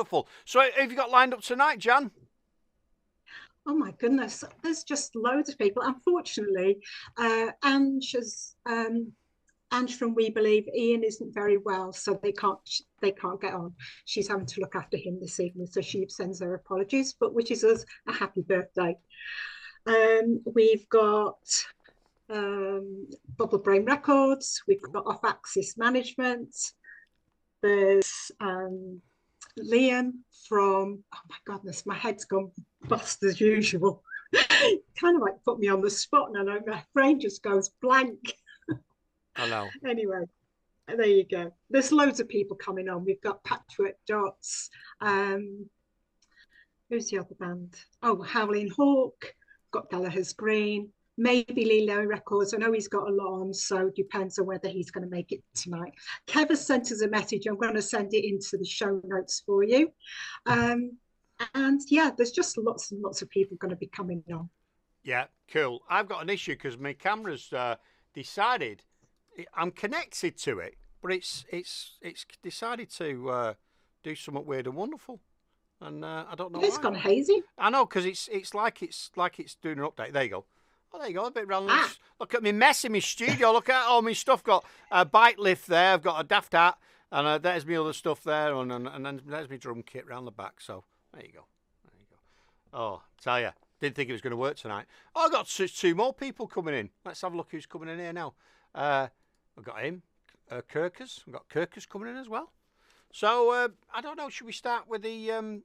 Wonderful. So have you got lined up tonight, Jan? Oh my goodness, there's just loads of people. Unfortunately, Ange from We Believe, Ian isn't very well, so they can't get on. She's having to look after him this evening, so she sends her apologies, but wishes us a happy birthday. We've got Bubble Brain Records. We've got Off Axis Management. There's Liam from, oh my goodness, my head's gone bust as usual. Kind of like put me on the spot now. My brain just goes blank. I know. Anyway, there you go. There's loads of people coming on. We've got Patchwork Dots. Who's the other band? Oh, Howling Hawk. Got Gallagher's Green. Maybe Lilo Records. I know he's got a lot on, so it depends on whether he's going to make it tonight. Kev has sent us a message. I'm going to send it into the show notes for you. And yeah, there's just lots and lots of people going to be coming on. Yeah, cool. I've got an issue because my camera's decided I'm connected to it, but it's decided to do something weird and wonderful, and I don't know. It's why. gone hazy. I know, because it's like it's doing an update. There you go. Oh, there you go. A bit random. Look at me mess in my studio. Look at all my stuff. Got a bike lift there. I've got a daft hat, and there's my other stuff there, and then there's my drum kit round the back. So there you go. There you go. Oh, tell you, didn't think it was going to work tonight. Oh, I've got two more people coming in. Let's have a look who's coming in here now. I've got him, Kirkus. We've got Kirkus coming in as well. So I don't know. Should we start with the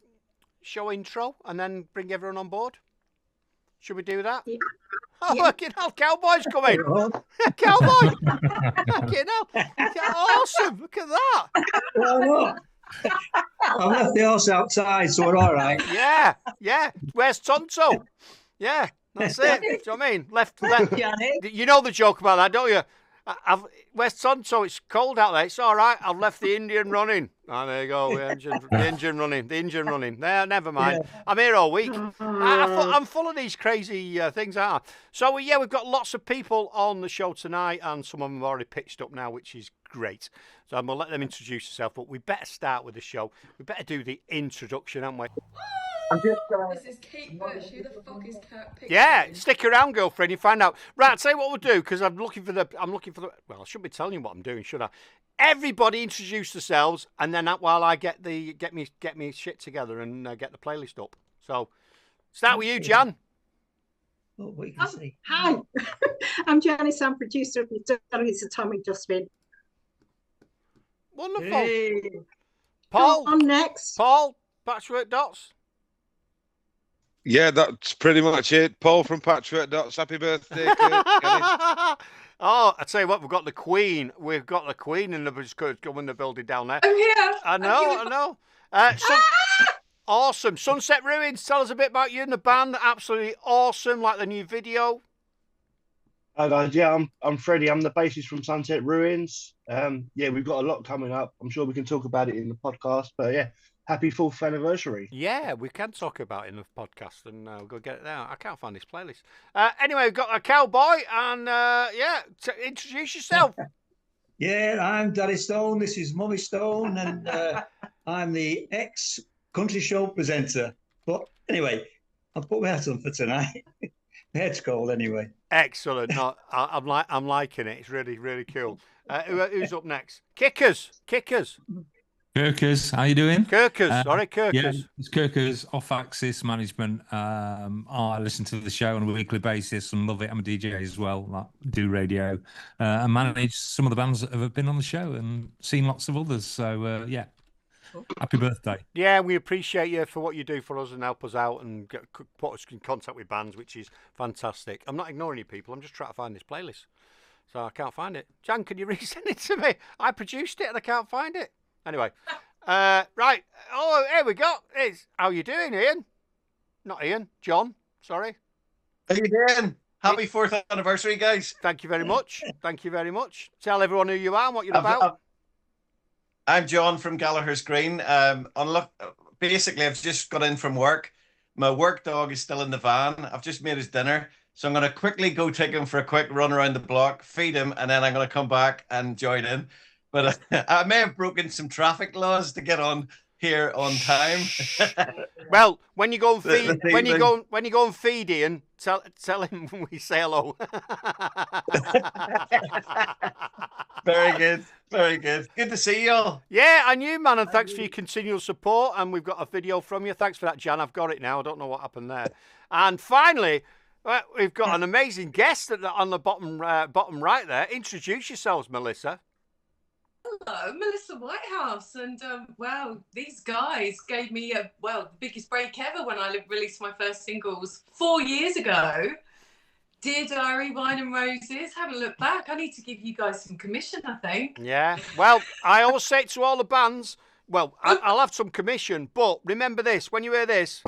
show intro and then bring everyone on board? Should we do that? Yeah. Oh, fucking hell, Cowboy's coming. Cowboy. Fucking hell. Awesome. Look at that. Well, I left the horse outside, so we're all right. Yeah. Where's Tonto? Yeah, that's it. Do you know what I mean? Left. You know the joke about that, don't you? Where's Tonto? It's cold out there. It's all right. I've left the Indian running. Oh, there you go. The engine running. There, never mind. Yeah. I'm here all week. I'm full of these crazy things, aren't I? So, yeah, we've got lots of people on the show tonight, and some of them have already pitched up now, which is great. So I'm going to let them introduce themselves, but we better start with the show. We better do the introduction, haven't we? This is Kate Bush. Who the fuck is Kate Pickton? Yeah, stick around, girlfriend. You find out. Right, I'll tell you what we'll do, because I'm looking for the. Well, I shouldn't be telling you what I'm doing, should I? Everybody introduce themselves, and then while I get me shit together and get the playlist up. So, start with you, Jan. Oh, we can see. Hi, I'm Janice. I'm producer of the Duggy's Atomic Dustbin. Wonderful. Hey. Paul. On next. Paul, Patchwork Dots. Yeah, that's pretty much it. Paul from Patchwork Dots. Happy birthday, Kurt. Oh, I tell you what, we've got the Queen. We've got the Queen in the building down there. I'm here. I know. Awesome. Sunset Ruins. Tell us a bit about you and the band. Absolutely awesome. Like the new video. Hi guys, yeah, I'm Freddie. I'm the bassist from Sunset Ruins. Yeah, we've got a lot coming up. I'm sure we can talk about it in the podcast. But yeah, happy 4th anniversary. Yeah, we can talk about it in the podcast, and we'll go get it there. I can't find this playlist. Anyway, we've got a Cowboy, and introduce yourself. Yeah, I'm Daddy Stone. This is Mummy Stone, and I'm the ex-country show presenter. But anyway, I'll put my hat on for tonight. My head's cold anyway. Excellent. No, I'm liking it. It's really, really cool. Who's up next? Kickers. Kirkus, how you doing? Kirkus. Yeah, it's Kirkus, Off Axis Management. I listen to the show on a weekly basis and love it. I'm a DJ as well, do radio. I manage some of the bands that have been on the show and seen lots of others. So, yeah, happy birthday. Yeah, we appreciate you for what you do for us and help us out and put us in contact with bands, which is fantastic. I'm not ignoring you people. I'm just trying to find this playlist. So I can't find it. Jan, can you resend it to me? I produced it and I can't find it. Anyway, right. Oh, here we go. How you doing, Ian? Not Ian, John. Sorry. How you doing? Happy 4th anniversary, guys. Thank you very much. Tell everyone who you are and what you're about. I'm John from Gallagher's Green. Basically, I've just got in from work. My work dog is still in the van. I've just made his dinner. So I'm going to quickly go take him for a quick run around the block, feed him, and then I'm going to come back and join in. But I may have broken some traffic laws to get on here on time. Well, when you go and feed, The when you thieving. go and feed Ian, tell him we say hello. Very good. Very good. Good to see you all. Yeah, and you, man, and thanks for your continual support. And we've got a video from you. Thanks for that, Jan. I've got it now. I don't know what happened there. And finally, we've got an amazing guest on the bottom right there. Introduce yourselves, Melissa. Hello, Melissa Whitehouse, and wow, these guys gave me the biggest break ever when I released my first singles 4 years ago. Dear Diary, Wine and Roses, haven't looked back. I need to give you guys some commission, I think. Yeah, well, I always say it to all the bands, well, I'll have some commission, but remember this, when you hear this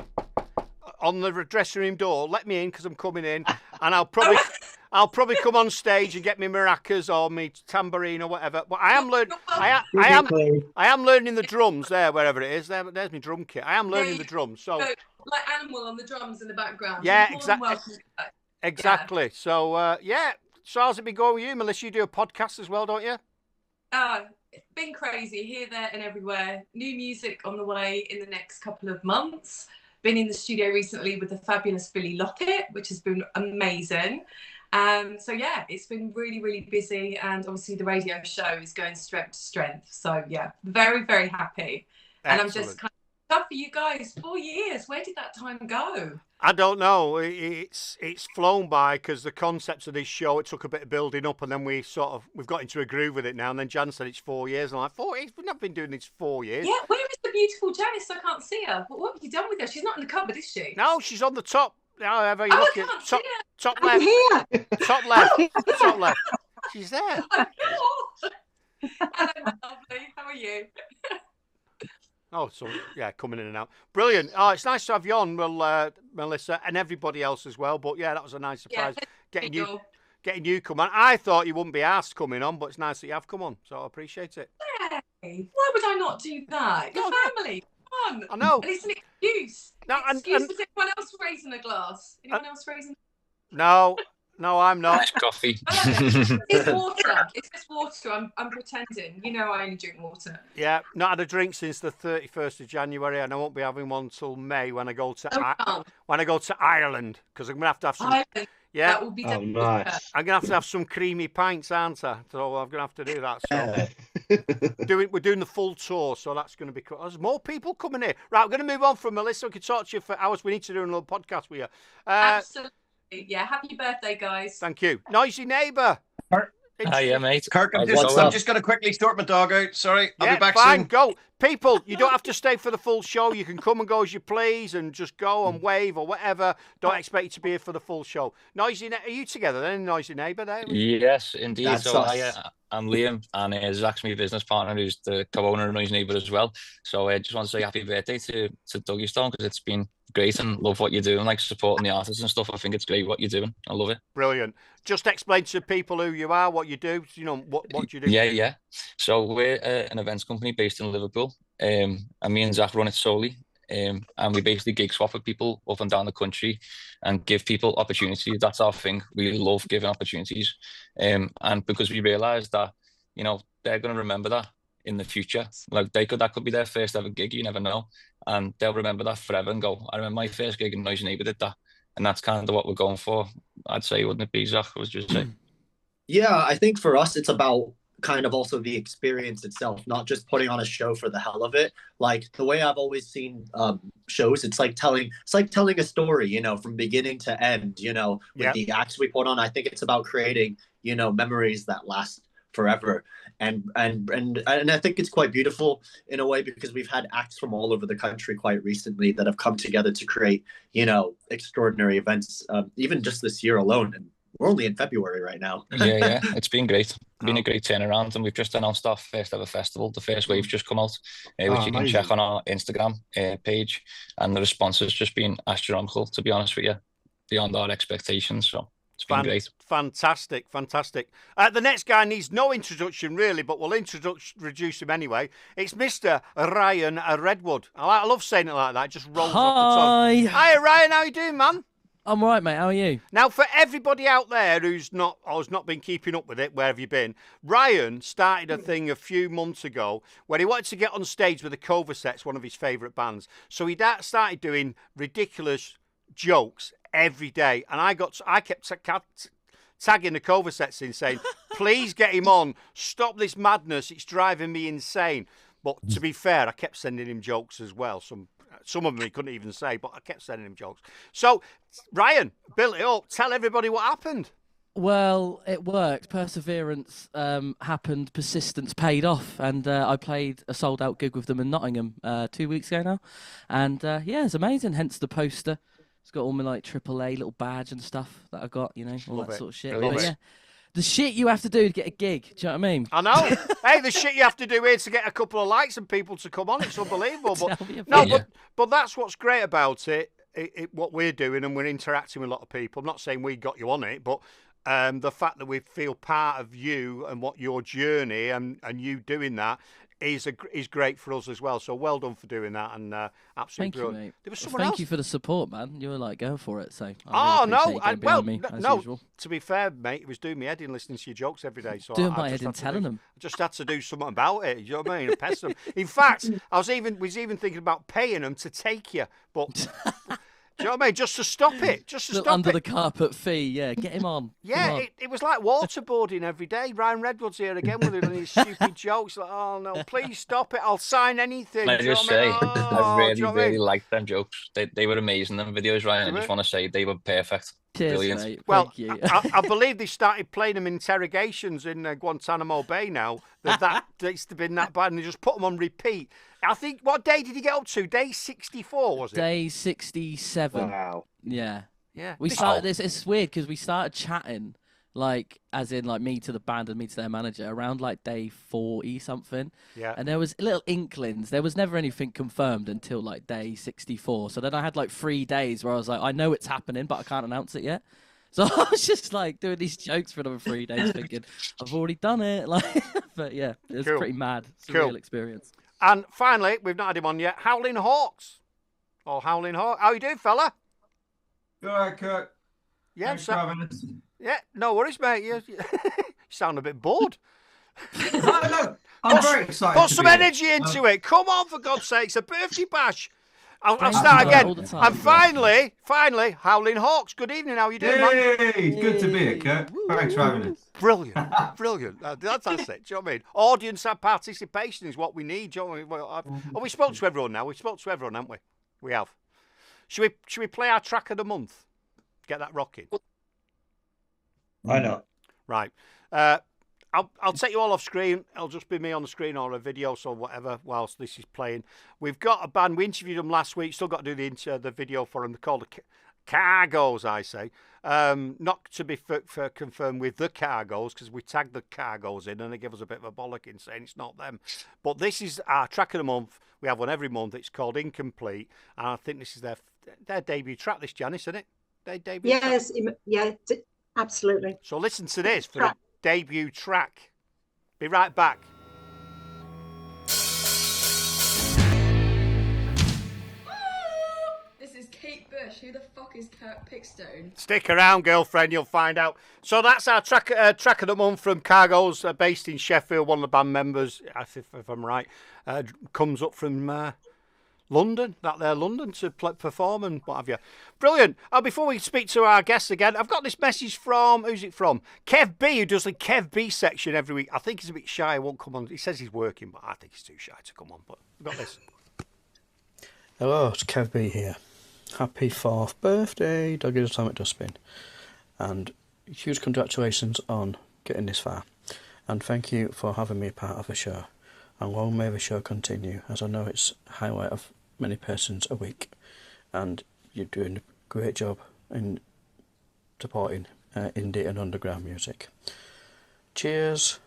on the dressing room door, let me in because I'm coming in, and I'll probably come on stage and get me maracas or me tambourine or whatever. But I am learning. I am learning the drums there, wherever it is. There's my drum kit. I am learning the drums. So like Animal on the drums in the background. Yeah, exactly. Yeah. So yeah. So how's it been going with you, Melissa? You do a podcast as well, don't you? It's been crazy here, there, and everywhere. New music on the way in the next couple of months. Been in the studio recently with the fabulous Billy Lockett, which has been amazing. So yeah, it's been really, really busy, and obviously the radio show is going strength to strength. So yeah, very, very happy. Excellent. And I'm just kind of tough for you guys. 4 years, where did that time go? I don't know. It's flown by because the concepts of this show, it took a bit of building up, and then we've got into a groove with it now. And then Jan said it's 4 years, and I'm like, 4 years? We've not been doing this 4 years. Yeah, where is the beautiful Janice? I can't see her. What have you done with her? She's not in the cupboard, is she? No, she's on the top. However you look at top I'm left. here. Top left. Top left. She's there. Hello, lovely. How are you? Oh, so yeah, coming in and out. Brilliant. Oh, it's nice to have you on, well, Melissa, and everybody else as well. But yeah, that was a nice surprise getting you come on. I thought you wouldn't be asked coming on, but it's nice that you have come on. So I appreciate it. Hey, why would I not do that? Your family. Come on. I know. And it's an excuse. No, excuse for anyone else raising a glass. Anyone else raising? No, I'm not. Nice coffee. It's water. It's just water. I'm pretending. You know I only drink water. Yeah, not had a drink since the 31st of January, and I won't be having one until May when I go to Ireland, because I'm gonna have to have some. Ireland. Yeah. That will be nice. I'm gonna have to have some creamy pints, aren't I? So I'm gonna have to do that. So we're doing the full tour, so that's gonna be cool. There's more people coming here. Right, we're gonna move on from Melissa. We can talk to you for hours. We need to do another podcast with you. Absolutely. Yeah, happy birthday, guys. Thank you. Noisy neighbour. Hiya, mate. Kirk, I'm just going to quickly sort my dog out. Sorry, I'll be back fine, soon. Go. People, you don't have to stay for the full show. You can come and go as you please and just go and wave or whatever. Don't expect you to be here for the full show. Noisy, are you together then, Noisy Neighbour there? Yes, indeed. That's so us. I'm Liam, and Zach's my business partner, who's the co-owner of Noisy Neighbour as well. So I just want to say happy birthday to Duggy Stone, because it's been great and love what you're doing, like supporting the artists and stuff. I think it's great what you're doing. I love it. Brilliant. Just explain to people who you are, what you do. You know, what do you do? Yeah. So we're an events company based in Liverpool. And me and Zach run it solely. And we basically gig swap with people up and down the country and give people opportunities. That's our thing. We love giving opportunities. And because we realise that, you know, they're going to remember that in the future. Like that could be their first ever gig, you never know. And they'll remember that forever and go, I remember my first gig and Noisy Neighbour did that. And that's kind of what we're going for, I'd say, wouldn't it be, Zach? I was just saying. Yeah, I think for us, it's about kind of also the experience itself, not just putting on a show for the hell of it. Like the way I've always seen shows, it's like telling a story, you know, from beginning to end, you know, with the acts we put on. I think it's about creating, you know, memories that last forever. And I think it's quite beautiful in a way, because we've had acts from all over the country quite recently that have come together to create, you know, extraordinary events, even just this year alone. And we're only in February right now. yeah, it's been great. It's been a great turnaround, and we've just announced our first ever festival. The first wave's just come out, which you can check on our Instagram page, and the response has just been astronomical, to be honest with you, beyond our expectations. So it's been great. Fantastic. The next guy needs no introduction, really, but we'll introduce him anyway. It's Mr. Ryan Redwood. I love saying it like that. It just rolls off the tongue. Hi, Ryan. How you doing, man? I'm all right, mate. How are you? Now, for everybody out there who's not been keeping up with it, where have you been? Ryan started a thing a few months ago where he wanted to get on stage with the Coversets, one of his favourite bands. So he started doing ridiculous jokes every day, and I kept tagging the Coversets in saying, "Please get him on. Stop this madness. It's driving me insane." But to be fair, I kept sending him jokes as well. Some of them he couldn't even say, but I kept sending him jokes. So, Ryan, build it up. Tell everybody what happened. Well, it worked. Perseverance happened. Persistence paid off. And I played a sold-out gig with them in Nottingham 2 weeks ago now. And yeah, it's amazing. Hence the poster. It's got all my like AAA little badge and stuff that I got, all Love that it. sort of shit. Love But it. yeah, the shit you have to do to get a gig. Do you know what I mean? I know. Hey, the shit you have to do here to get a couple of likes and people to come on, it's unbelievable. Tell me about it. But that's what's great about it, what we're doing, and we're interacting with a lot of people. I'm not saying we got you on it, but the fact that we feel part of you and what your journey and you doing that is great for us as well. So well done for doing that, and absolutely Thank you, brilliant. mate. There was someone Thank else. you for the support, man. You were like going for it, so. Oh I really appreciate no! you getting behind me, as usual. To be fair, mate, it was doing me head in listening to your jokes every day. So Doing I my just head in had to telling them. I just had to do something about it. You know what I mean? Pest them. In fact, I was even thinking about paying them to take you, but. Do you know what I mean? Just to stop it. Just to Little stop under it. the carpet fee, yeah. Get him on. Yeah, Come on. it was like waterboarding every day. Ryan Redwood's here again with his stupid jokes. Like, oh no, please stop it. I'll sign anything. Can I Do you know just what I say, mean? I Oh, really, do you know what I really mean? liked them jokes. They were amazing, them videos, Ryan. They I just were. want to say they were perfect. Cheers, Brilliant. mate. Well, Thank you. I believe they started playing them in interrogations in Guantanamo Bay now. It's been that bad, and they just put them on repeat. I think, what day did he get up to? Day 64, was it? Day 67. Wow. Yeah. Yeah. We started this. It's weird because we started chatting, like, as in, like, me to the band and me to their manager around, like, day 40 something. Yeah. And there was little inklings. There was never anything confirmed until, like, day 64. So then I had, like, 3 days where I was like, I know it's happening, but I can't announce it yet. So I was just, like, doing these jokes for another 3 days thinking, I've already done it. Like, but, yeah, it was Cool. pretty mad. It's a Cool. real experience. And finally, we've not had him on yet, Howling Hawks. Or Howling Hawk. How you doing, fella? You all right, Kirk? Yeah, Thanks for having us. yeah, no worries, mate. You sound a bit bored. No, I'm very excited. Put to some be here. energy into it. Come on, for God's sake. It's a birthday bash. I'll Thank start you, again. all the time, And bro. finally, Howling Hawks. Good evening. How you doing, man? Yay! Good to be here, Kirk. Thanks for having us. Brilliant. Brilliant. That's it. Do you know what I mean? Audience and participation is what we need. Do you know what I mean? Well, we spoke to everyone now. We spoke to everyone, haven't we? We have. Should we play our track of the month? Get that rocking. Why not? Right. I'll take you all off screen. It'll just be me on the screen or a video, so whatever, whilst this is playing. We've got a band. We interviewed them last week. Still got to do the video for them. They're called the Cargos, I say. Not to be for confirmed with the Cargos, because we tagged the Cargos in and they give us a bit of a bollocking saying it's not them. But this is our track of the month. We have one every month. It's called Incomplete. And I think this is their debut track, this, Janice, isn't it? Their debut track. Yes, yeah, absolutely. So listen to this for the debut track. Be right back. This is Kate Bush. Who the fuck is Kurt Pickstone? Stick around, girlfriend, you'll find out. So that's our track of the month from Cargos, based in Sheffield. One of the band members, if I'm right, comes up from London, London to perform and what have you. Brilliant. Before we speak to our guests again, I've got this message from, who's it from? Kev B, who does the Kev B section every week. I think he's a bit shy, he won't come on. He says he's working, but I think he's too shy to come on. But we've got this. Hello, it's Kev B here. Happy 4th birthday, Duggy the Atomic Dustbin. And huge congratulations on getting this far. And thank you for having me part of the show. And long may the show continue, as I know it's a highlight of many persons a week. And you're doing a great job in supporting indie and underground music. Cheers.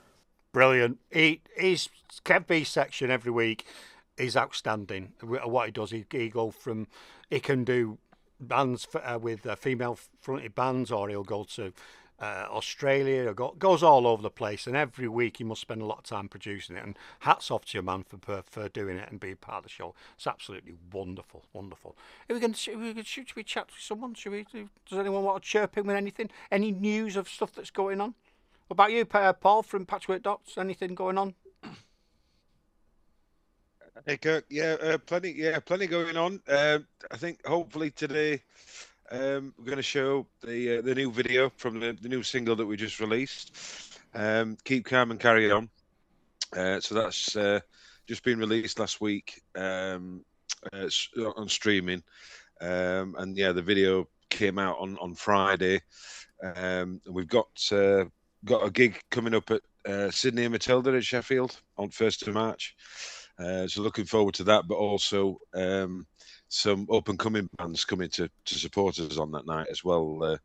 Brilliant. His Kev B section every week is outstanding. What he does, he can do bands with female fronted bands, or he'll go to Australia, goes all over the place, and every week he must spend a lot of time producing it. And hats off to you, man, for doing it and being part of the show. It's absolutely wonderful, wonderful. Should we chat to someone? Does anyone want to chirp in with anything? Any news of stuff that's going on? What about you, Paul from Patchwork Dots? Anything going on? Hey, Kirk. Plenty going on. I think hopefully today we're going to show the new video from the new single that we just released. Keep Calm and Carry On. So that's just been released last week on streaming. And yeah, the video came out on Friday. We've got a gig coming up at Sydney and Matilda at Sheffield on 1st of March. So looking forward to that, but also some up-and-coming bands coming to support us on that night as well.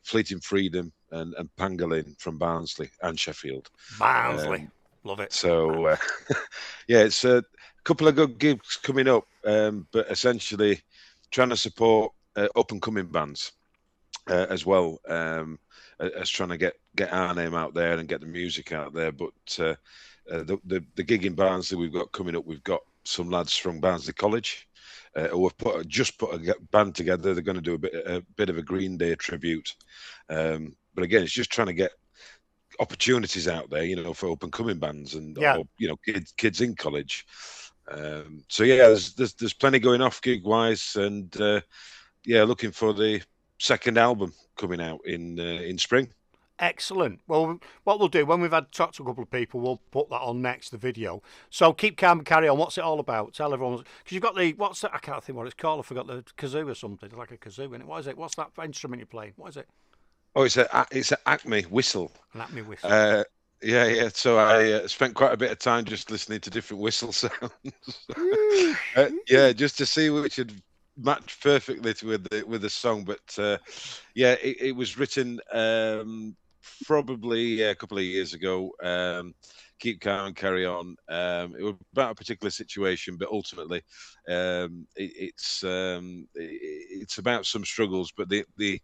Fleeting Freedom and Pangolin from Barnsley and Sheffield. Barnsley. Love it. So, yeah, it's a couple of good gigs coming up, but essentially trying to support up-and-coming bands as well, as trying to get our name out there and get the music out there. But the gig in Barnsley we've got coming up, we've got some lads from Barnsley College who have just put a band together. They're going to do a bit of a Green Day tribute. But again, it's just trying to get opportunities out there, for up and coming bands and or, kids in college. So yeah, there's plenty going off gig wise, and looking for the second album coming out in spring. Excellent. Well, what we'll do when we've had talked to a couple of people, we'll put that on next, the video. So Keep Calm and Carry On. What's it all about? Tell everyone, because you've got I can't think what it's called. I forgot, the kazoo or something. It's like a kazoo, isn't it? What is it? What's that instrument you're playing? What is it? Oh, it's an Acme whistle. An Acme whistle. Yeah. So I spent quite a bit of time just listening to different whistle sounds. Just to see which would match perfectly with the song. But it was written probably a couple of years ago. Keep Calm and Carry On. It was about a particular situation, but ultimately, it's about some struggles. But the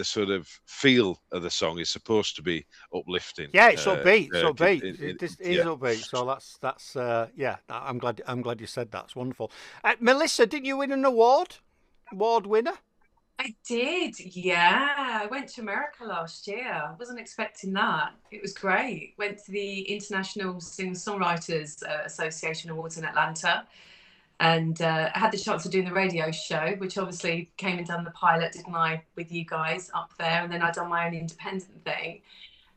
sort of feel of the song is supposed to be uplifting. Yeah, it's upbeat. It's upbeat. It is upbeat. So that's I'm glad you said that. It's wonderful. Melissa, didn't you win an award? Award winner? I did. Yeah, I went to America last year. I wasn't expecting that. It was great. Went to the International Singer-Songwriters Association Awards in Atlanta. And I had the chance of doing the radio show, which obviously came and done the pilot, didn't I, with you guys up there. And then I'd done my own independent thing.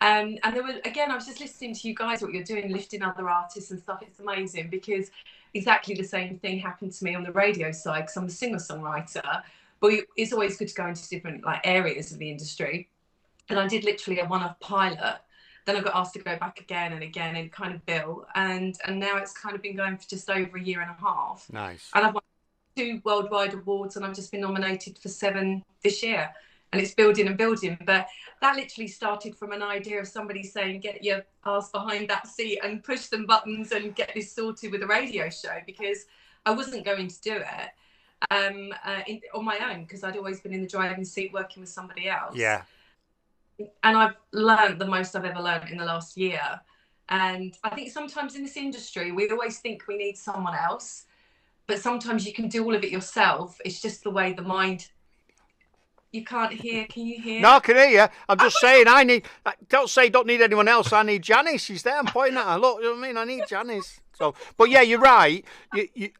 And there were, again, I was just listening to you guys, what you're doing, lifting other artists and stuff. It's amazing because exactly the same thing happened to me on the radio side because I'm a singer-songwriter. But it's always good to go into different areas of the industry. And I did literally a one-off pilot. Then I got asked to go back again and again and kind of built. And now it's kind of been going for just over a year and a half. Nice. And I've won 2 worldwide awards and I've just been nominated for 7 this year. And it's building and building. But that literally started from an idea of somebody saying, get your ass behind that seat and push some buttons and get this sorted with a radio show, because I wasn't going to do it on my own because I'd always been in the driving seat working with somebody else. Yeah. And I've learned the most I've ever learned in the last year. And I think sometimes in this industry, we always think we need someone else, but sometimes you can do all of it yourself. It's just the way the mind. You can't hear. Can you hear? No, I can hear you. I'm just saying don't need anyone else. I need Janice. She's there. I'm pointing at her. Look, you know what I mean? I need Janice. So, but yeah, you're right.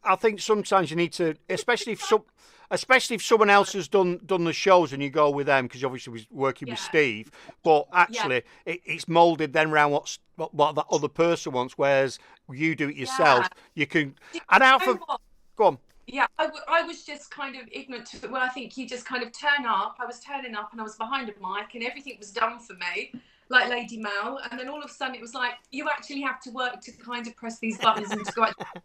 I think sometimes you need to, especially if someone else has done the shows and you go with them, because you obviously was working with Steve. But actually, it's moulded then around what that other person wants, whereas you do it yourself. You can. And go on. Yeah, I was just kind of ignorant to it. Well, I think you just kind of turn up. I was turning up and I was behind a mic and everything was done for me, like Lady Mel. And then all of a sudden it was like, you actually have to work to kind of press these buttons and to go out to the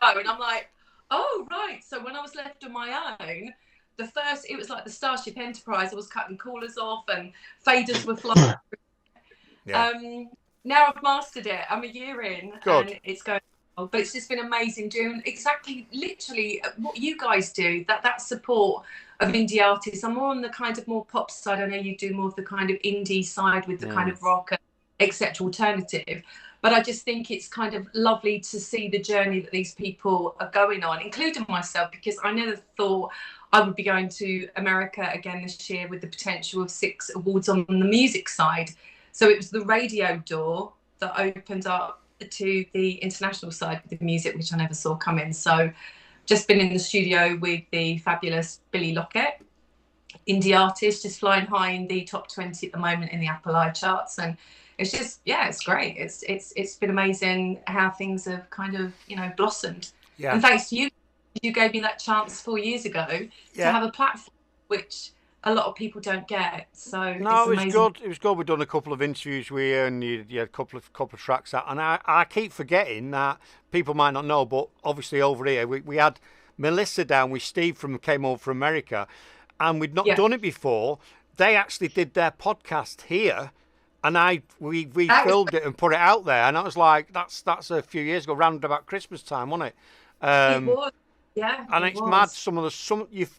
show. And I'm like, oh, right. So when I was left on my own, it was like the Starship Enterprise. I was cutting callers off and faders were flying. Yeah. Now I've mastered it. I'm a year in. Good. And it's going. But it's just been amazing doing exactly, literally what you guys do, that support of indie artists. I'm more on the kind of more pop side. I know you do more of the kind of indie side with the kind of rock, etc. alternative. But I just think it's kind of lovely to see the journey that these people are going on, including myself, because I never thought I would be going to America again this year with the potential of 6 awards on the music side. So it was the radio door that opened up to the international side with the music, which I never saw coming. So just been in the studio with the fabulous Billy Lockett, indie artist, just flying high in the top 20 at the moment in the Apple charts. And it's just, yeah, it's great. It's been amazing how things have kind of, blossomed. Yeah. And thanks to you, you gave me that chance 4 years ago to have a platform, which a lot of people don't get. So no, it's it was good. It was good. We've done a couple of interviews with you, and you had a couple of tracks out. And I keep forgetting that people might not know, but obviously over here we had Melissa down with Steve came over from America, and we'd not done it before. They actually did their podcast here. And we filmed it and put it out there, and I was like, that's a few years ago, round about Christmas time, wasn't it? It was, yeah. And it's mad.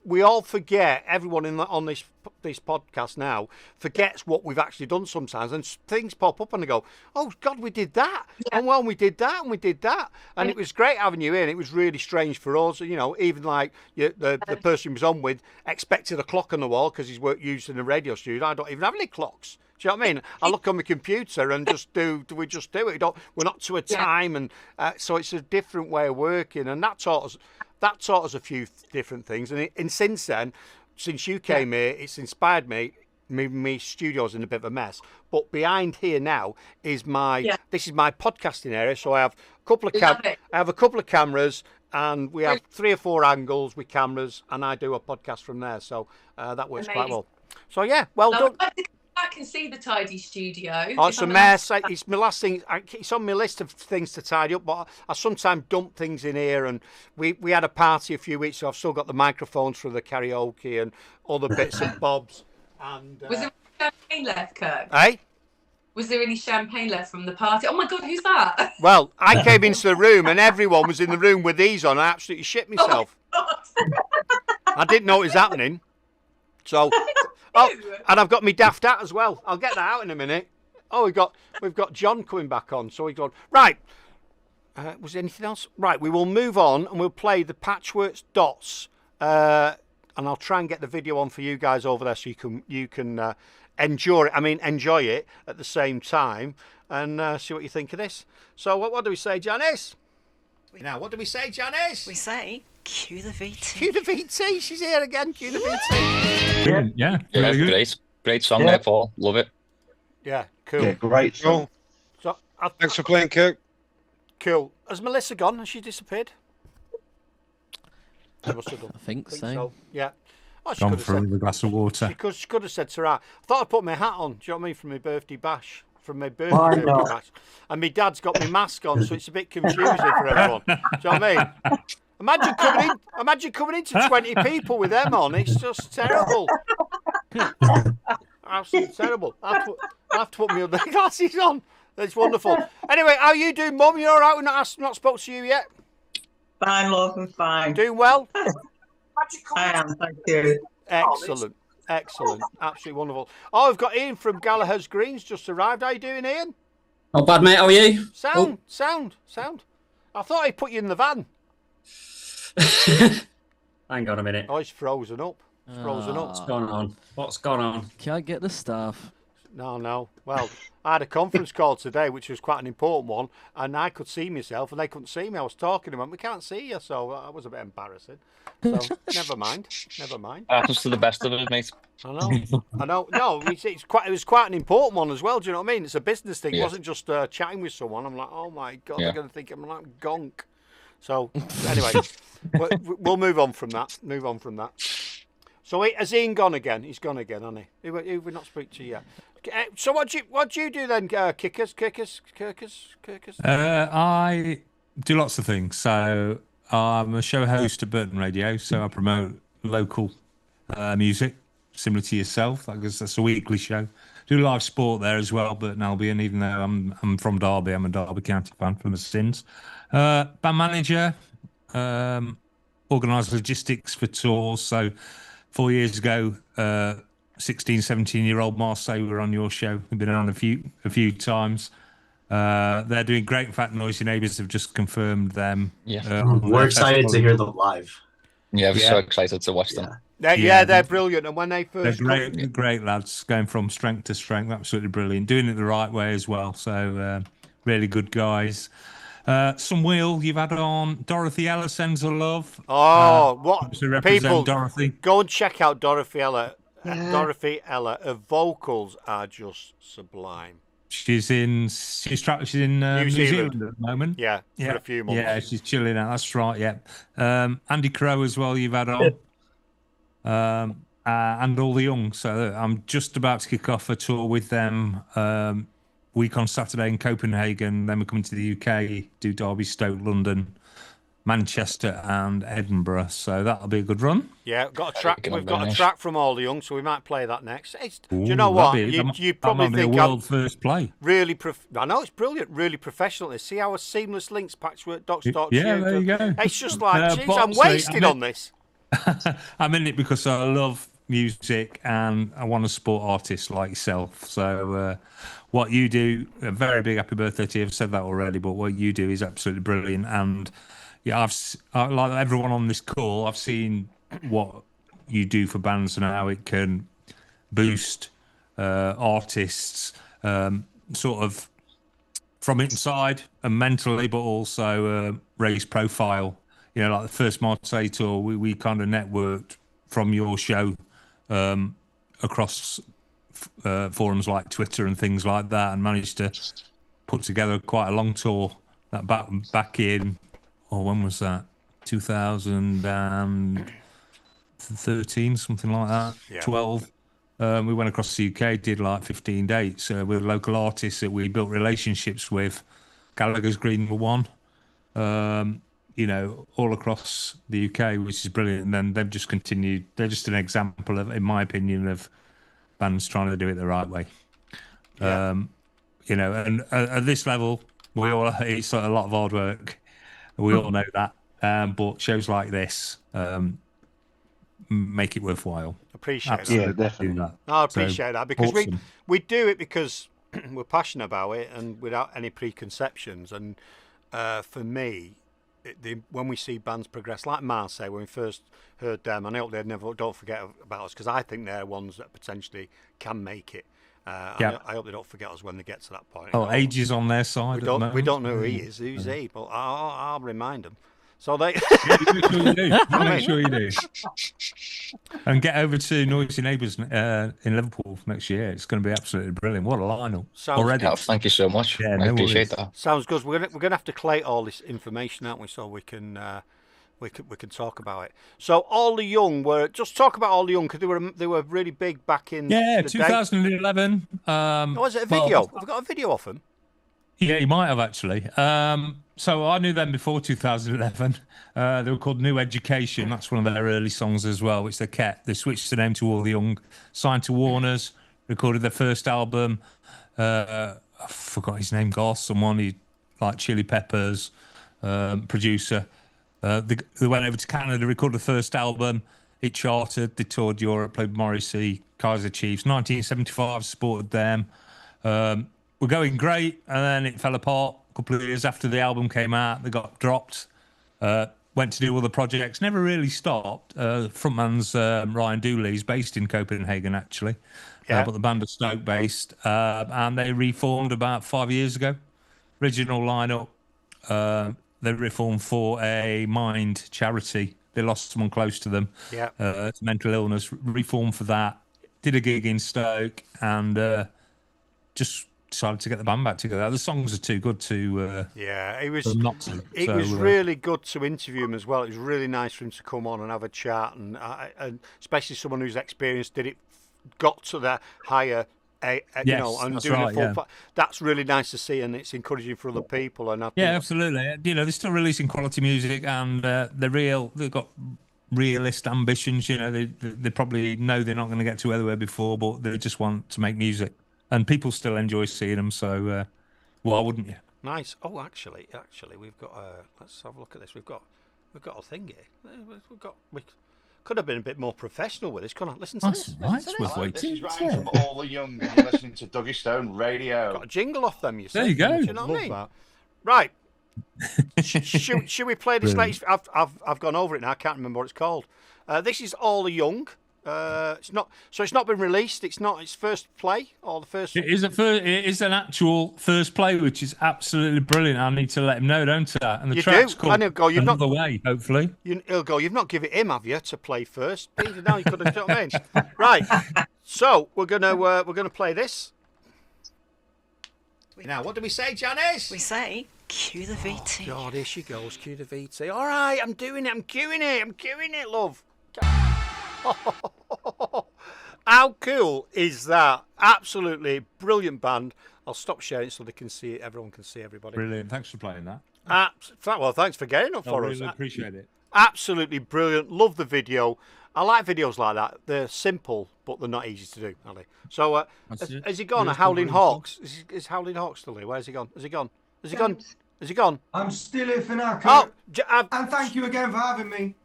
We all forget. Everyone on this podcast now forgets what we've actually done sometimes, and things pop up and they go, "Oh God, we did that!" And well, we did that, and we did that, and it was great having you in. It was really strange for us, even like the person who was on with expected a clock on the wall because he's used in a radio studio. I don't even have any clocks. Do you know what I mean? I look on my computer and we just do it. We're not to a time, and so it's a different way of working, and that taught us a few different things. And since then, since you came here, it's inspired me. My studio's in a bit of a mess, but behind here now is this is my podcasting area. So I have a couple of cameras, and we have 3 or 4 angles with cameras, and I do a podcast from there. So that works quite well. So yeah, well done. I can see the tidy studio. Oh, it's a mess. It's my last thing. It's on my list of things to tidy up, but I sometimes dump things in here. And we had a party a few weeks ago. I've still got the microphones for the karaoke and other bits and bobs. And was there champagne left, Kirk? Eh? Was there any champagne left from the party? Oh my God, who's that? Well, I came into the room and everyone was in the room with these on. I absolutely shit myself. I didn't know it was happening. So. Oh, and I've got me daft hat as well. I'll get that out in a minute. Oh, we've got John coming back on. So we've gone right. Was there anything else? Right, we will move on and we'll play the Patchworks Dots. And I'll try and get the video on for you guys over there so you can enjoy it. I mean, enjoy it at the same time and see what you think of this. So what do we say, Janice? Now, what do we say, Janice? We say cue the VT. Cue the VT. She's here again. Cue the VT. Yeah, great song there, Paul. Love it. Yeah, cool. Yeah, great song. So, thanks for playing, Kirk. Cool. Has Melissa gone? Has she disappeared? She must have done. I think so. Yeah. Oh, Gone for a glass of water. She could have said to her, I thought I'd put my hat on. Do you know what I mean? For my birthday bash. From my birthday bash. And my dad's got my mask on, so it's a bit confusing for everyone. Do you know what I mean? Imagine coming into 20 people with them on. It's just terrible. Absolutely terrible. I have to put my other glasses on. It's wonderful. Anyway, how you doing, Mum? You all right? We've not spoke to you yet. Fine, love, I'm fine. Doing well? I am, thank you. Excellent. Absolutely wonderful. Oh, we've got Ian from Gallagher's Greens just arrived. How you doing, Ian? Not bad, mate. How are you? Sound. I thought I'd put you in the van. Hang on a minute. Oh, he's frozen up. What's going on? Can't get the staff. No. Well, I had a conference call today, which was quite an important one, and I could see myself, and they couldn't see me. I was talking to them, we can't see you, so that was a bit embarrassing. So, never mind. Happens to the best of us, mate. I know. No, it was quite an important one as well. Do you know what I mean? It's a business thing. It wasn't just chatting with someone. I'm like, oh my God, they're going to think I'm like gonk. So, anyway, we'll move on from that. So, has Ian gone again? He's gone again, hasn't he? Who we not speak to yet? So, what do you do then, Kirkus? I do lots of things. So, I'm a show host at Burton Radio, so I promote local music, similar to yourself. That's a weekly show. Do live sport there as well, Burton Albion, even though I'm from Derby, I'm a Derby County fan from the sins. Band manager, organise logistics for tours, so 4 years ago, 16, 17-year-old Marseille were on your show. We've been on a few times. They're doing great. In fact, Noisy Neighbours have just confirmed them. Yeah. We're excited to hear them live. Yeah, we're so excited to watch them. They're brilliant. And when they they're first great lads, going from strength to strength. Absolutely brilliant. Doing it the right way as well. So really good guys. Some wheel you've had on. Dorothy Ella sends her love. what to represent people? Dorothy. Go and check out Dorothy Ella. Yeah. Dorothy Ella. Her vocals are just sublime. She's in New Zealand at the moment. Yeah, for a few months. Yeah, she's chilling out. That's right. Yeah. Andy Crow as well. You've had on. And all the young. So I'm just about to kick off a tour with them. Week on Saturday in Copenhagen. Then we're coming to the UK. Do Derby, Stoke, London, Manchester, and Edinburgh. So that'll be a good run. Yeah, we've got a track from All the Young, so we might play that next. Do you know what? what? You probably think a world first play. Really, I know it's brilliant. Really professional. See how a seamless links patchwork docs. Yeah, there you go. It's just like, geez, I'm wasted on this. I'm in it because I love music and I want to support artists like yourself. So what you do, a very big happy birthday to you. I've said that already, but what you do is absolutely brilliant. And yeah, like everyone on this call, I've seen what you do for bands and how it can boost artists sort of from inside and mentally, but also raise profile. You know, like the first Marseille tour, we kind of networked from your show across forums like Twitter and things like that, and managed to put together quite a long tour that back in, when was that? 2013, something like that. Yeah. 12. We went across the UK, did like 15 dates with local artists that we built relationships with. Gallagher's Green were one. All across the UK, which is brilliant. And then they've just continued. They're just an example of, in my opinion, of bands trying to do it the right way. Yeah. And at this level, it's a lot of hard work. We all know that. But shows like this make it worthwhile. Appreciate that. Yeah, definitely. I appreciate that because awesome. we do it because we're passionate about it and without any preconceptions. And for me, when we see bands progress, like Marseille, when we first heard them, and I hope they don't forget about us because I think they're ones that potentially can make it. I hope they don't forget us when they get to that point. Age is on their side. We don't know who he is. Who's he? But I'll remind them. So they. Make sure you do. And get over to Noisy Neighbours in Liverpool next year. It's going to be absolutely brilliant. What a lineup already! Oh, thank you so much. Yeah, I appreciate that. Sounds good. We're gonna have to collate all this information, aren't we? So we can talk about it. So All the Young just talk about All the Young because they were really big back in 2011. Was it a video? I've got a video of them. Yeah, you might have actually. So I knew them before 2011. They were called New Education. That's one of their early songs as well, which they kept. They switched the name to All the Young, signed to Warner's, recorded their first album. I forgot his name, someone he like Chili Peppers, producer. They went over to Canada, recorded the first album. It charted. They toured Europe, played Morrissey, Kaiser Chiefs. 1975, supported them. Were going great, and then it fell apart. A couple of years after the album came out, they got dropped. Went to do other projects. Never really stopped. Frontman's Ryan Dooley. He's based in Copenhagen, actually. Yeah. But the band are Stoke-based. And they reformed about 5 years ago. Original lineup. They reformed for a Mind charity. They lost someone close to them. Yeah. It's mental illness. Reformed for that. Did a gig in Stoke and just decided to get the band back together. The songs are too good to. It was not to. It was really good to interview him as well. It was really nice for him to come on and have a chat, and especially someone who's experienced got to the higher. And doing a full. That's really nice to see, and it's encouraging for other people. And absolutely. They're still releasing quality music, and they've got realist ambitions. They probably know they're not going to get to where they were before, but they just want to make music. And people still enjoy seeing them, so why wouldn't you? Nice. Oh, actually, we've got. Let's have a look at this. We've got a thing here. We've got Could have been a bit more professional with this. Come on, listen to this. Right, Listen to worth this. waiting. This is Ryan from All the Young, and you're listening to Duggy Stone Radio. Got a jingle off them, you see. There you go. Do you know what I Love mean? that. Right. Should we play this Brilliant. latest? I've gone over it now. I can't remember what it's called. This is All the Young. It's not been released. It's not its first play or the first. It is an actual first play, which is absolutely brilliant. I need to let him know, don't I? And the You track's do. called And he'll go, you've Another not- Way, hopefully. He'll go. You've not given him, have you, to play first? Peter, now you could have. You know what I mean? Right. So we're gonna play this. Now, what do we say, Janice? We say, cue the VT. God, here she goes. Cue the VT. All right, I'm doing it. I'm queuing it, love. How cool is that? Absolutely brilliant band. I'll stop sharing so they can see it. Everyone can see everybody. Brilliant. Thanks for playing that. Well, thanks for getting up I for really us. appreciate it. Absolutely brilliant. Love the video. I like videos like that. They're simple, but they're not easy to do, are they? So, has he gone? Yes, Howling the Hawks? Is Howling Hawks still here? Where's he gone? Has he gone? Has he gone? Has he gone? I'm still here for now, Kurt. Oh, and thank you again for having me.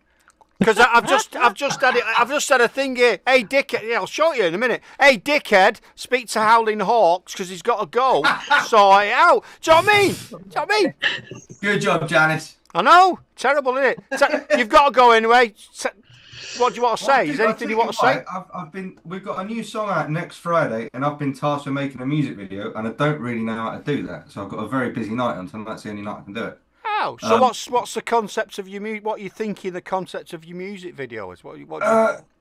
because I've just had it. I've just had a thing here. Hey, dickhead! Yeah, I'll show you in a minute. Hey, dickhead! Speak to Howling Hawks because he's got to go. Sort it out. Do you know what I mean? Do you know what I mean? Good job, Janice. I know. Terrible, isn't it? You've got to go anyway. What do you want to say? Is there anything you want to say? We've got a new song out next Friday, and I've been tasked with making a music video, and I don't really know how to do that. So I've got a very busy night on, so that's the only night I can do it. Oh, so what's the concept of your music? What are you thinking the concept of your music video is?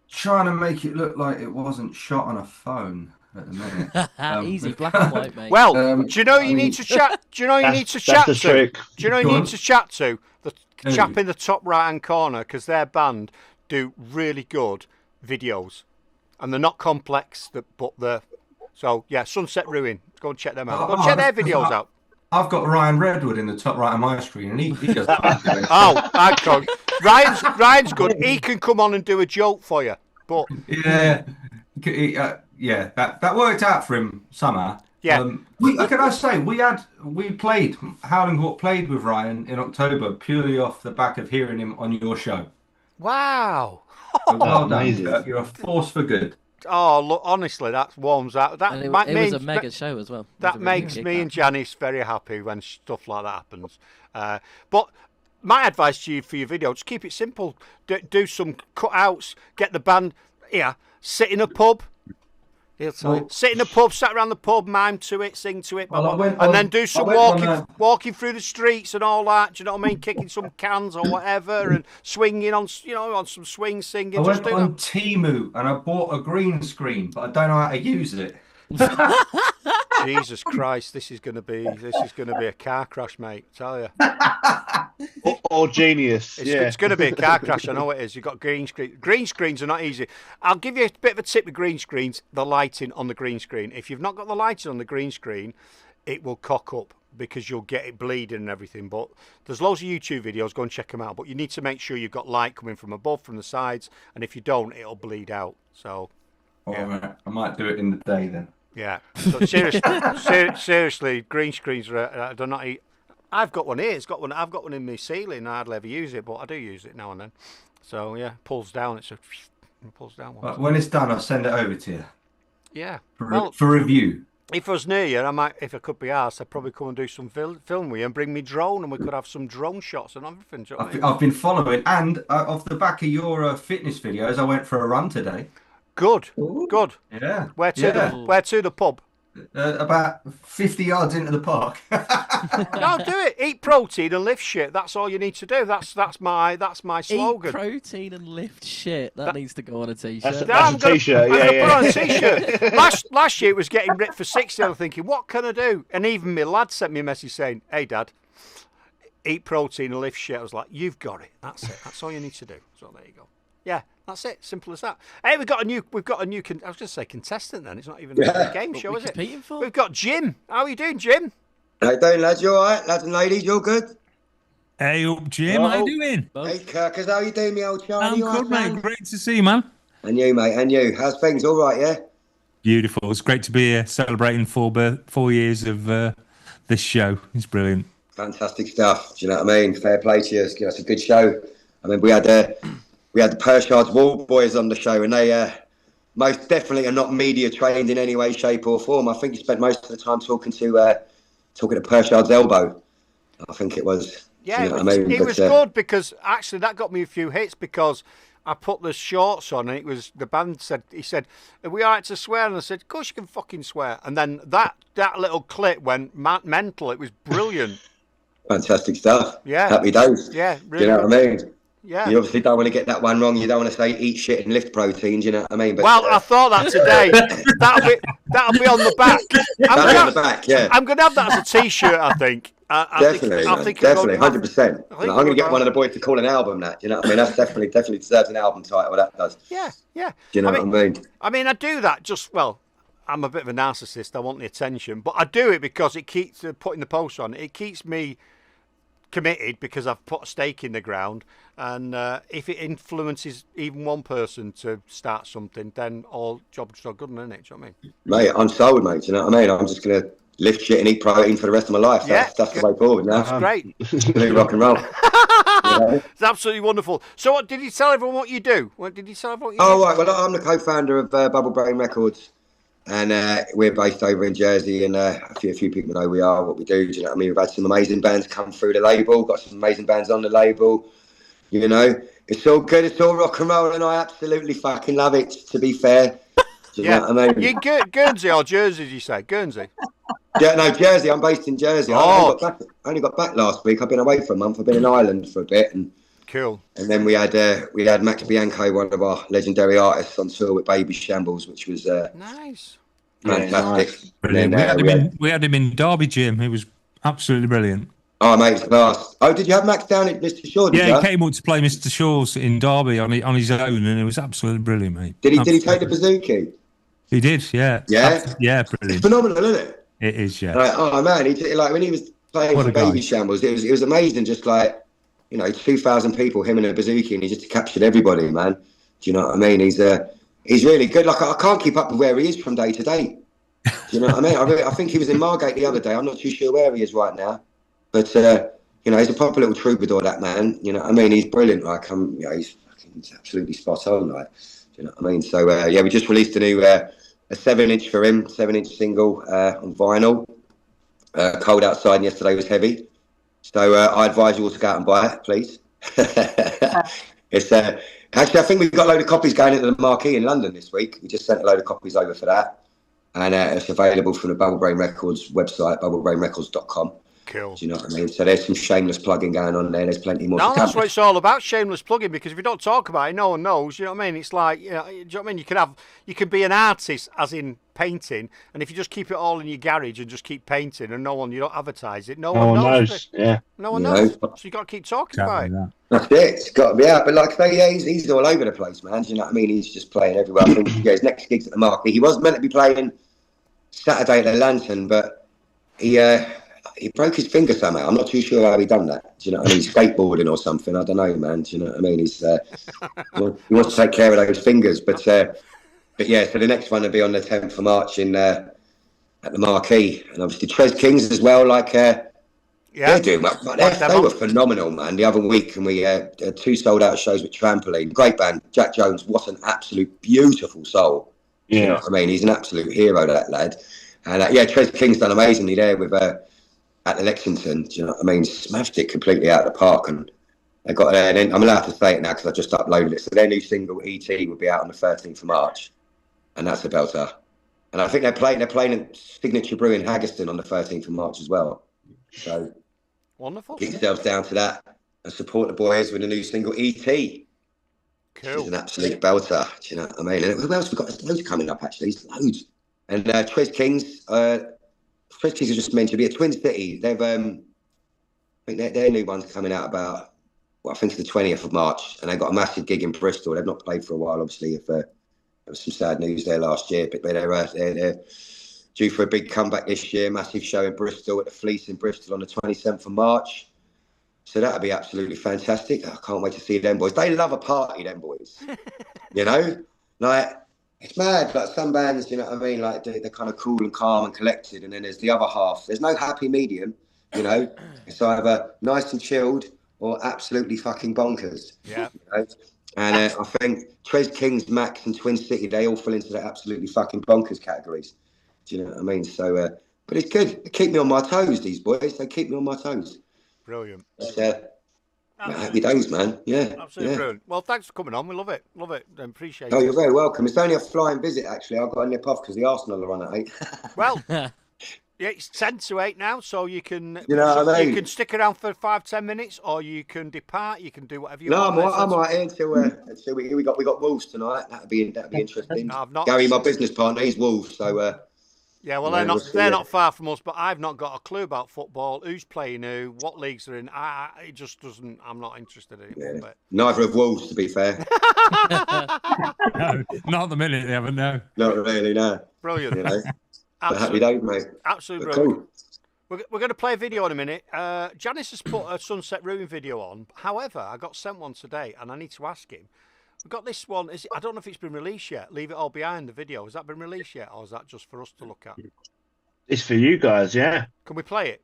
Trying to make it look like it wasn't shot on a phone at the minute. Easy, black and white, mate. Well, do you know you need to chat? Do you know you need to chat to? Do you know you need to chat to the chap in the top right hand corner because their band do really good videos, and they're not complex. But they're so yeah. Sunset Ruin. Go and check them out. Go and check their videos out. I've got Ryan Redwood in the top right of my screen, and he does that. I can't. Ryan's good. He can come on and do a joke for you. But yeah, that worked out for him somehow. Yeah. Can I say Howling Hawk played with Ryan in October purely off the back of hearing him on your show. Wow. So well done, Kirk. You're a force for good. Oh, look, honestly, that warms out. It was a mega show as well. That makes me and Janice very happy when stuff like that happens. But my advice to you for your video, just keep it simple. Do some cutouts, get the band here, sit in a pub. Sit in a pub, sat around the pub, mime to it, sing to it, and then do some walking through the streets and all that. Do you know what I mean? Kicking some cans or whatever, and swinging on some swing singing. I went on Temu and I bought a green screen, but I don't know how to use it. Jesus Christ, this is going to be a car crash, mate. I tell you. Or genius. It's going to be a car crash. I know it is. You've got green screen. Green screens are not easy. I'll give you a bit of a tip with green screens. The lighting on the green screen. If you've not got the lighting on the green screen, it will cock up because you'll get it bleeding and everything. But there's loads of YouTube videos. Go and check them out. But you need to make sure you've got light coming from above, from the sides, and if you don't, it'll bleed out. So. Yeah. Right. I might do it in the day then. Yeah. So seriously, green screens are. They're not. I've got one here. I've got one in my ceiling. I hardly ever use it, but I do use it now and then. So yeah, pulls down. It pulls down. But when it's done, I'll send it over to you. Yeah. For review. If I was near you, I might. If I could be asked, I'd probably come and do some film with you and bring me drone, and we could have some drone shots and everything. Do you know what I mean? I've been following, and off the back of your fitness videos, I went for a run today. Good. Yeah. Where to the pub? About 50 yards into the park. No, do it. Eat protein and lift shit. That's all you need to do. That's my slogan. Eat protein and lift shit. That needs to go on a t-shirt. That's a t-shirt. Yeah. Put on a t-shirt. Last year it was getting ripped for 60. I was thinking, what can I do? And even my lad sent me a message saying, "Hey, Dad, eat protein and lift shit." I was like, "You've got it. That's it. That's all you need to do." So there you go. Yeah. That's it. Simple as that. Hey, we've got a new. I was going to say contestant. Then it's not even a game show, is it? We've got Jim. How are you doing, Jim? How you doing, lads? You all right, lads and ladies? You all good? Hey up, Jim. How you doing? Hey, Kirkers. How you doing, me old Charlie? I'm good, mate. Great to see you, man. And you, mate. And you. How's things? All right, yeah. Beautiful. It's great to be here celebrating 4 years of this show. It's brilliant. Fantastic stuff. Do you know what I mean? Fair play to you. It's a good show. I mean, we had we had the Pershard's Wall Boys on the show, and they most definitely are not media trained in any way, shape, or form. I think you spent most of the time talking to Pershard's elbow. I think it was. Yeah, you know what I mean? It was good because actually that got me a few hits because I put the shorts on and it was the band said he said, "Are we all right to swear?" And I said, "Of course you can fucking swear." And then that little clip went mental. It was brilliant. Fantastic stuff. Yeah. Happy days. Yeah, really. Do you know what I mean? Yeah. You obviously don't want to get that one wrong. You don't want to say eat shit and lift proteins. You know what I mean? But, well, I thought that today. that'll be on the back. That'll be on the back. Yeah. I'm gonna have that as a T-shirt. I think. Definitely, 100%. I'm going to get one of the boys to call an album that. You know what I mean? That's definitely deserves an album title. That does. Yeah, yeah. Do you know what I mean? I mean, I do that I'm a bit of a narcissist. I want the attention, but I do it because it keeps putting the post on. It keeps me committed because I've put a stake in the ground, and if it influences even one person to start something, then all jobs are good, isn't it? Do you know what I mean? Mate, I'm sold, mate. Do you know what I mean? I'm just going to lift shit and eat protein for the rest of my life. That's the way forward now. That's great. Rock and roll. It's absolutely wonderful. So, what did you tell everyone what you do? What did you tell everyone what you do? Right. Well, I'm the co-founder of Bubble Brain Records, and we're based over in Jersey, and a few people know who we are, what we do. Do you know what I mean? We've had some amazing bands come through the label, got some amazing bands on the label. You know, it's all good. It's all rock and roll, and I absolutely fucking love it, to be fair. Do you know what I mean? You Guernsey or Jersey, did you say? Guernsey? Yeah, no, Jersey. I'm based in Jersey. I only got back last week. I've been away for a month. I've been in Ireland for a bit, and cool. And then we had Max Bianco, one of our legendary artists, on tour with Baby Shambles, which was nice, fantastic. Brilliant. Then, we had him in Derby, Jim. He was absolutely brilliant. Oh, mate, it's class. Oh, did you have Max down at Mr. Shaw? Yeah, he came up to play Mr. Shaw's in Derby on his own, and it was absolutely brilliant, mate. Did he take the bouzouki? He did, yeah. Yeah? Yeah, brilliant. It's phenomenal, isn't it? It is, yeah. Oh, man, when he was playing for Baby Shambles, it was amazing, just 2,000 people, him and a bouzouki, and he just captured everybody, man. Do you know what I mean? He's really good. I can't keep up with where he is from day to day. Do you know what I mean? I think he was in Margate the other day. I'm not too sure where he is right now. But, he's a proper little troubadour, that man. You know what I mean? He's brilliant. He's absolutely spot on, Do you know what I mean? So, we just released a new a 7-inch for him, 7-inch single on vinyl. Cold Outside, and yesterday was heavy. So I advise you all to go out and buy it, please. It's actually, I think we've got a load of copies going into the Marquee in London this week. We just sent a load of copies over for that. And it's available from the Bubble Brain Records website, bubblebrainrecords.com. Cool. Do you know what I mean? So there's some shameless plugging going on there. There's plenty more. No, that's what it's all about, shameless plugging, because if you don't talk about it, no one knows. You know what I mean? It's like, do you know what I mean? You can be an artist, as in painting, and if you just keep it all in your garage and just keep painting, and you don't advertise it, no one knows. Yeah. No one knows. So you got to keep talking about it. That's it. It's got to be out. But like I say, he's all over the place, man. Do you know what I mean? He's just playing everywhere. I think his next gig's at the Marquee. He was meant to be playing Saturday at the Lantern, but he broke his finger somehow. I'm not too sure how he done that. Do you know what I mean? Skateboarding or something. I don't know, man. Do you know what I mean? He wants to take care of those fingers. But yeah, so the next one will be on the 10th of March at the Marquee. And obviously Trez Kings as well. They're doing well. They were phenomenal, man. The other week, and we had 2 sold-out shows with Trampoline. Great band. Jack Jones, what an absolute beautiful soul. Yeah. You know what I mean? He's an absolute hero, that lad. And Trez King's done amazingly there with at the Lexington. Do you know what I mean? Smashed it completely out of the park. And they got and then I'm allowed to say it now because I just uploaded it. So their new single, E.T., will be out on the 13th of March. And that's a belter. And I think they're playing at Signature Brew in Haggerston on the 13th of March as well. So wonderful. Get yourselves down to that and support the boys with a new single, E.T. Cool. It's an absolute belter. Do you know what I mean? And who else we got? There's loads coming up, actually. There's loads. And Trez Kings, Trez Kings are just meant to be a Twin City. They've, I think their new one's coming out about, I think it's the 20th of March. And they've got a massive gig in Bristol. They've not played for a while, obviously, there was some sad news there last year, but they're due for a big comeback this year. Massive show in Bristol at the Fleece in Bristol on the 27th of March. So that'll be absolutely fantastic. I can't wait to see them boys. They love a party, them boys. You know, it's mad. Some bands, you know what I mean? They're kind of cool and calm and collected, and then there's the other half. There's no happy medium. You know, it's either nice and chilled or absolutely fucking bonkers. Yeah. You know? And I think Trez Kings, Max, and Twin City, they all fall into that absolutely fucking bonkers categories. Do you know what I mean? So, but it's good. They keep me on my toes, these boys. They keep me on my toes. Brilliant. Happy days, man. Yeah. Absolutely brilliant. Well, thanks for coming on. We love it. Love it. And appreciate Oh, it. you're very welcome. It's only a flying visit, actually. I've got to nip off because the Arsenal are on at 8. Well, yeah, it's 10 to 8 now, so you can You know what I mean? you can stick around for 5-10 minutes, or you can depart. You can do whatever you No, want. I'm right here until we got Wolves tonight. That'd be interesting. I've not- Gary, my business partner, he's Wolves, so Yeah, well, they're not far from us, but I've not got a clue about football. Who's playing who? What leagues are in? It just doesn't. I'm not interested in it. yeah. But Neither of Wolves, to be fair. No, not at the minute, they haven't, no. Not really, no. Brilliant. You know? But happy days, mate. Absolutely But brilliant. cool. We're going to play a video in a minute. Janice has put a Sunset Ruin video on. However, I got sent one today, and I need to ask him. We've got this one. I don't know if it's been released yet. Leave It All Behind, the video. Has that been released yet, or is that just for us to look at? It's for you guys, yeah. Can we play it?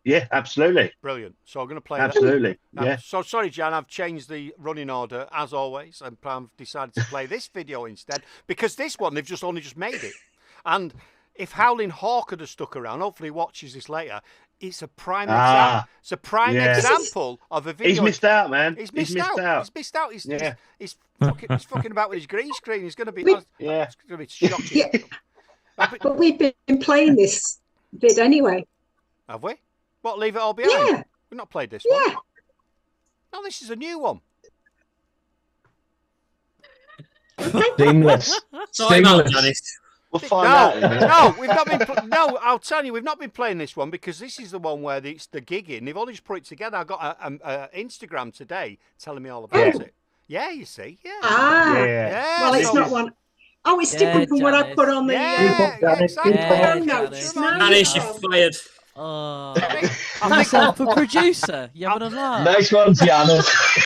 Yeah, absolutely. Brilliant. So I'm going to play Absolutely, that. yeah. So sorry, Jan, I've changed the running order as always, and I've decided to play this video instead because this one they've only just made it. And if Howling Hawk had stuck around, hopefully he watches this later. It's a prime example. It's a prime example of a video. He's missed out, man. He's missed out. He's missed out. He's fucking about with his green screen. He's going to be. It's going to be shocking. Yeah. But we've been playing this vid anyway. Have we? What, Leave It All Behind? Yeah. We've not played this one. Yeah. No, this is a new one. Seamless. Janice. We'll find out. No, we've not been. No, I'll tell you, we've not been playing this one because this is the one where it's the gigging. They've only just put it together. I got a Instagram today telling me all about it. Yeah, you see. Yeah. Yeah. Well, it's not one. Oh, it's different from what I put on the. Exactly. Janice, you're fired. Oh, myself a producer. You having a laugh? Nice one, Janice.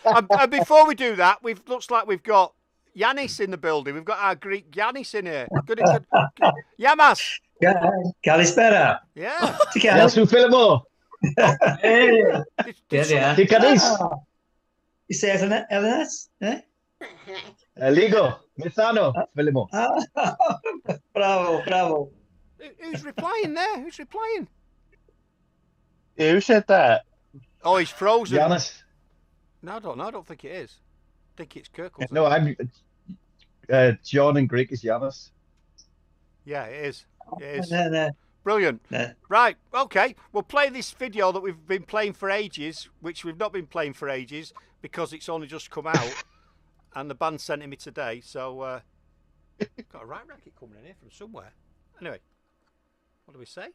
And before we do that, looks like we've got Yanis in the building. We've got our Greek Yanis in here. Good. Yamas. Kalispera. Yeah. Γεια σου, φίλε μου. Τι κάνεις? Είσαι Έλληνας? Λίγο. Μεθάνω, φίλε μου. Μπράβο. Who's replying there? Who's replying? Yeah, who said that? Oh, he's frozen. Giannis. No, I don't know. I don't think it is. I think it's Kirkles. No, I'm John in Greek is Giannis. Yeah, it is. It is. No. Brilliant. No. Right, okay. We'll play this video that we've been playing for ages, which we've not been playing for ages because it's only just come out and the band sent it me today. So, got a right racket coming in here from somewhere. Anyway, what do we say?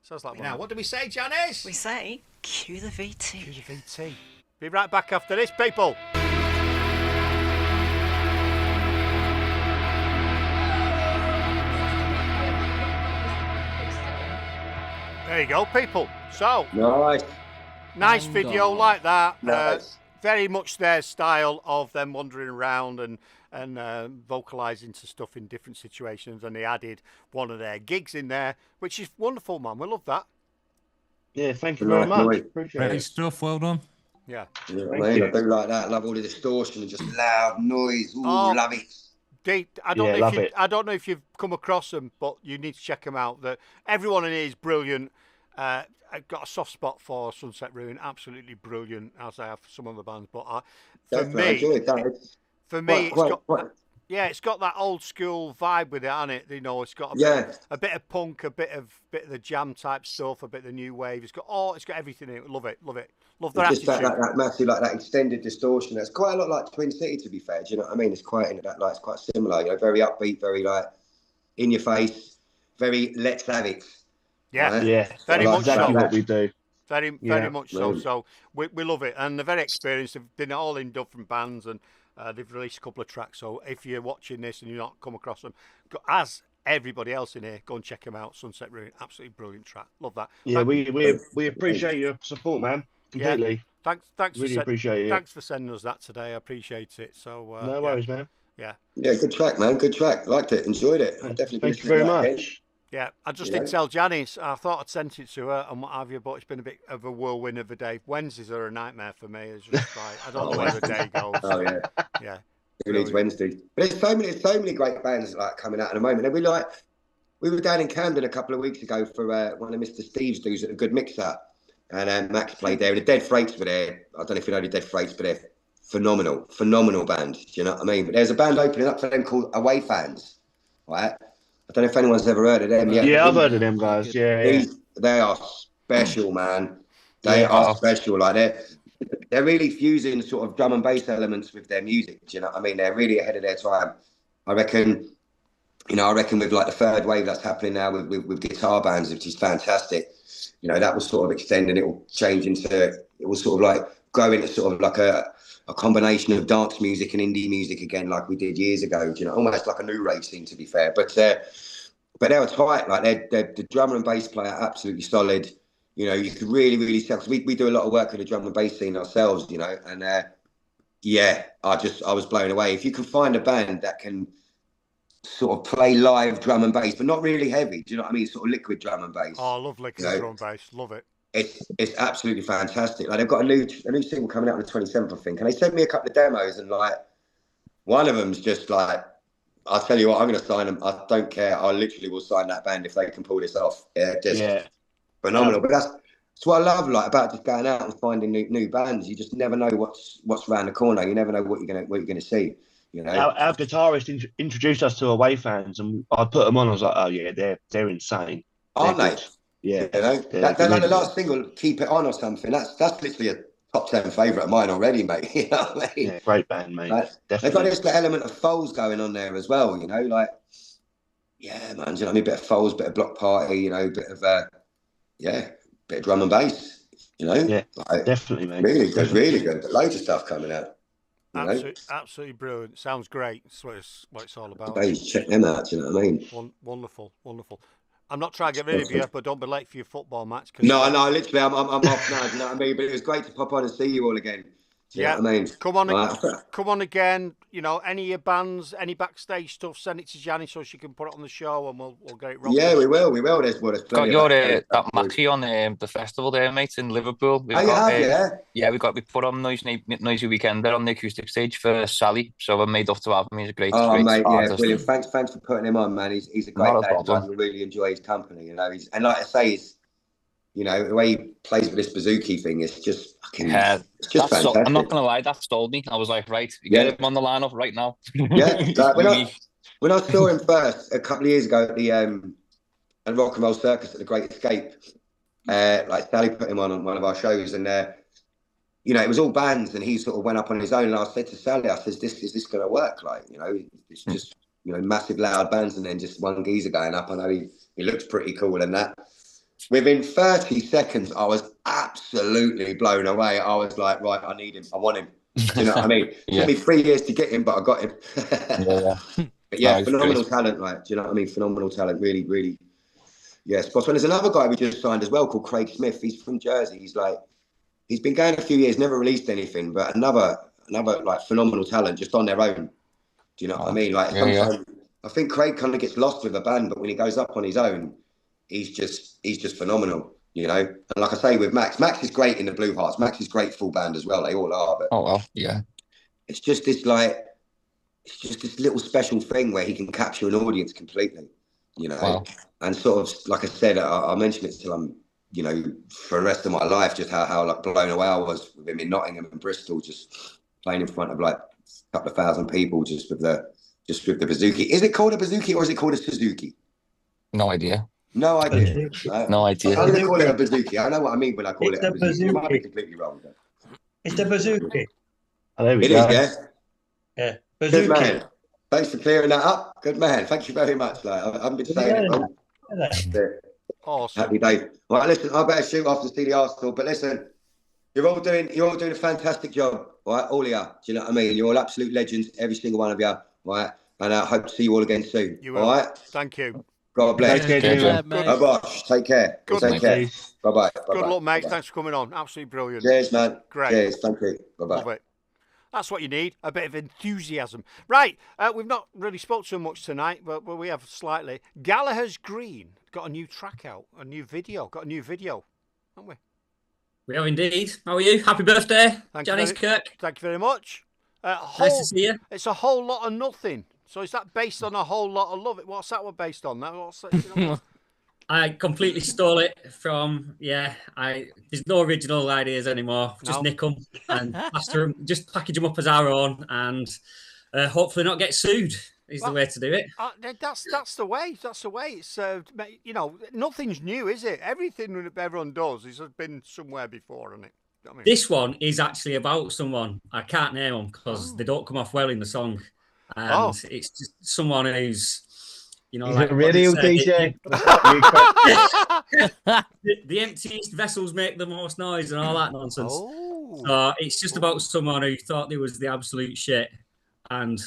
Sounds like now. What do we say, Janice? We say, cue the VT. Cue the VT. Be right back after this, people. There you go, people. So, nice video like that. Nice. Very much their style of them wandering around and vocalising to stuff in different situations. And they added one of their gigs in there, which is wonderful, man. We love that. Yeah, thank you very much. Appreciate Great it. stuff, well done. Yeah. You know what I mean? I do like that. I love all the distortion and just loud noise. Ooh, love it. I don't know if you've come across them, but you need to check them out. Everyone in here is brilliant. I've got a soft spot for Sunset Ruin. Absolutely brilliant, as I have for some other bands. But for me, it's got that old school vibe with it, hasn't it? You know, it's got a bit of punk, a bit of the jam type stuff, a bit of the new wave. It's got everything in it. Love it. Love their Just attitude. that massive, like that extended distortion. That's quite a lot like Twin City, to be fair. Do you know what I mean? It's quite into that, like it's quite similar. You know, very upbeat, very like in your face, very let's have it. Yeah, right? Yeah, very much exactly so. what we do. Very much so. Brilliant. So we love it, and they're very experienced. They've been all in different bands, and they've released a couple of tracks. So if you're watching this and you've not come across them, as everybody else in here, go and check them out. Sunset Ruin, absolutely brilliant track. Love that. Yeah, we appreciate your support, man. Completely. Yeah. Thanks. Really appreciate it. Thanks for sending us that today. I appreciate it. So no worries, man. Yeah. Yeah, good track, man. Good track. Liked it. Enjoyed it. I'll definitely. Thank you very much. Yeah, I just You did know? tell Janice. I thought I'd sent it to her and what have you, but it's been a bit of a whirlwind of a day. Wednesdays are a nightmare for me. It's just like I don't know where the day goes. Oh yeah. Yeah. Who needs Wednesday? But there's so many great bands like coming out at the moment. And we were down in Camden a couple of weeks ago for one of Mr. Steve's dudes at a good mixer, and Max played there. And the Dead Freights were there. I don't know if you know the Dead Freights, but they're phenomenal band. Do you know what I mean? But there's a band opening up for them called Away Fans, right? I don't know if anyone's ever heard of them yet. Yeah, I've heard of them guys. Yeah. They are special, man. They are special. Like they're really fusing sort of drum and bass elements with their music. Do you know what I mean? They're really ahead of their time. I reckon with like the third wave that's happening now with guitar bands, which is fantastic. You know, that will sort of extend and it will change it will sort of like grow into sort of like a combination of dance music and indie music again, like we did years ago. You know, almost like a new rave scene, to be fair. But they were tight. Like the drummer and bass player, absolutely solid. You know, you could really tell, because we do a lot of work with the drum and bass scene ourselves. You know, and I was blown away. If you can find a band that can sort of play live drum and bass, but not really heavy. Do you know what I mean? Sort of liquid drum and bass. Oh, I love liquid drum and bass. Love it. It's absolutely fantastic. Like they've got a new single coming out on the 27th, I think, and they sent me a couple of demos, and like one of them's just like, I'll tell you what, I'm going to sign them. I don't care. I literally will sign that band if they can pull this off. Phenomenal. But that's what I love, like about just going out and finding new bands. You just never know what's around the corner. You never know what you're gonna see. You know, our guitarist introduced us to Away Fans, and I put them on. I was like, oh yeah, they're insane, aren't they? Yeah, you know, that's like the last single, "Keep It On" or something. That's literally a top 10 favourite of mine already, mate. You know what I mean? Yeah, great band, mate. Like, they've got this element of Foals going on there as well. You know, like man, do you know what I mean? Bit of Foals, bit of Block Party. You know, bit of bit of drum and bass. You know, definitely, mate. Really good, really good. Loads of stuff coming out. Absolutely brilliant. Sounds great. That's what it's all about. Check them out. Do you know what I mean? Wonderful. I'm not trying to get rid of you, but don't be late for your football match. No, literally, I'm off now. Do you know what I mean? But it was great to pop on and see you all again. Do you know what I mean? Come on again. You know, any of your bands, any backstage stuff, send it to Janice so she can put it on the show, and we'll get it wrong. Yeah, we will. There's got your that Maxi on the festival there, mate, in Liverpool. We put on Noisy Weekend there on the acoustic stage for Sally. So I'm made up to have him. He's a great. Mate, brilliant. Thanks for putting him on, man. He's a great lad. I really enjoy his company. You know, and like I say, you know, the way he plays with this bouzouki thing is just fucking. It's just fantastic. I'm not gonna lie, that stalled me. I was like, right, get him on the lineup right now. When I saw him first a couple of years ago at the Rock and Roll Circus at the Great Escape, like Sally put him on one of our shows, and you know, it was all bands, and he sort of went up on his own. And I said to Sally, I said, is this going to work? Like, you know, it's just, you know, massive loud bands, and then just one geezer going up. I know he looks pretty cool and that. Within 30 seconds, I was absolutely blown away. I was like, right, I need him. I want him. Do you know what I mean? It took me 3 years to get him, but I got him. But phenomenal talent, right? Do you know what I mean? Phenomenal talent, really, really. Yeah, spot on. There's another guy we just signed as well called Craig Smith. He's from Jersey. He's been going a few years, never released anything, but another like phenomenal talent just on their own. Do you know what I mean? Like sometimes I think Craig kind of gets lost with a band, but when he goes up on his own, he's just phenomenal, you know. And like I say with Max is great in the Blue Hearts. Max is great full band as well. They all are. But it's just this little special thing where he can capture an audience completely, you know. Wow. And sort of like I said, I mention it till I'm, you know, for the rest of my life, just how like blown away I was with him in Nottingham and Bristol, just playing in front of like a couple of thousand people, just with the bouzouki. Is it called a bouzouki or is it called a Suzuki? No idea. No idea. No idea. I'm going to call it a bouzouki. I know what I mean when I call it a bouzouki. I might be completely wrong. But... It's the bouzouki. Oh, there we go. Yeah. Bouzouki. Good man. Thanks for clearing that up. Good man. Thank you very much. Like, I haven't been saying it wrong. Awesome. Happy day. Right, listen, I better shoot off to see the Arsenal. But listen, you're all doing a fantastic job, right? All of you. Do you know what I mean? You're all absolute legends, every single one of you, right? And I hope to see you all again soon. You will. All right? Thank you. God bless. Take care, Take care. Good Take care. Bye-bye. Good luck, mate. Thanks for coming on. Absolutely brilliant. Cheers, man. Great. Cheers. Thank you. Bye-bye. Love it. That's what you need, a bit of enthusiasm. Right, we've not really spoke so much tonight, but we have slightly. Gallagher's Green got a new track out, got a new video, haven't we? We have indeed. How are you? Happy birthday, Janice Kirk. Thank you very much. Nice to see you. It's a whole lot of nothing. So is that based on a whole lot of love? What's that one based on? I completely stole it from, there's no original ideas anymore. Just nick them and just package them up as our own and hopefully not get sued is the way to do it. That's the way. That's the way. It's, nothing's new, is it? Everything everyone does has been somewhere before, hasn't it? You know what I mean? This one is actually about someone. I can't name them because they don't come off well in the song. And it's just someone who's, He's like a radio DJ. The emptiest vessels make the most noise and all that nonsense. So it's just about someone who thought they was the absolute shit and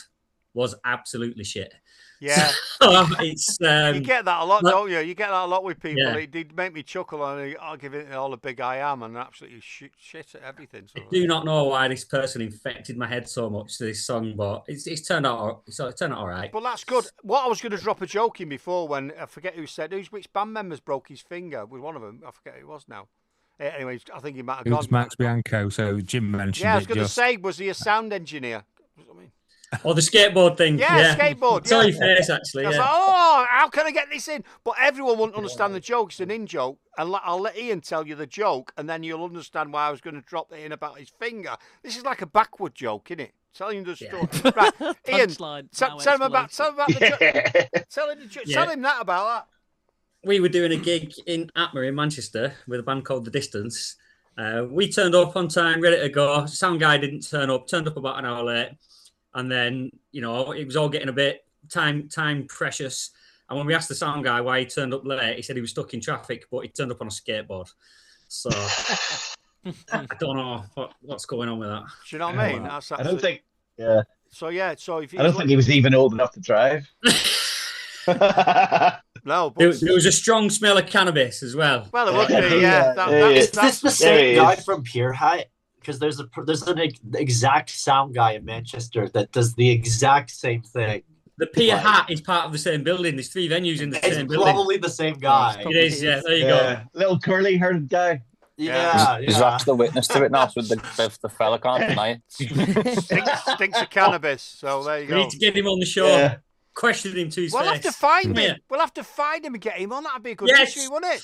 was absolutely shit. Yeah, so it's you get that a lot, don't you? You get that a lot with people. Yeah. It did make me chuckle, and I'll give it all a big I am, and absolutely shit at everything. So. I do not know why this person infected my head so much to this song, but it's turned out. It's turned out all right. But that's good. What I was going to drop a joke in before when I forget who said which band members broke his finger with one of them. I forget who it was now. Anyway, I think he might have gone. It was Max Bianco. So Jim mentioned. Yeah, I was going to say, was he a sound engineer? Or the skateboard thing. Yeah, skateboard. Saw your face, actually. I was like, how can I get this in? But everyone won't understand the joke. It's an in-joke. And I'll let Ian tell you the joke, and then you'll understand why I was going to drop it in about his finger. This is like a backward joke, isn't it? Telling the story. Right, Ian, tell him about the joke. Tell him that about that. We were doing a gig in Atma in Manchester with a band called The Distance. We turned up on time, ready to go. Sound guy didn't turn up, turned up about an hour late. And then, it was all getting a bit time precious. And when we asked the sound guy why he turned up late, he said he was stuck in traffic, but he turned up on a skateboard. So I don't know what's going on with that. Do you know what I mean? I don't think. Yeah. So if I don't think he was even old enough to drive. No, but there was a strong smell of cannabis as well. Well, it would be. Yeah. Is this the same guy from Pure Height? Because there's an exact sound guy in Manchester that does the exact same thing. The Pier Hat is part of the same building. There's 3 venues in the same building. It's probably the same guy. It is, yeah. There you go. Little curly-haired guy. Yeah. Is that the witness to it now? So the fella can't deny it. Stinks of cannabis. So there you go. We need to get him on the show. Question him to his face. We'll have to find him. We'll have to find him and get him on. That'd be a good issue, wouldn't it?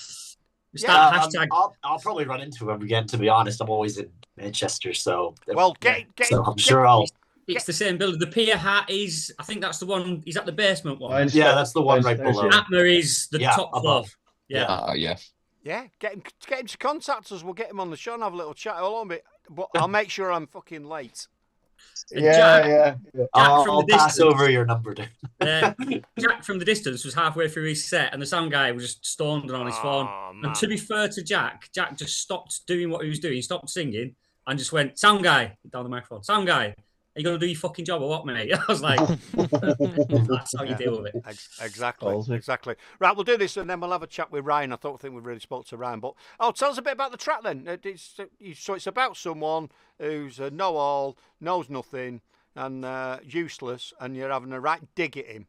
Hashtag. I'll probably run into him again. To be honest, I'm always in Manchester, so I'm sure I'll. It's the same building. The Pier Hat is, I think that's the one. He's at the basement one. Yeah, that's the one right below. Atma is the top floor. Yeah. Yeah, get him to contact us. We'll get him on the show and have a little chat. Hold on a bit, but I'll make sure I'm fucking late. Jack I'll pass over your number, dude. Jack from The Distance was halfway through his set, and the sound guy was just stoned on his phone. Man. And to be fair to Jack just stopped doing what he was doing. He stopped singing and just went, "Sound guy," down the microphone. "Sound guy, are you going to do your fucking job or what, mate?" I was like, that's how you deal with it. Exactly. Right, we'll do this and then we'll have a chat with Ryan. I don't think we've really spoke to Ryan, but tell us a bit about the track then. So it's about someone who's a know-all, knows nothing, and useless, and you're having a right dig at him.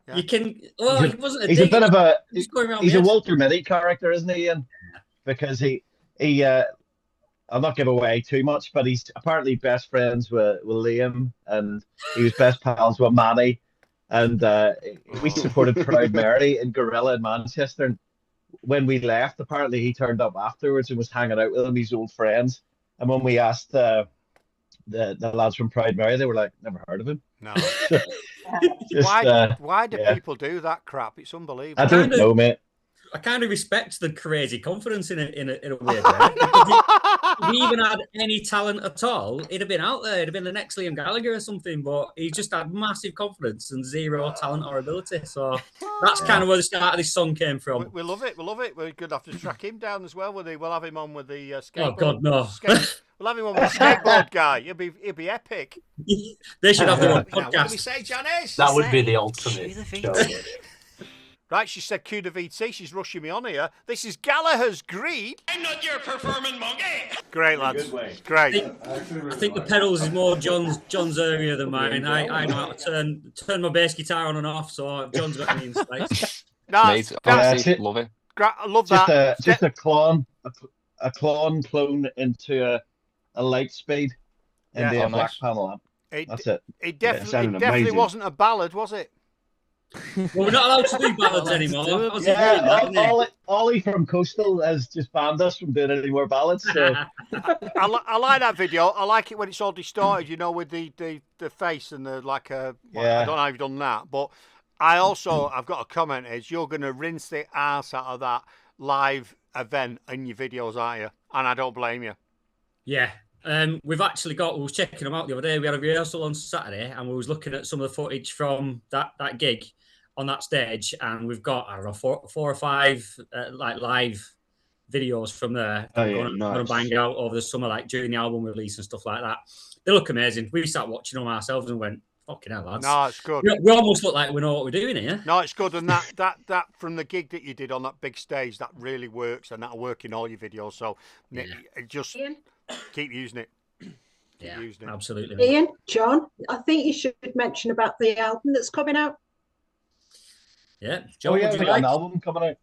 Yeah? You can. Well, he wasn't a he's dig. a bit of a. He's a Walter Mitty character, isn't he, Ian? Because he I'll not give away too much, but he's apparently best friends with Liam, and he was best pals with Manny, and we supported Proud Mary in Gorilla in Manchester. And when we left, apparently he turned up afterwards and was hanging out with them, his old friends. And when we asked the lads from Proud Mary, they were like, "Never heard of him." No. Why do people do that crap? It's unbelievable. I don't know, mate. I kind of respect the crazy confidence in a weird way. If he even had any talent at all, he'd have been out there. He'd have been the next Liam Gallagher or something. But he just had massive confidence and zero talent or ability. So that's kind of where the start of this song came from. We love it. We're going to have to track him down as well. We'll have him on with the skateboard. Oh God, no! We'll have him on with the skateboard guy. He'll be epic. They should have their own podcast. What do we say, Janice? That would be the ultimate show. Right, she said cue the VT. She's rushing me on here. This is Gallagher's Green. I'm not your performing monkey. Great, lads. Great. I think the pedals is more John's area than mine. I know how to turn my bass guitar on and off, so John's got me in space. Mate, honestly, love it. I love Just that. a clone into a light speed and Yeah. a black panel amp. That's it. It Yeah, definitely, sounded it definitely amazing. wasn't a ballad, was it? Well, we're not allowed to do ballads anymore. Ollie from Coastal has just banned us from doing any more ballads. So I like that video. I like it when it's all distorted, you know, with the face and the like. I don't know how you've done that, but I've got a comment. Is you're going to rinse the ass out of that live event in your videos, aren't you? And I don't blame you. Yeah. We've actually we was checking them out the other day. We had a rehearsal on Saturday and we was looking at some of the footage from that gig on that stage, and we've got, I don't know, four or five like live videos from there. Going to bang out over the summer, like during the album release and stuff like that. They look amazing. We sat watching them ourselves and went, fucking hell, lads. No, it's good. We almost look like we know what we're doing here. No, it's good. And that from the gig that you did on that big stage, that really works, and that'll work in all your videos. So just keep using it. Keep using it. Absolutely. Ian, John, I think you should mention about the album that's coming out. Yeah. John, we got an album coming out.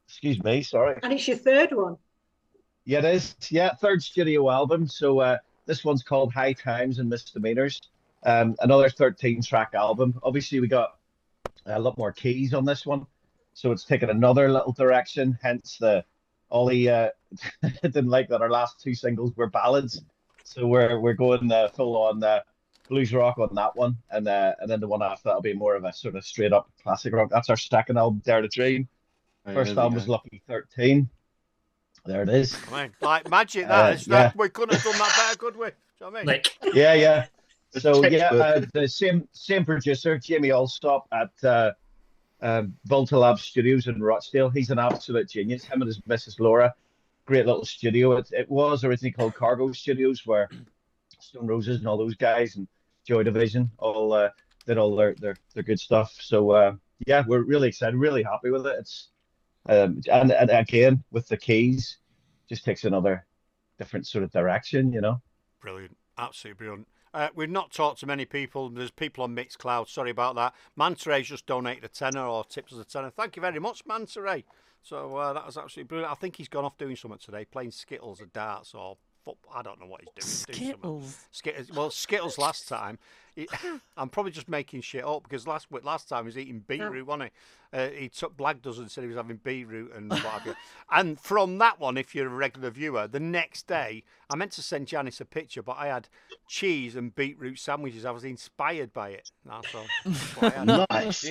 Excuse me, sorry. And it's your third one. Yeah, it is. Yeah, third studio album. So this one's called High Times and Misdemeanors. Another 13-track album. Obviously, we got a lot more keys on this one, so it's taken another little direction. Hence, Ollie didn't like that our last two singles were ballads, so we're going full on blues rock on that one, and then the one after that'll be more of a sort of straight up classic rock. That's our second album, Dare to Dream. First album was Lucky 13. There it is. I mean, like magic. We couldn't have done that better, could we? Do you know what I mean? Yeah. So the same producer, Jamie Allstop at Volta Lab Studios in Rochdale. He's an absolute genius. Him and his Mrs. Laura, great little studio. It was originally called Cargo Studios, where Stone Roses and all those guys and Joy Division all did all their good stuff. So we're really excited, really happy with it. It's and again with the keys, just takes another different sort of direction, you know. Brilliant, absolutely brilliant. We've not talked to many people. There's people on Mixcloud. Sorry about that. Manta Ray's just donated a tenner or tips us a tenner. Thank you very much, Manta Ray. So that was absolutely brilliant. I think he's gone off doing something today, playing Skittles or darts or football. I don't know what he's doing. Skittles. Well, Skittles last time. I'm probably just making shit up because last time he was eating beetroot, wasn't he? He took black dozen and said he was having beetroot and what have you. And from that one, if you're a regular viewer, the next day, I meant to send Janice a picture, but I had cheese and beetroot sandwiches. I was inspired by it. That's what I had. Nice.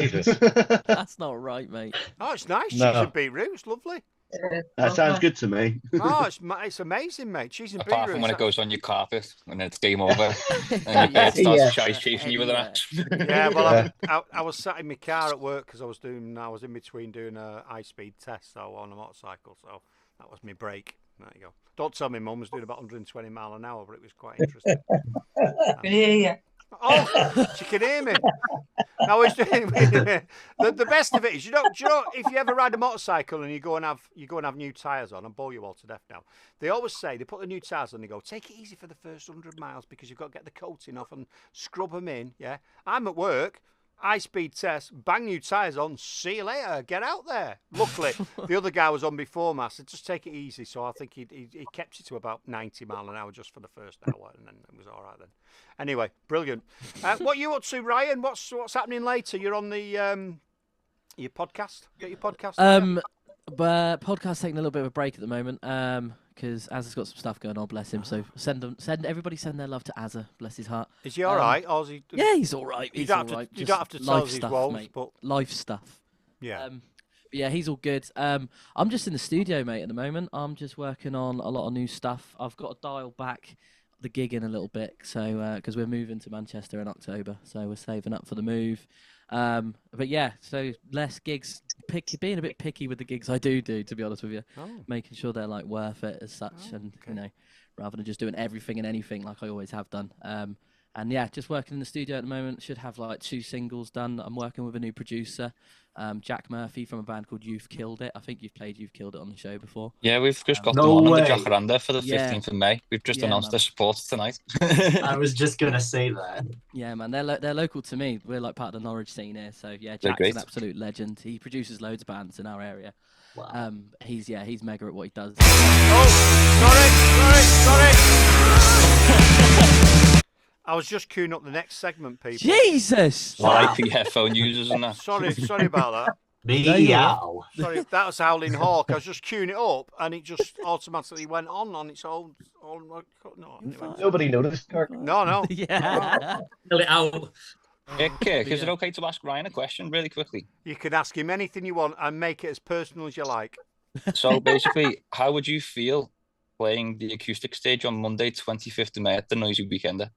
That's not right, mate. Oh, it's nice. Cheese No. and beetroot. It's lovely. That sounds good to me. Oh, it's amazing, mate. Cheese and Apart beetroot. from when it goes on your carpet and it's game over and your bird starts chasing you with an axe. Yeah, well, I was sat in my car at work because I was in between doing a high-speed test on a motorcycle, so that was my break. There you go. Don't tell me Mum was doing about 120 mile an hour, but it was quite interesting. Yeah. Oh, she can hear me. I was doing the best of it is you know if you ever ride a motorcycle and you go and have new tyres on, and bore you all to death now. They always say they put the new tyres on. They go take it easy for the first 100 miles because you've got to get the coating off and scrub them in. Yeah, I'm at work. High-speed test, bang new tyres on, see you later, get out there. Luckily, the other guy was on before me. I said, just take it easy. So I think he kept it to about 90 mile an hour just for the first hour, and then it was all right then. Anyway, brilliant. What are you up to, Ryan? What's happening later? You're on the your podcast? Get your podcast? But podcast's taking a little bit of a break at the moment because Azza's got some stuff going on, bless him. So everybody send their love to Azza, bless his heart. Is he all right? Or is he... Yeah, he's all right. You don't have to tell us his woes, mate. but Life stuff. Yeah. Yeah, he's all good. I'm just in the studio, mate, at the moment. I'm just working on a lot of new stuff. I've got to dial back the gig in a little bit, so because we're moving to Manchester in October, so we're saving up for the move. But yeah, so less gigs. Being a bit picky with the gigs I do, to be honest with you, making sure they're like worth it as such, and you know, rather than just doing everything and anything like I always have done. And yeah, just working in the studio at the moment. Should have like 2 singles done. I'm working with a new producer, Jack Murphy from a band called You've Killed It. I think you've played You've Killed It on the show before. Yeah, we've just got No them on way. the Jacaranda for the Yeah. 15th of May. We've just Yeah, announced man. their support tonight. I was just gonna say that. Yeah, man, they're local to me. We're like part of the Norwich scene here. So yeah, They're Jack's great. an absolute legend. He produces loads of bands in our area. Wow. He's mega at what he does. Sorry. I was just queuing up the next segment, people. Jesus! IP headphone users and that. Sorry about that. Meow. Sorry, that was Howling Hawk. I was just queuing it up, and it just automatically went on its own. No, anyway. Nobody noticed, Kirk. No. Yeah. Fill it out. Kirk, is it okay to ask Ryan a question really quickly? You can ask him anything you want and make it as personal as you like. So basically, how would you feel playing the acoustic stage on Monday, 25th of May at the Noisy Weekender?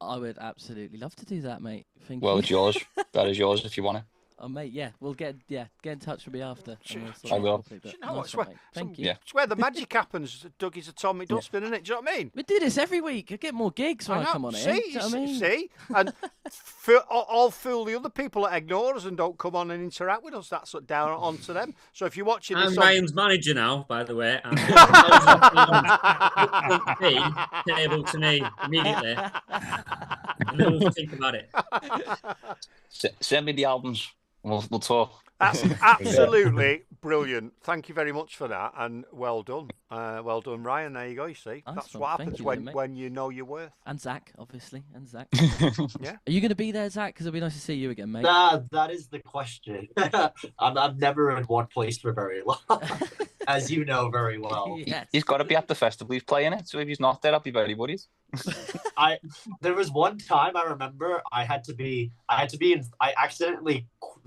I would absolutely love to do that, mate. Thank Well, you. it's yours. That is yours if you want it. Oh, mate, yeah, we'll get in touch with me after. And we'll sort I it will. properly, but You know what, nice one, mate. Thank you. Yeah. It's where the magic happens. Dougie's Atomic Dustbin, isn't it? Do you know what I mean? We do this every week. I get more gigs when I come on here. See, Do you know what I mean? see, and all fool the other people that ignore us and don't come on and interact with us. That's what down onto them. So if you're watching I'm this, Ryan's manager now, by the way. And table to me immediately. And then we'll think about it. Send me the albums. We'll talk. That's absolutely brilliant. Thank you very much for that, and well done, Ryan. There you go. You see, Nice that's one. what Thank happens you, mate. when you know your worth. And Zach, obviously, and Zach. Yeah. Are you going to be there, Zach? Because it'll be nice to see you again, mate. That is the question. I'm never in one place for very long, as you know very well. Yes. He's got to be at the festival he's playing it. So if he's not there, I'll be very worried. There was one time I remember I accidentally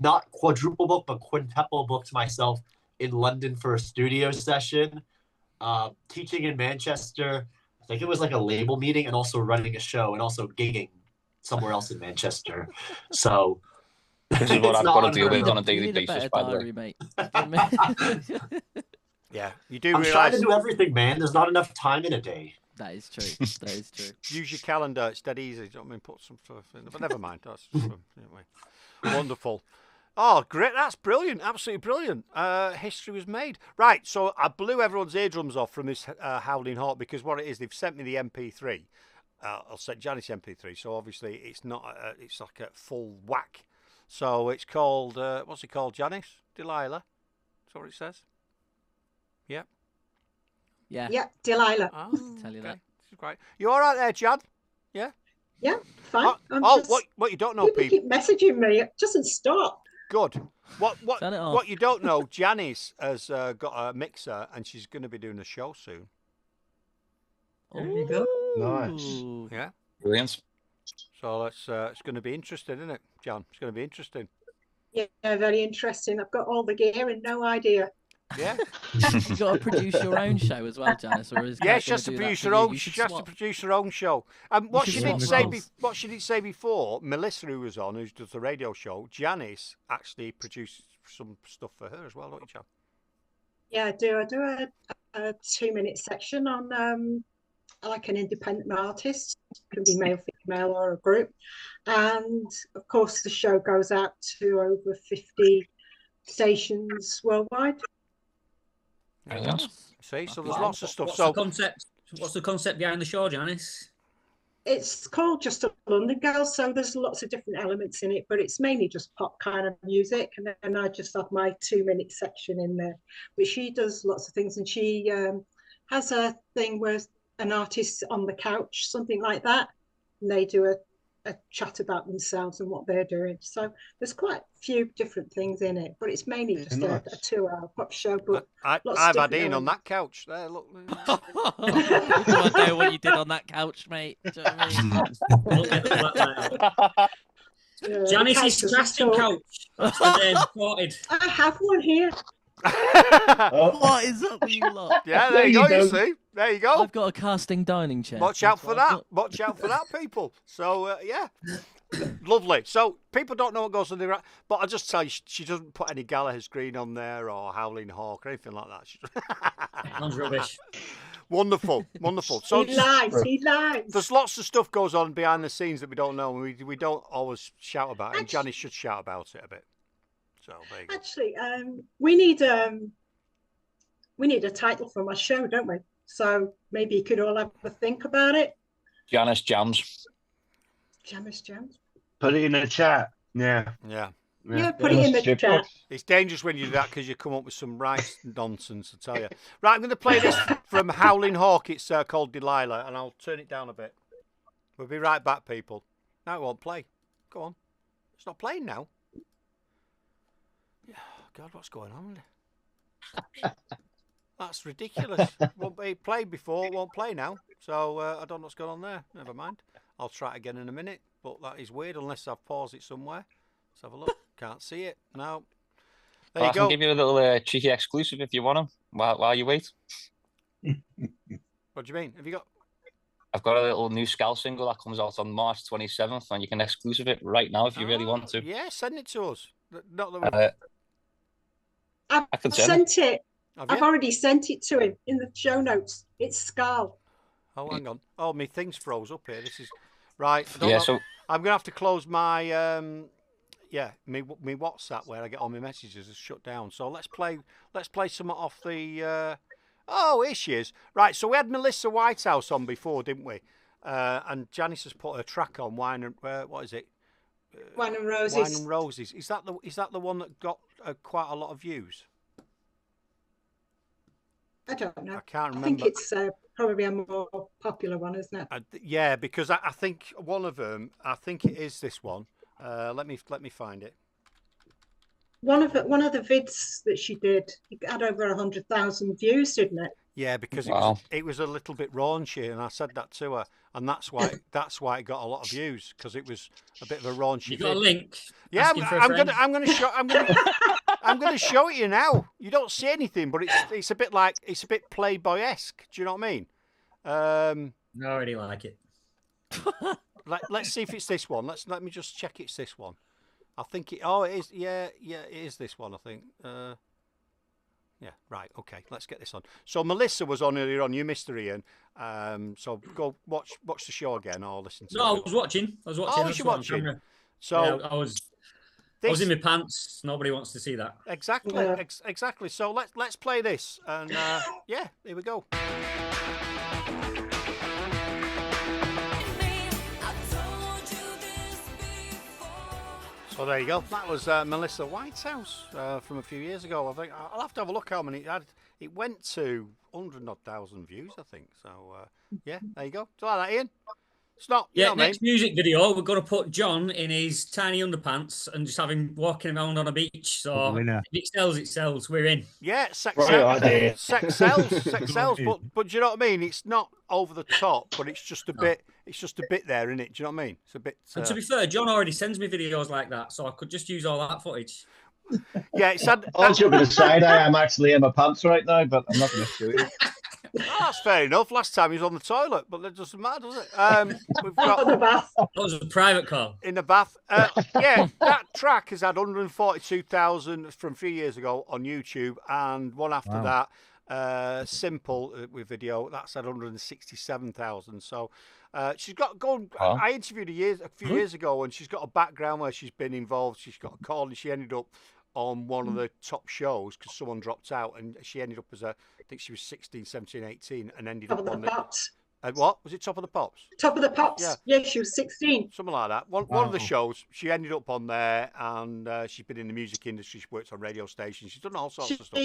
not quadruple booked but quintuple booked myself in London for a studio session, teaching in Manchester. I think it was like a label meeting and also running a show and also gigging somewhere else in Manchester. So this is what I've got to deal with on a daily basis, by the way. Mate. Yeah, you do I'm realise. trying to do everything, man. There's not enough time in a day. That is true. That is true. Use your calendar. It's dead easy. Do you know what I mean? Put some stuff in. But never mind. That's anyway. Wonderful. Oh, great. That's brilliant. Absolutely brilliant. History was made. Right. So I blew everyone's eardrums off from this Howling Hawk because what it is, they've sent me the MP3. I'll send Janice MP3. So obviously it's not, it's like a full whack. So it's called, what's it called, Janice? Delilah? That's what it says? Yep. Yeah. Yep, Delilah. Oh, tell you okay. that. This is great. You all right there, Jan? Yeah? Yeah, fine. What you don't know, people people. keep messaging me. It doesn't stop. Good. Turn it off. What you don't know, Janice has got a mixer and she's going to be doing a show soon. There you go. Nice. Yeah. Brilliant. So it's going to be interesting, isn't it, Jan? It's going to be interesting. Yeah, very interesting. I've got all the gear and no idea. Yeah. You got to produce your own show as well, Janice. Or is Yeah, Kate she has to gonna do that produce for her you? own. You She should has to swap. produce her own show. And what You she should didn't swap say, roles. what she didn't say before, Melissa, who was on, who does the radio show, Janice actually produced some stuff for her as well, don't you, Jan? Yeah, I do. I do a 2-minute section on like an independent artist, can be male, female, or a group, and of course the show goes out to over 50 stations worldwide. Yeah. See, so there's Wow. lots of stuff. What's So the concept? What's the concept behind the show, Janice? It's called Just a London Girl, so there's lots of different elements in it, but it's mainly just pop kind of music. And then I just have my 2-minute section in there, but she does lots of things, and she has a thing where an artist on the couch, something like that, and they do a chat about themselves and what they're doing. So there's quite a few different things in it, but it's mainly just nice. a 2-hour pop show. But I've had in on that couch there. Look. I know what you did on that couch, mate. Do you know what I mean? Janice's casting couch. That's the name quoted. I have one here. What is up with you lot? Yeah, there you go. You see, there you go. I've got a casting dining chair. Watch out for that. Watch out for that, people. So yeah, Lovely. So people don't know what goes on the right, but I'll just tell you, she doesn't put any Gallagher's Green on there or Howling Hawk or anything like that. Sounds rubbish. Wonderful, wonderful. So He lies. there's lots of stuff goes on behind the scenes that we don't know, and we don't always shout about it. And Janice should shout about it a bit. So there you go. Actually, we need a title for my show, don't we? So maybe you could all have a think about it. Janice Jams. Janice Jams. Put it in the chat. Yeah. Yeah. Yeah, put it in the chat. It's dangerous when you do that because you come up with some right nonsense, I tell you. Right, I'm going to play this from Howling Hawk. It's called Delilah, and I'll turn it down a bit. We'll be right back, people. Now it won't play. Go on. It's not playing now. God, what's going on? That's ridiculous. Won't be played before, won't play now. So I don't know what's going on there. Never mind. I'll try it again in a minute. But that is weird unless I've paused it somewhere. Let's have a look. Can't see it. No. There you go. I can give you a little cheeky exclusive if you want them while you wait. What do you mean? Have you got? I've got a little new Scal single that comes out on March 27th, and you can exclusive it right now if you really want to. Yeah, send it to us. Not that I've sent it. I've already sent it to him in the show notes. It's Scal. Oh, hang on. Oh, my thing's froze up here. This is right. So I'm gonna have to close my me WhatsApp where I get all my messages is shut down. So let's play something off the. Oh, here she is. Right, so we had Melissa Whitehouse on before, didn't we? And Janice has put her track on Wine and what is it? Wine and Roses. Wine and Roses. Is that the one that got quite a lot of views? I don't know. I can't remember. I think it's probably a more popular one, isn't it? Yeah, because I think one of them. I think it is this one. Let me find it. One of the vids that she did, it had over 100,000 views, didn't it? Yeah, because it was a little bit raunchy, and I said that to her, and that's why it got a lot of views, because it was a bit of a raunchy. You got a link? Yeah, I'm gonna show it you now. You don't see anything, but it's a bit Playboy-esque. Do you know what I mean? I already like it. Let's see if it's this one. Let me just check it's this one. I think it. Oh, it is. Yeah, it is this one. I think. Yeah, right. Okay, let's get this on. So Melissa was on earlier on. You missed her, Ian. So go watch the show again or listen to it. No, I was watching. Oh, was you watching? So yeah, I was in my pants. Nobody wants to see that. Exactly. Yeah. Exactly. So let's play this, and yeah, here we go. So there you go. That was Melissa Whitehouse from a few years ago. I think I'll have to have a look how many it had. It went to 100,000 views, I think. So yeah, there you go. Do you like that, Ian? It's not. Yeah. You know Next music video, we're going to put John in his tiny underpants and just have him walking around on a beach. So if it sells, it sells. We're in. Yeah, sex sells. Sex sells. But do you know what I mean? It's not over the top, but it's just a bit. It's just a bit there, isn't it? Do you know what I mean? It's a bit. And to be fair, John already sends me videos like that, so I could just use all that footage. Yeah, it's had. I'll joke aside. I am actually in my pants right now, but I'm not going to show you. Oh, that's fair enough. Last time he was on the toilet, but that doesn't matter, does it? We've got the bath. That was a private call. In the bath. Yeah, that track has had 142,000 from 3 years ago on YouTube, and one after that, Simple with video, that's had 167,000. So she's got going. I interviewed her a few years ago, and she's got a background where she's been involved. She's got a call, and she ended up on one of the top shows because someone dropped out, and she ended up as I think she was 16, 17, 18, and ended up on the Pops. What was it? Top of the Pops. Top of the Pops. Yeah, she was 16. Something like that. One of the shows, she ended up on there, and she's been in the music industry. She worked on radio stations. She's done all sorts of stuff.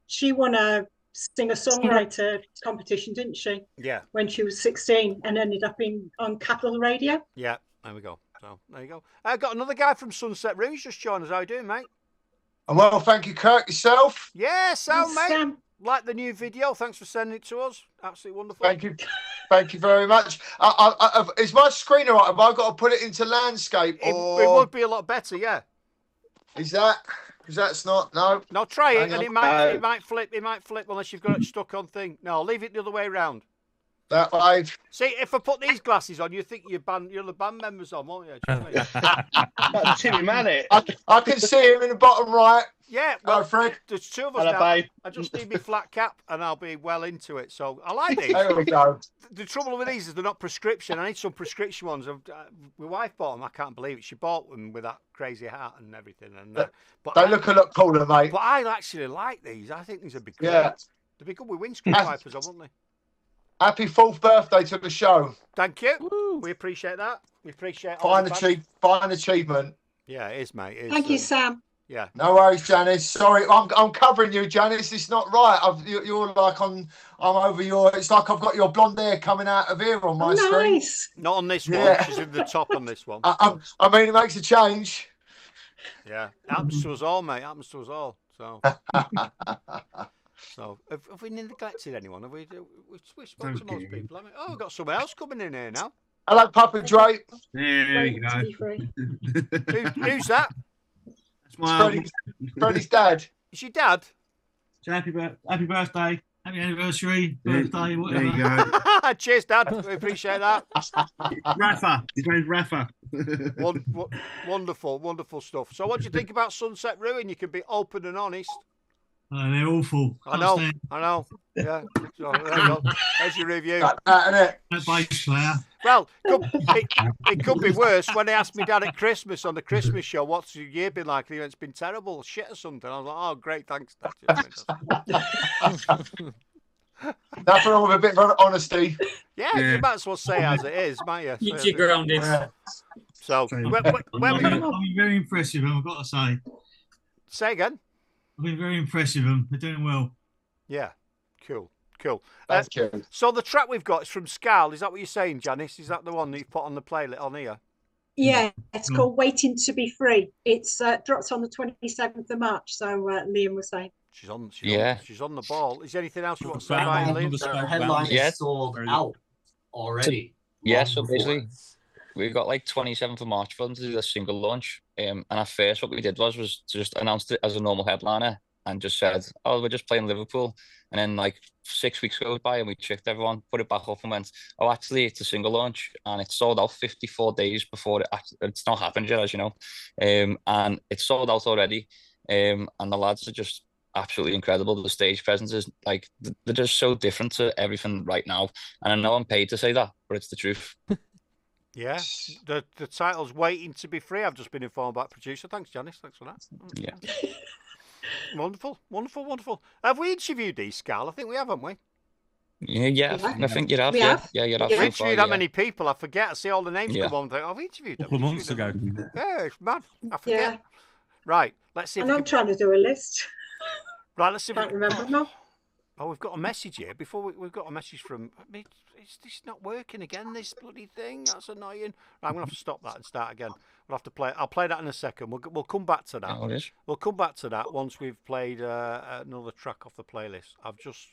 She won a singer-songwriter competition, didn't she? Yeah. When she was 16, and ended up on Capital Radio. Yeah, there we go. So there you go. I got another guy from Sunset Rouge just joined us. How you doing, mate? Well, thank you, Kirk. Yourself? Yeah, sound, mate. Like the new video. Thanks for sending it to us. Absolutely wonderful. Thank you. Thank you very much. Is my screen all right? Have I got to put it into landscape? Or... It would be a lot better, yeah. Is that? Because that's not. No. No, try it, and it might flip. It might flip unless you've got it stuck on thing. No, leave it the other way around. That way. See, if I put these glasses on, you think you're the band members on, won't you? Do you know what I mean? Timmy Manny. I can see him in the bottom right. Yeah, well, Fred. There's two of us Hello, now. babe. I just need my flat cap, and I'll be well into it. So I like these. There we go. The trouble with these is they're not prescription. I need some prescription ones. My wife bought them. I can't believe it. She bought them with that crazy hat and everything. And but They look a lot cooler, mate. But I actually like these. I think these would be great. Yeah. They'd be good with windscreen wipers, wouldn't they? Happy 4th birthday to the show. Thank you. Woo. We appreciate that. We appreciate Fine achievement. Yeah, it is, mate. It is, Thank you, Sam. Yeah. No worries, Janice. Sorry, I'm covering you, Janice. It's not right. You're like I'm over your. It's like I've got your blonde hair coming out of here on my screen. Nice. Not on this one. Yeah. She's in the top on this one. I mean, it makes a change. Yeah, happens to us all, mate. Happens to us all. So, have we neglected anyone? Have we spoke to most people? Haven't we? Oh, we've got someone else coming in here now. Hello, Papa Dre. There you go. Who's that? Freddie's dad. Is your dad? So happy birthday, happy anniversary, birthday, whatever. There you go. Cheers, Dad. We appreciate that. Rafa. His name's Rafa. Wonderful stuff. So, what do you think about Sunset Ruin? You can be open and honest. Oh, they're awful. I know. Yeah. So, there you go. There's your review. That bass player. Well, it could be worse. When they asked me dad at Christmas on the Christmas show, what's your year been like? And he went, it's been terrible, shit or something. I was like, oh, great, thanks, Dad. Nothing wrong with a bit of honesty. Yeah, you might as well say as it is, might you? Keeps you grounded. So, I've been very impressed with them, I've got to say. Say again? I've been very impressed with them. They're doing well. Yeah, cool. Thank you. So the track we've got is from Scal. Is that what you're saying, Janice? Is that the one that you've put on the playlist on here? Yeah, it's called Waiting to Be Free. It's drops on the 27th of March. So Liam was saying. She's on the ball. Is there anything else you want to say about Liam? The headline is sold out already. So basically, we got like 27th of March for them to do the single launch. And at first, what we did was just announced it as a normal headliner and just said, oh, we're just playing Liverpool. And then like 6 weeks goes by and we tricked everyone, put it back up and went, oh, actually, it's a single launch. And it sold out 54 days before it's not happened yet, as you know. And it's sold out already. And the lads are just absolutely incredible. The stage presence is like, they're just so different to everything right now. And I know I'm paid to say that, but it's the truth. Yeah, the title's Waiting to Be Free. I've just been informed by producer. Thanks, Janice. Thanks for that. Yeah. Wonderful. Have we interviewed these, Scal? I think we have, haven't we? Yeah. I think you have. We have. Yeah, you have. We've interviewed that many people. I forget. I see all the names come on. Think, I've interviewed them. A couple of months ago. Yeah, it's mad. I forget. Yeah. Right, let's see. And I'm trying to do a list. Right, let's see. Can't remember now. Oh, we've got a message here. Before we've got a message from. I mean, it's not working again. This bloody thing. That's annoying. Right, I'm gonna have to stop that and start again. We'll have to play. I'll play that in a second. We'll come back to that. Oh, it is. We'll come back to that once we've played another track off the playlist. I've just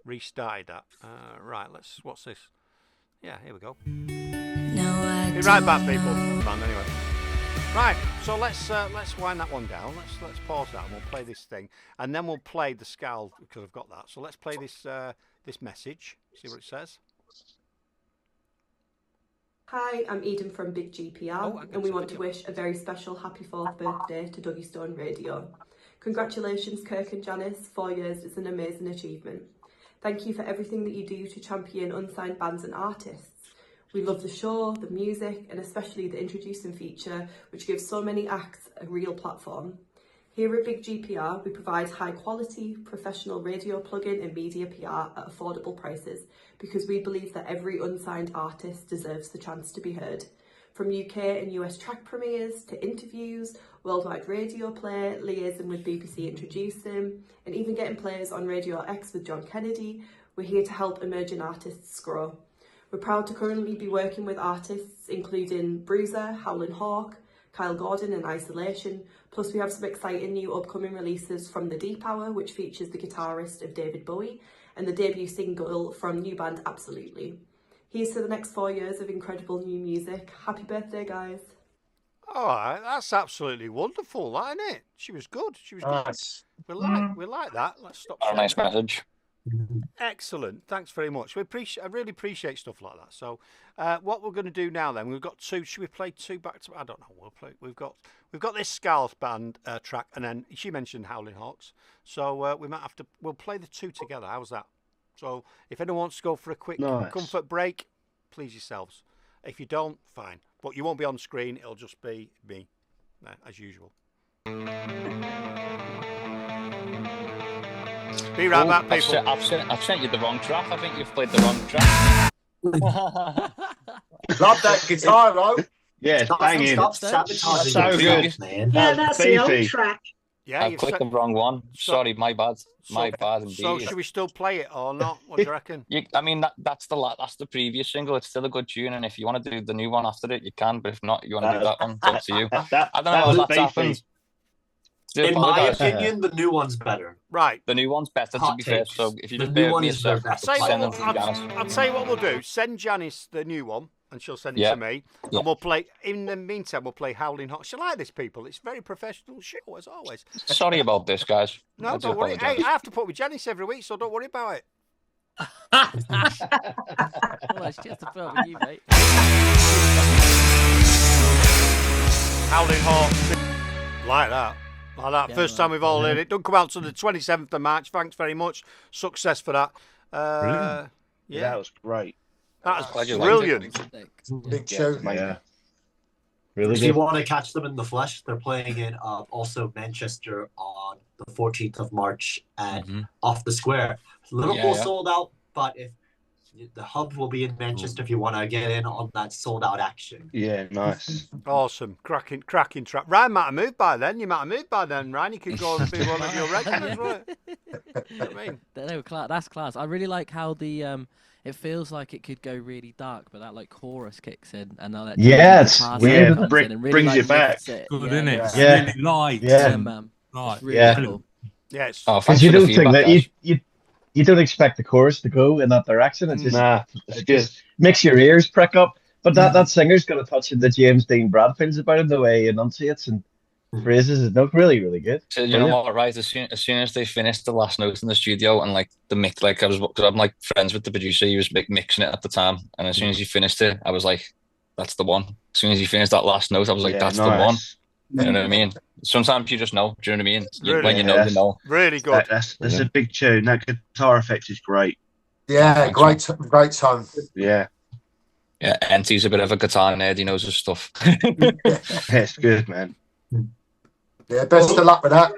restarted that. Right, what's this? Yeah, here we go. Be right back, people. Man, anyway. Right, so let's wind that one down. Let's pause that and we'll play this thing, and then we'll play the Scal because I've got that. So let's play this this message. See what it says. Hi, I'm Eden from Big GPR, and we want to wish a very special happy 4th birthday to Duggy Stone Radio. Congratulations, Kirk and Janice. 4 years is an amazing achievement. Thank you for everything that you do to champion unsigned bands and artists. We love the show, the music, and especially the introducing feature, which gives so many acts a real platform. Here at Big GPR, we provide high quality, professional radio plugin and media PR at affordable prices because we believe that every unsigned artist deserves the chance to be heard. From UK and US track premieres to interviews, worldwide radio play, liaising with BBC Introducing, and even getting players on Radio X with John Kennedy, we're here to help emerging artists grow. We're proud to currently be working with artists including Bruiser, Howlin' Hawk, Kyle Gordon and Isolation, plus we have some exciting new upcoming releases from The Deep Hour, which features the guitarist of David Bowie, and the debut single from new band Absolutely. Here's to the next 4 years of incredible new music. Happy birthday, guys. All right, that's absolutely wonderful, isn't it? She was good. She was good. Nice. We like that. Let's stop. A nice message. Excellent. Thanks very much. I really appreciate stuff like that. So, what we're going to do now, then, we've got two. Should we play two back to? I don't know. We've got this Scarlet Band track, and then she mentioned Howling Hawks. So we might have to. We'll play the two together. How's that? So if anyone wants to go for a quick comfort break, please yourselves. If you don't, fine. But you won't be on screen. It'll just be me, as usual. Be right back, people. I've sent you the wrong track. I think you've played the wrong track. Love that guitar, though. Yeah, it's banging. Stop sabotaging so the good, track, man. Yeah, that's the old beefy. track. Yeah, I've clicked the wrong one. Sorry, my bad. My bad indeed. So should we still play it or not? What do you reckon? I mean, that's the previous single. It's still a good tune, and if you want to do the new one after it, you can. But if not, you want to do that one, it's up to you. I don't know how that's happened. In my opinion, the new one's better. Right. The new one's better, to be fair. So if you just new bear one with me a is their sec, best. I'll tell you what we'll do. Send Janice the new one, and she'll send it to me. Yeah. And we'll play. In the meantime, we'll play Howling Hawks. You like this, people? It's a very professional show, as always. Sorry about this, guys. No, I do don't worry. apologise. Hey, I have to put with Janice every week, so don't worry about it. Well, it's just a film with you, mate. Howling Hawks. Like that. Like that. Yeah, First time we've all heard it. Don't come out till the 27th of March. Thanks very much. Success for that. Brilliant. Yeah, That was great. that was you brilliant. Big show. Yeah. Really If you good. want to catch them in the flesh, they're playing in also Manchester on the 14th of March at Off the Square. Liverpool Yeah. sold out, but if the hub will be in Manchester if you want to get in on that sold out action. Yeah, nice. Awesome. Cracking track. Ryan might have moved by then. You might have moved by then, Ryan. You could go and be one of your regulars, right? You know what I mean? That's class. I really like how the it feels like it could go really dark, but that like chorus kicks in, and then that It's guitar weird. solo comes in and really, Brings like, you back. lifts it. Good, Yeah, isn't it? yeah. It's Yeah. really light. Yeah. Yeah, man. Right. It's really Yeah. cool. Yes. Oh, Because thanks you for the don't think feedback, that guys. you don't expect the chorus to go in that direction. It just it's it just makes your ears prick up. But that singer's got a touch of the James Dean Bradfields about him, the way he enunciates and phrases is really, really good. So you know what, right? As soon as they finished the last note in the studio and like the mix, like because I'm like friends with the producer, he was mixing it at the time, and as soon as he finished it, I was like, "That's the one." As soon as he finished that last note, I was like, Yeah, "That's nice. the one." You know what I mean? Sometimes you just know. Do you know what I mean? Really? When you know, you know. Really good. That's a big tune. That guitar effect is great. Yeah, great tone. Yeah. Yeah, Enty's a bit of a guitar nerd. He knows his stuff. It's good, man. Yeah, best of luck with that.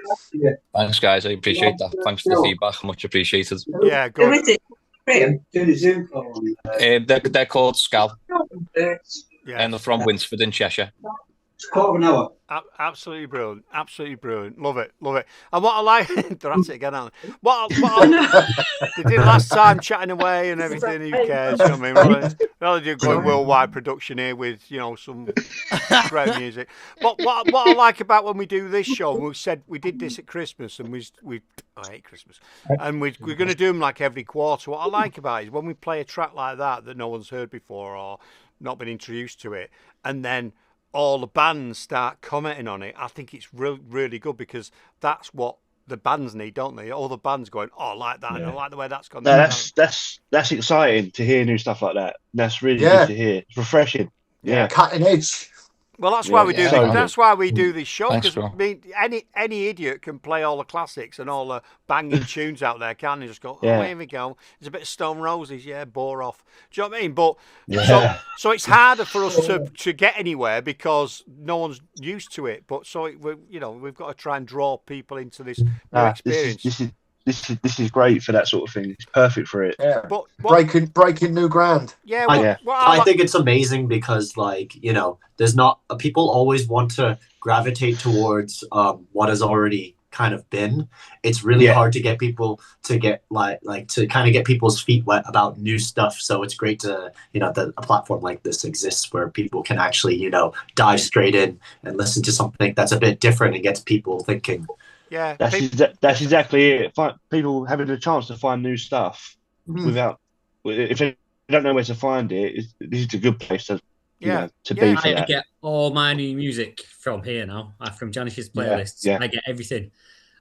Thanks, guys. I appreciate that. Thanks for the feedback. Much appreciated. Yeah, good. Who is it? Graham, do the Zoom call. They're called Scal, Yeah. and they're from Winsford in Cheshire. It's quarter of an hour. Absolutely brilliant. Absolutely brilliant. Love it. Love it. And what I like, they're at it again, aren't they? What they did last time, chatting away and everything, who cares? You know what I mean? Rather do going worldwide production here with, some great music. But what I like about when we do this show, we said we did this at Christmas, and I hate Christmas, and we're going to do them like every quarter. What I like about it is when we play a track like that no one's heard before or not been introduced to it, and then all the bands start commenting on it. I think it's really good, because that's what the bands need, don't they? All the bands going, "Oh, I like that, and I like the way that's gone." No, that's exciting to hear new stuff like that. That's really good to hear. It's refreshing. Yeah. Cutting edge. Well, that's why we do. That's why we do this show, Thanks, because bro. any idiot can play all the classics and all the banging tunes out there, can't they? Just go, Yeah. here we go. There's a bit of Stone Roses, bore off. Do you know what I mean? But Yeah. so it's harder for us to get anywhere because no one's used to it. But we've got to try and draw people into this new experience. This is great for that sort of thing. It's perfect for it. Yeah. But breaking new ground. Yeah. I think it's amazing because, there's not people always want to gravitate towards what has already kind of been. It's really hard to get people to get to kind of get people's feet wet about new stuff. So it's great to that a platform like this exists where people can actually dive straight in and listen to something that's a bit different and gets people thinking. Yeah, that's exactly it. People having a chance to find new stuff without, if they don't know where to find it, this is a good place to be for I that. get all my new music from here now, from Janice's playlists. Yeah. I get everything.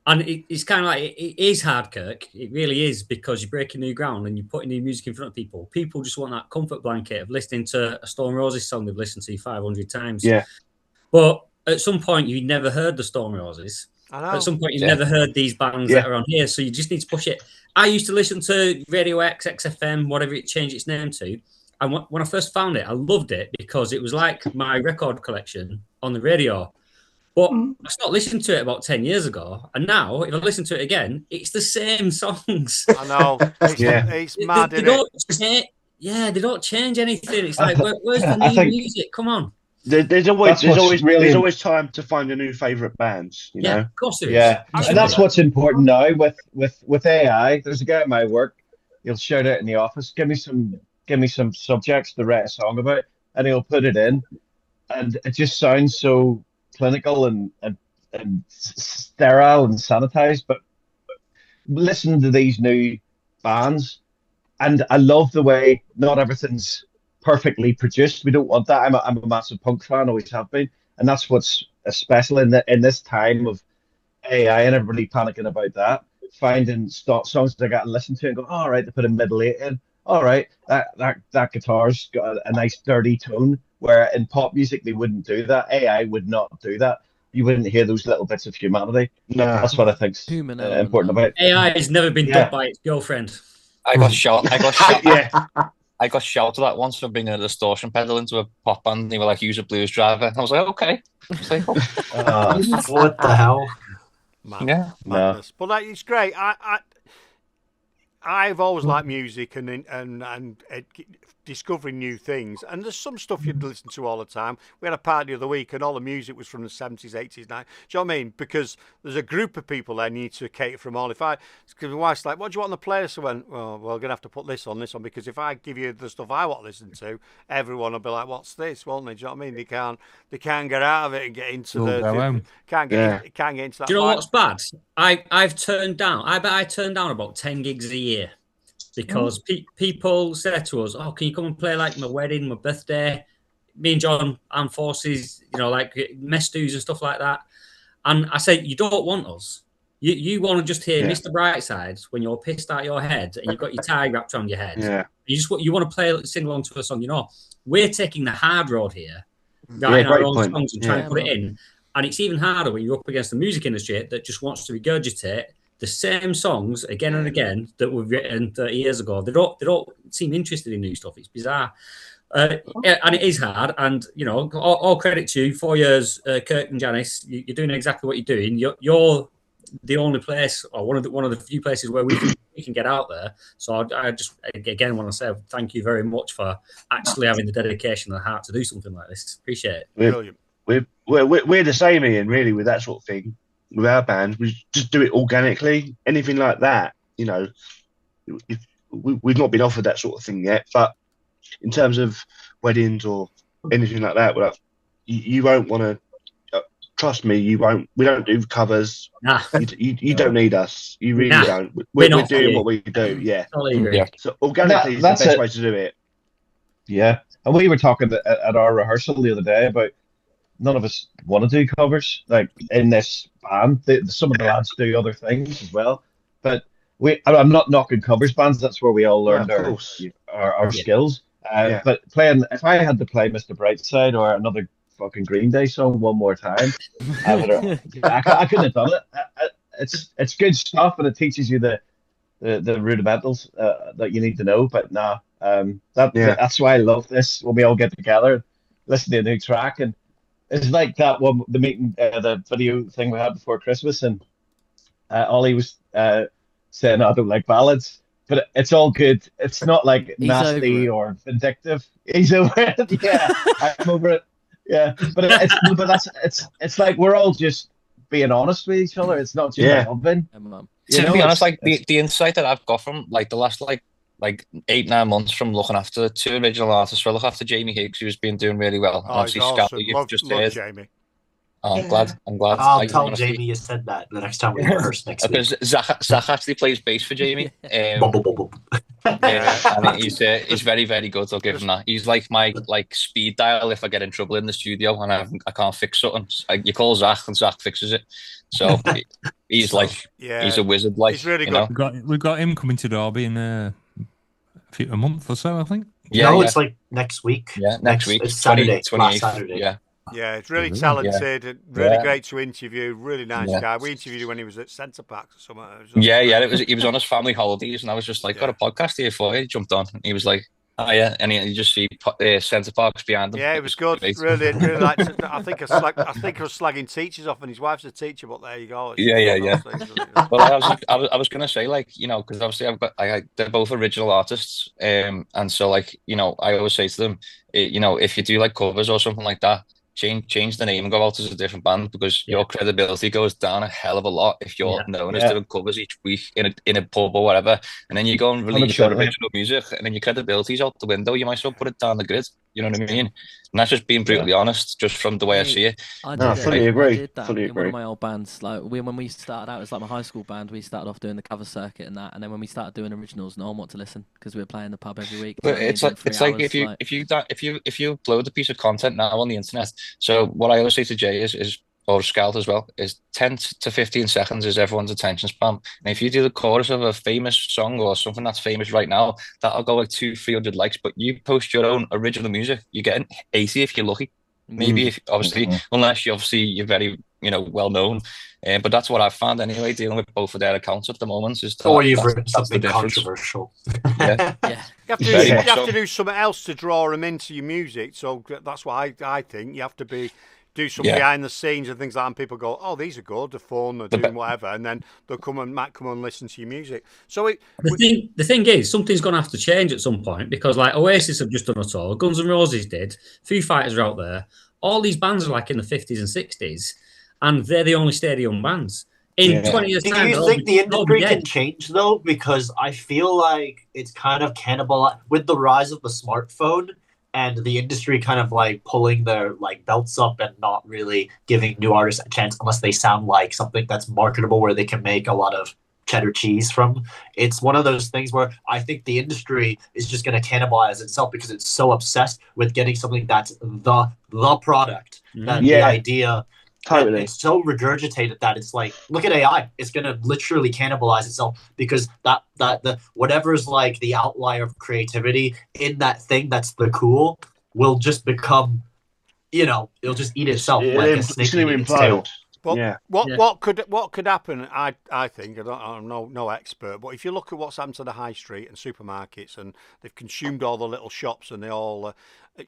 And it's kind of like, it is hard, Kirk. It really is, because you're breaking new ground and you're putting new music in front of people. People just want that comfort blanket of listening to a Stone Roses song they've listened to 500 times. Yeah. But at some point, you never heard the Stone Roses. I know. At some point, you never heard these bands that are on here. So you just need to push it. I used to listen to Radio X, XFM, whatever it changed its name to. And when I first found it, I loved it because it was like my record collection on the radio. But I stopped listening to it about 10 years ago. And now, if I listen to it again, it's the same songs. I know. It's mad, they don't they don't change anything. It's like, where's the new music? Come on. There's always time to find a new favourite bands, you know? Of course there is. Yeah, and that's what's important now with AI. There's a guy at my work, he'll shout out in the office, give me some subjects to write a song about, and he'll put it in, and it just sounds so clinical and sterile and sanitized. But listen to these new bands, and I love the way not everything's perfectly produced. We don't want that. I'm a massive punk fan, always have been, and that's what's special in this time of AI and everybody panicking about that. Finding songs that I got to listen to and go, all right, they put a middle eight in. All right, that guitar's got a nice dirty tone. Where in pop music they wouldn't do that. AI would not do that. You wouldn't hear those little bits of humanity. No, that's what I think's important about it. AI has never been dubbed by its girlfriend. I got shouted at once for bringing a distortion pedal into a pop band. And they were like, use a blues driver. And I was like, okay. What the hell? Yeah. Madness. But it's great. I've always liked music and discovering new things. And there's some stuff you'd listen to all the time. We had a party the other week and all the music was from the 70s, 80s, 90s. Do you know what I mean? Because there's a group of people there need to cater from all. Because my wife's like, what do you want on the playlist? I went, well, we're going to have to put this on, because if I give you the stuff I want to listen to, everyone will be like, what's this? Won't they? Do you know what I mean? They can't get out of it and get into can't get into that. Do you know what's bad? I turned down about 10 gigs a year. Because people said to us, oh, can you come and play like my wedding, my birthday? Me and John and forces, like mess dues and stuff like that. And I said, you don't want us. You want to just hear Mr. Brightside when you're pissed out your head and you've got your tie wrapped around your head. Yeah. You want to sing along to a song. We're taking the hard road here, writing our own songs and trying to put it in. And it's even harder when you're up against the music industry that just wants to regurgitate the same songs again and again that were written 30 years ago. They don't seem interested in new stuff. It's bizarre. And it is hard. And, all credit to you. 4 years, Kirk and Janice, you're doing exactly what you're doing. You're the only place, or one of the few places where we can get out there. So I just, again, want to say thank you very much for actually having the dedication and the heart to do something like this. Appreciate it. Brilliant. We're the same, Ian, really, with that sort of thing. With our band, we just do it organically. Anything like that, we've not been offered that sort of thing yet. But in terms of weddings or anything like that, you won't want to. Trust me, you won't. We don't do covers. Nah. You don't need us. You really don't. We're doing what we do. Yeah. So organically is the best way to do it. Yeah, and we were talking at our rehearsal the other day about. None of us want to do covers like in this band. Some of the lads do other things as well, but I'm not knocking covers bands. That's where we all learned our skills. But if I had to play Mr. Brightside or another fucking Green Day song one more time, I couldn't have done it. It's good stuff and it teaches you the rudimentals that you need to know. But that's why I love this when we all get together, listen to a new track and. It's like that one, the meeting, the video thing we had before Christmas, and Ollie was saying, I don't like ballads, but it's all good. It's not like nasty or vindictive. He's over it. Yeah, I'm over it. Yeah, but it's like we're all just being honest with each other. It's not just loving. To be honest, like the insight that I've got from like the last like 8-9 months from looking after 2 original artists. I look after Jamie Higgs, who's been doing really well. And obviously, Scott, you've just heard. Jamie. Oh, I'm glad. I'll tell Jamie you said that the next time we rehearse next week. Because Zach actually plays bass for Jamie. And he's very, very good. I'll give him that. He's like my speed dial if I get in trouble in the studio and I can't fix something. You call Zach and Zach fixes it. So he's he's a wizard. Like, he's really good. We've got him coming to Derby in a month or so, I think. No, it's like next week. Yeah, next week. It's Saturday. 28th. Last Saturday. Yeah. Yeah, it's really talented, really great to interview, really nice Yeah. guy. We interviewed him when he was at Centre Parks or something. He was on his family holidays, and I was just like, got a podcast here for you. He jumped on, and he was like, oh yeah, and you just see Centre Parks behind him. Yeah, it was good. Really liked it. I think I was slagging teachers off, and his wife's a teacher, but there you go. Yeah. Well, I was gonna say, like, you know, because obviously they're both original artists, and so, like, you know, I always say to them, you know, if you do like covers or something like that, change the name and go out as a different band, because your credibility goes down a hell of a lot if you're known as doing covers each week in a pub or whatever, and then you go and release your original music, and then your credibility's out the window. You might as well put it down the grid. You know what I mean? And that's just being brutally honest, just from the way I see it. I fully agree. I did that Fully in one agree. of my old bands. Like when we started out, it was like my high school band. We started off doing the cover circuit and that, and then when we started doing originals, no one wanted to listen because we were playing the pub every week. But it's like if you upload a piece of content now on the internet. So what I always say to Jay is or Scout as well, is 10 to 15 seconds is everyone's attention span. And if you do the chorus of a famous song or something that's famous right now, that'll go like 200-300 likes. But you post your own original music, you're getting 80 if you're lucky. Maybe if unless you're very, you know, well known. But that's what I've found anyway, dealing with both of their accounts at the moment. Is or you've written something controversial. You have to do something else to draw them into your music. So that's what I think. You have to do some behind the scenes and things like that, and people go, oh, these are good, they're fun, they're doing whatever, and then might come and listen to your music. So the thing is, something's going to have to change at some point, because like Oasis have just done it all, Guns N' Roses did, Foo Fighters are out there, all these bands are like in the 50s and 60s, and they're the only stadium bands. In 20 years' time, do you think the industry can change though? Because I feel like it's kind of cannibalized with the rise of the smartphone and the industry kind of like pulling their like belts up and not really giving new artists a chance unless they sound like something that's marketable where they can make a lot of cheddar cheese from. It's one of those things where I think the industry is just going to cannibalize itself because it's so obsessed with getting something that's the product, that the idea. Totally. It's so regurgitated that it's like, look at AI. It's going to literally cannibalize itself because the whatever's like the outlier of creativity in that thing that's the cool will just become, you know, it'll just eat itself like a snake eating its tail. But what could happen? I think I'm no expert, but if you look at what's happened to the high street and supermarkets, and they've consumed all the little shops and they all,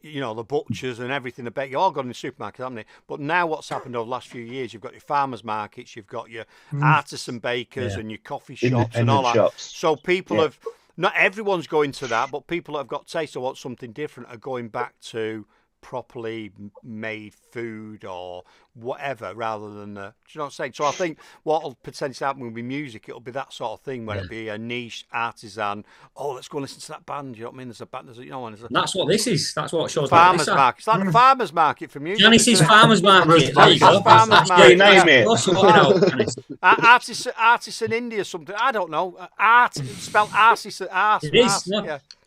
you know, the butchers and everything. I bet you all gone in the supermarket, haven't they? But now what's happened over the last few years? You've got your farmers markets, you've got your artisan bakers and your coffee shops and all that. So people have not everyone's going to that, but people that have got taste or want something different are going back to properly made food or whatever, rather than do you know what I'm saying? So I think what will potentially happen will be music. It'll be that sort of thing where it'll be a niche artisan. Oh, let's go and listen to that band. You know what I mean? There's a band. That's what this is. That's what shows. Farmers market. It's like the farmers market for music. Janice's farmers market. There you go. Farmers market. Name it. Artists in India, something. I don't know. Art spelled artists. It is.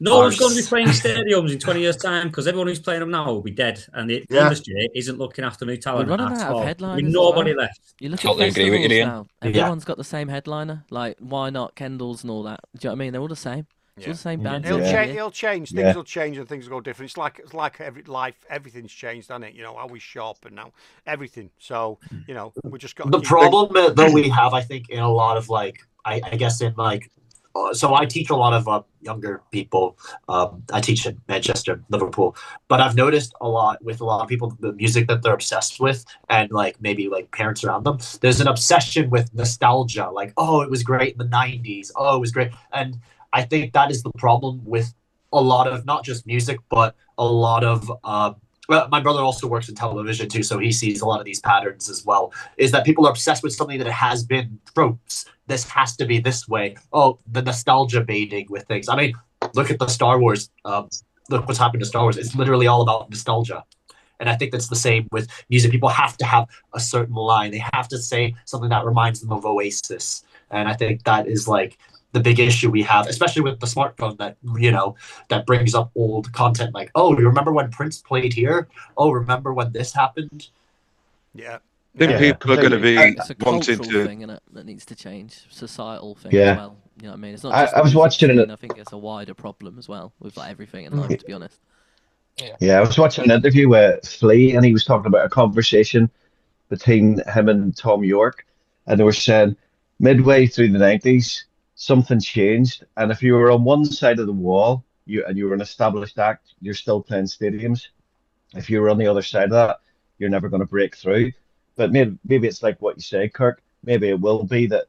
No one's going to be playing stadiums in 20 years' time because everyone who's playing them now will be dead, and the industry isn't looking after new talent. We're running out of headliners. With nobody left. You look at festivals now. Everyone's got the same headliner. Like, why not Kendall's and all that? Do you know what I mean? They're all the same. It's all the same band. It'll change. Things will change and things will go different. It's like every life. Everything's changed, hasn't it? You know, how we shop and now everything. So, you know, we just got the problem that we have, I think, in a lot of like, I guess in like. So I teach a lot of younger people. I teach in Manchester, Liverpool, but I've noticed a lot with a lot of people the music that they're obsessed with, and like maybe like parents around them. There's an obsession with nostalgia, like, oh, it was great in the '90s. Oh, it was great, and I think that is the problem with a lot of not just music, but a lot of. Well, my brother also works in television too, so he sees a lot of these patterns as well. Is that people are obsessed with something that has been tropes. This has to be this way. Oh, the nostalgia baiting with things. I mean, look at the Star Wars. Look what's happened to Star Wars. It's literally all about nostalgia. And I think that's the same with music. People have to have a certain line. They have to say something that reminds them of Oasis. And I think that is like, the big issue we have, especially with the smartphone that, that brings up old content like, oh, you remember when Prince played here? Oh, remember when this happened? Yeah. I think people are going to be It's a wanting cultural to. thing, innit, that needs to change. Societal thing Yeah. as well. You know what I mean? It's not I- just I the was music watching scene. it- I think it's a wider problem as well with like everything in life, to be honest. Yeah, I was watching an interview with Flea, and he was talking about a conversation between him and Tom York, and they were saying midway through the 90s, something changed, and if you were on one side of the wall, you were an established act, you're still playing stadiums. If you were on the other side of that, you're never going to break through. But maybe it's like what you say, Kirk. Maybe it will be that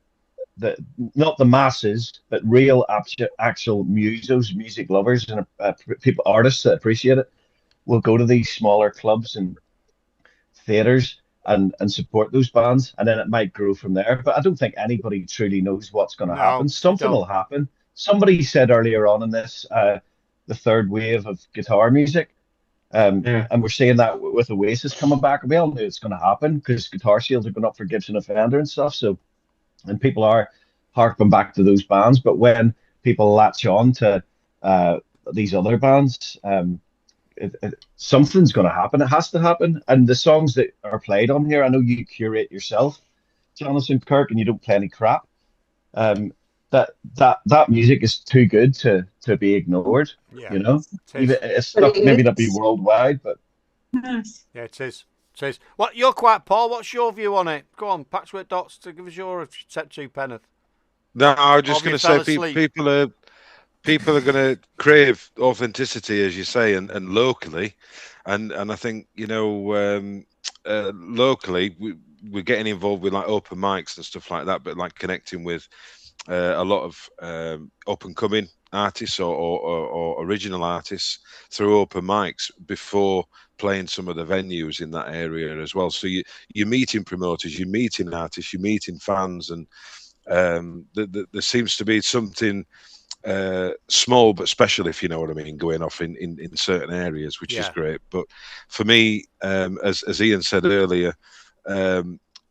not the masses, but real actual musos, music lovers, and people, artists that appreciate it, will go to these smaller clubs and theaters and support those bands, and then it might grow from there. But I don't think anybody truly knows what's going to happen. Something will happen. Somebody said earlier on in this, the third wave of guitar music. And we're seeing that with Oasis coming back. We all knew it's going to happen because guitar sales are going up for Gibson and Fender and stuff. So, and people are harking back to those bands. But when people latch on to these other bands, something's going to happen. It has to happen. And the songs that are played on here, I know you curate yourself, Jonathan Kirk, and you don't play any crap. That music is too good to be ignored. Yeah, you know, it is. even it's not maybe not be worldwide, but Yeah, it is. It is. What, you're quiet, Paul. What's your view on it? Go on, Patchwork Dots, to give us your set to Penneth. No, I was just Or going have to you say fell asleep? people are going to crave authenticity, as you say, and locally, and I think locally we're getting involved with like open mics and stuff like that, but like connecting with a lot of up and coming artists or original artists through open mics before playing some of the venues in that area as well. So you're meeting promoters, you're meeting artists, you're meeting fans, and there seems to be something small but special, if you know what I mean, going off in certain areas, which is great. But for me, as Ian said earlier,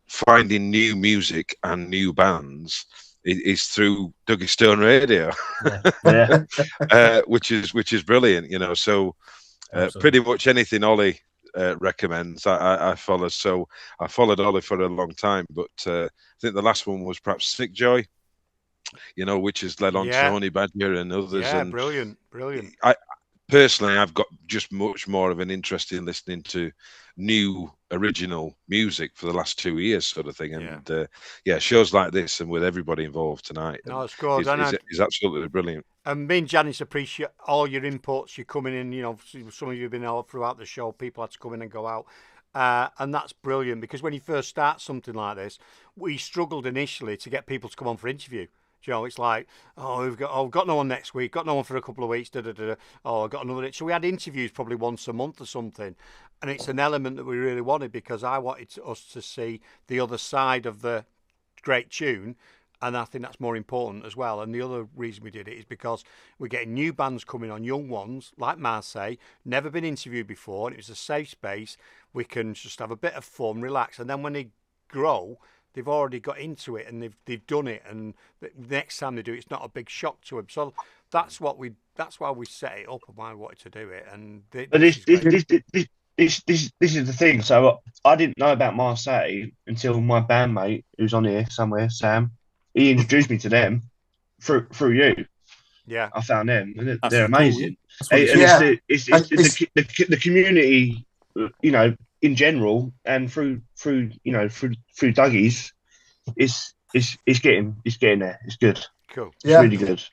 finding new music and new bands is through Duggy Stone Radio, which is brilliant, So pretty much anything Ollie recommends, I follow. So I followed Ollie for a long time, but I think the last one was perhaps Sick Joy, which has led on to Honey Badger and others. Yeah, and brilliant. Personally, I've got just much more of an interest in listening to new original music for the last 2 years, sort of thing. And shows like this and with everybody involved tonight, No, it's good. is absolutely brilliant. And me and Janice appreciate all your inputs. You're coming in, some of you have been all throughout the show. People had to come in and go out. And that's brilliant, because when you first start something like this, we struggled initially to get people to come on for interview. It's like, we've got no one next week, got no one for a couple of weeks, I've got another. So we had interviews probably once a month or something. And it's an element that we really wanted, because I wanted us to see the other side of the great tune. And I think that's more important as well. And the other reason we did it is because we're getting new bands coming on, young ones, like Marseille, never been interviewed before. And it was a safe space. We can just have a bit of fun, relax. And then when they grow, they've already got into it and they've done it. And the next time they do it, it's not a big shock to them. So that's why we set it up and why we wanted to do it. And this is the thing. So I didn't know about Marseille until my bandmate, who's on here somewhere, Sam, he introduced me to them through you. Yeah, I found them, and That's they're cool, amazing. yeah. It's the community, in general, and through Duggies, it's getting there. It's good. Cool. It's really good.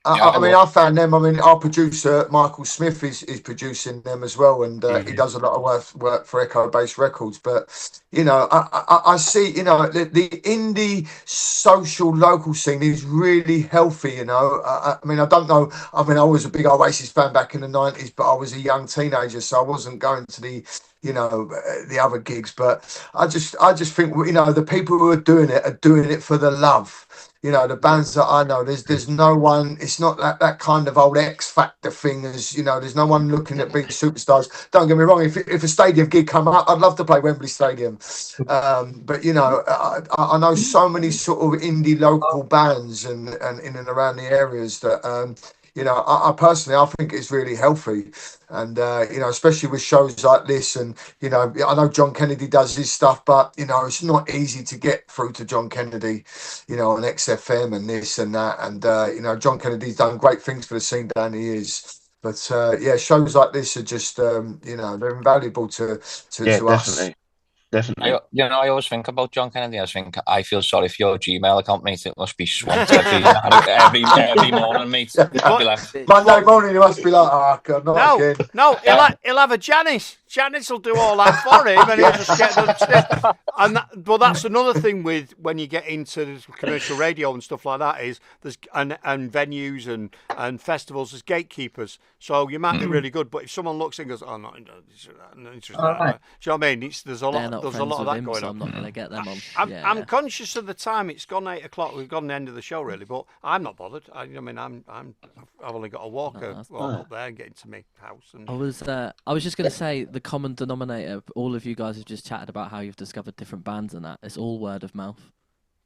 I mean, I found them. I mean, our producer Michael Smith is producing them as well, and he does a lot of work for Echo Base Records. But I see, the indie social local scene is really healthy. I mean, I don't know. I mean, I was a big Oasis fan back in the 90s, but I was a young teenager, so I wasn't going to the other gigs. But I just think, the people who are doing it for the love. You know, the bands that I know, there's no one. It's not that kind of old X Factor thing. As you know, there's no one looking at big superstars. Don't get me wrong. If a stadium gig come up, I'd love to play Wembley Stadium. But you know, I know so many sort of indie local bands and in and around the areas that you know, I personally, I think it's really healthy, and you know, especially with shows like this, and you know, I know John Kennedy does his stuff, but you know, it's not easy to get through to John Kennedy, you know, on XFM and this and that, and you know, John Kennedy's done great things for the scene down the years. But yeah, shows like this are just you know, they're invaluable to us. Definitely. I always think about John Kennedy. I feel sorry for your Gmail account, mate. It must be swamped every morning, mate. I'd be like, Monday morning, you must be like, oh God, not again. No, he'll have a Janice. Janice will do all that for him, and he'll just get the but that's another thing with when you get into commercial radio and stuff like that is there's and venues and festivals, there's gatekeepers. So you might be really good, but if someone looks and goes, "Oh, not interested," do you know what I mean? There's a lot of that going on. I'm not going to get them on. I'm conscious of the time. It's gone 8 o'clock. We've gone the end of the show, really, but I'm not bothered. I've only got to walk up there and get into my house. And I was just going to say the common denominator. All of you guys have just chatted about how you've discovered different bands and that. It's all word of mouth.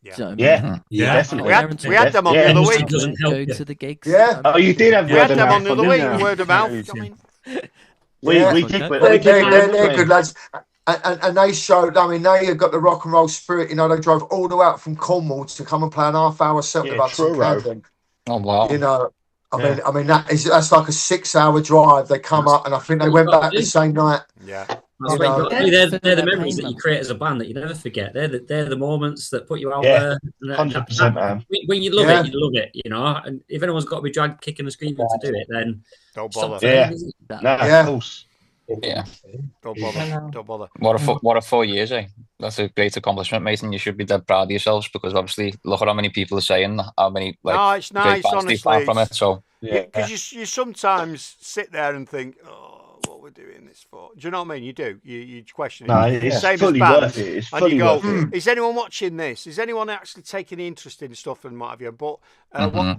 Yeah, you know what I mean? Definitely. We had them on the other week. Go to the gigs. Yeah. Oh, you did have we had them on the other week. Word of mouth. We did. They're good lads. And they showed, I mean, they have got the rock and roll spirit. You know, they drove all the way out from Cornwall to come and play an half-hour set with us in Camden. Oh, wow. You know, I mean that's like a 6-hour drive. They come up, and I think they went back the same night. Yeah. They're the memories that you create as a band that you never forget. They're the moments that put you out there. 100%, man. When you love it, you love it. You know, and if anyone's got to be dragged kicking and screaming to do it, then don't bother. Of course. Yeah. Don't bother. What a 4 years, eh? That's a great accomplishment, mate, and you should be dead proud of yourselves because obviously look at how many people are saying how many it's nice, honestly. From it, so because you sometimes sit there and think, what we're doing this for? Do you know what I mean? You do. You question it. No, it's same fully as worth it. It's and fully you go, worth it. is anyone watching this? Is anyone actually taking interest in stuff and what have you? But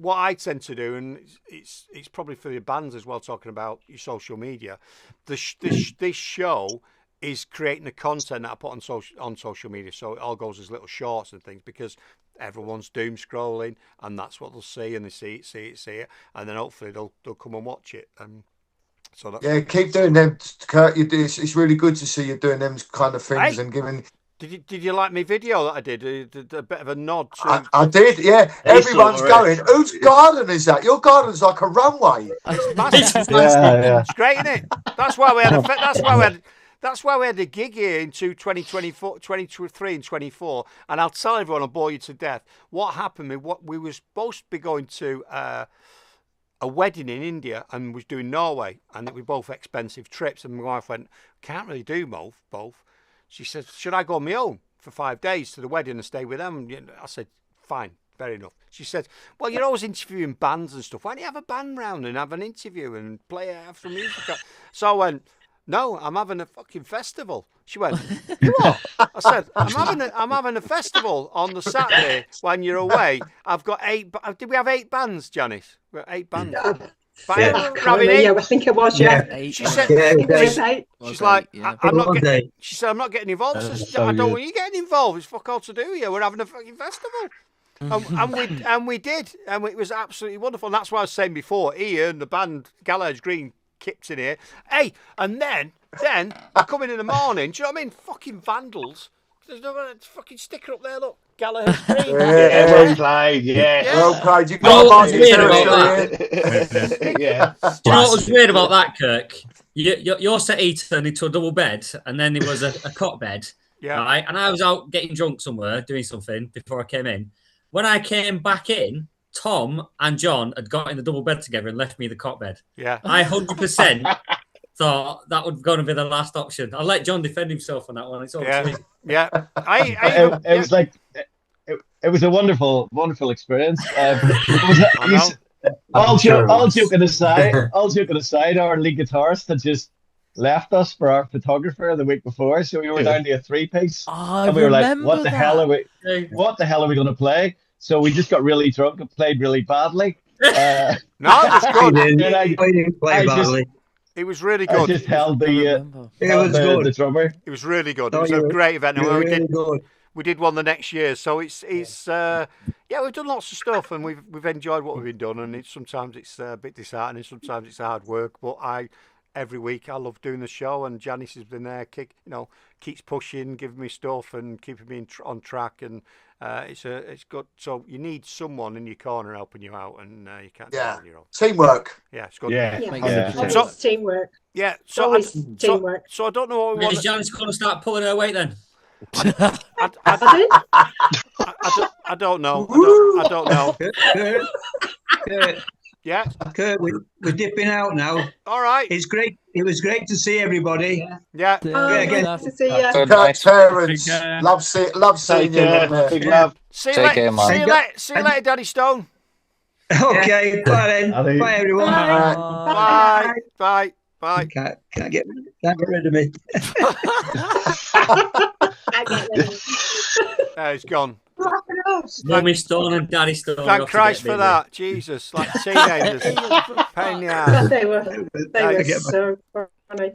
what I tend to do, and it's probably for the bands as well, talking about your social media, this show is creating the content that I put on social media, so it all goes as little shorts and things because everyone's doom scrolling, and that's what they'll see, and they see it, and then hopefully they'll come and watch it. So that's keep doing them, Kurt. It's really good to see you doing them kind of things and giving. Did you like my video that I did? A bit of a nod to. I did, yeah. Everyone's going. Whose garden is that? Your garden's like a runway. It's massive. It's great, isn't it? That's why we had. That's why we had a gig here in 2024, 23 and 24. And I'll tell everyone, I'll bore you to death. What happened? We were supposed to be going to a wedding in India and was doing Norway, and it were both expensive trips. And my wife went, can't really do both. She said, should I go on my own for 5 days to the wedding and stay with them? I said, fine, fair enough. She said, well, you're always interviewing bands and stuff. Why don't you have a band round and have an interview and have some music? So I went, no, I'm having a fucking festival. She went, you what? I said, I'm having a festival on the Saturday when you're away. I've got 8. Did we have 8 bands, Janice? We got 8 bands. Yeah, I think it was. She said, she's like, I'm not getting. She said, I'm not getting involved. I said, I don't want you getting involved. It's fuck all to do here. We're having a fucking festival. and we did, and it was absolutely wonderful. And that's what I was saying before. Ian, the band Galahad's Green, kicked in here. Hey, and then I come in the morning. Do you know what I mean? Fucking vandals. There's no fucking sticker up there. Look, Galahad's Green. Well played. Yeah. Well played. You know got what's weird about that? Yeah. Do you know what was weird about that, Kirk? Your settee turned into a double bed, and then there was a cot bed. Yeah. Right? And I was out getting drunk somewhere, doing something before I came in. When I came back in, Tom and John had got in the double bed together and left me the cot bed. Yeah. I 100% thought that would going to be the last option. I'll let John defend himself on that one. It's all yeah. It was like it was a wonderful experience. All joking aside, our lead guitarist had just left us for our photographer the week before, so we were down to a 3-piece, and we were like, "What the hell are we going to play?" So we just got really drunk and played really badly. No, it was good. And I didn't play badly. It was really I good. just held the good. drummer. It was really good. It Oh, was a great event. you And were we really did good. we did one the next year. So it's yeah, we've done lots of stuff and we've enjoyed what we've been done. And sometimes it's a bit disheartening, sometimes it's hard work. But every week I love doing the show, and Janice has been there, keeps pushing, giving me stuff and keeping me on track, and it's good. So you need someone in your corner helping you out, and you can't do it on your own. Teamwork. Yeah, it's good. Always teamwork. Yeah, Always teamwork. So I don't know what we want. Is Janice going to start pulling her weight then? I don't know. I don't know. Kurt, Yeah. Kurt, we're dipping out now. All right. It's great. It was great to see everybody. Yeah. Nice to see you. Kurt's parents. Love seeing you. Big love. See you later, Daddy Stone. Okay, bye then. Bye everyone. Bye. Bye. Bye. Can't get rid of me. He's gone. Mummy Stone and Daddy Stone. Thank Christ for that. Jesus, like teenagers. Pain in the ass. They were so funny.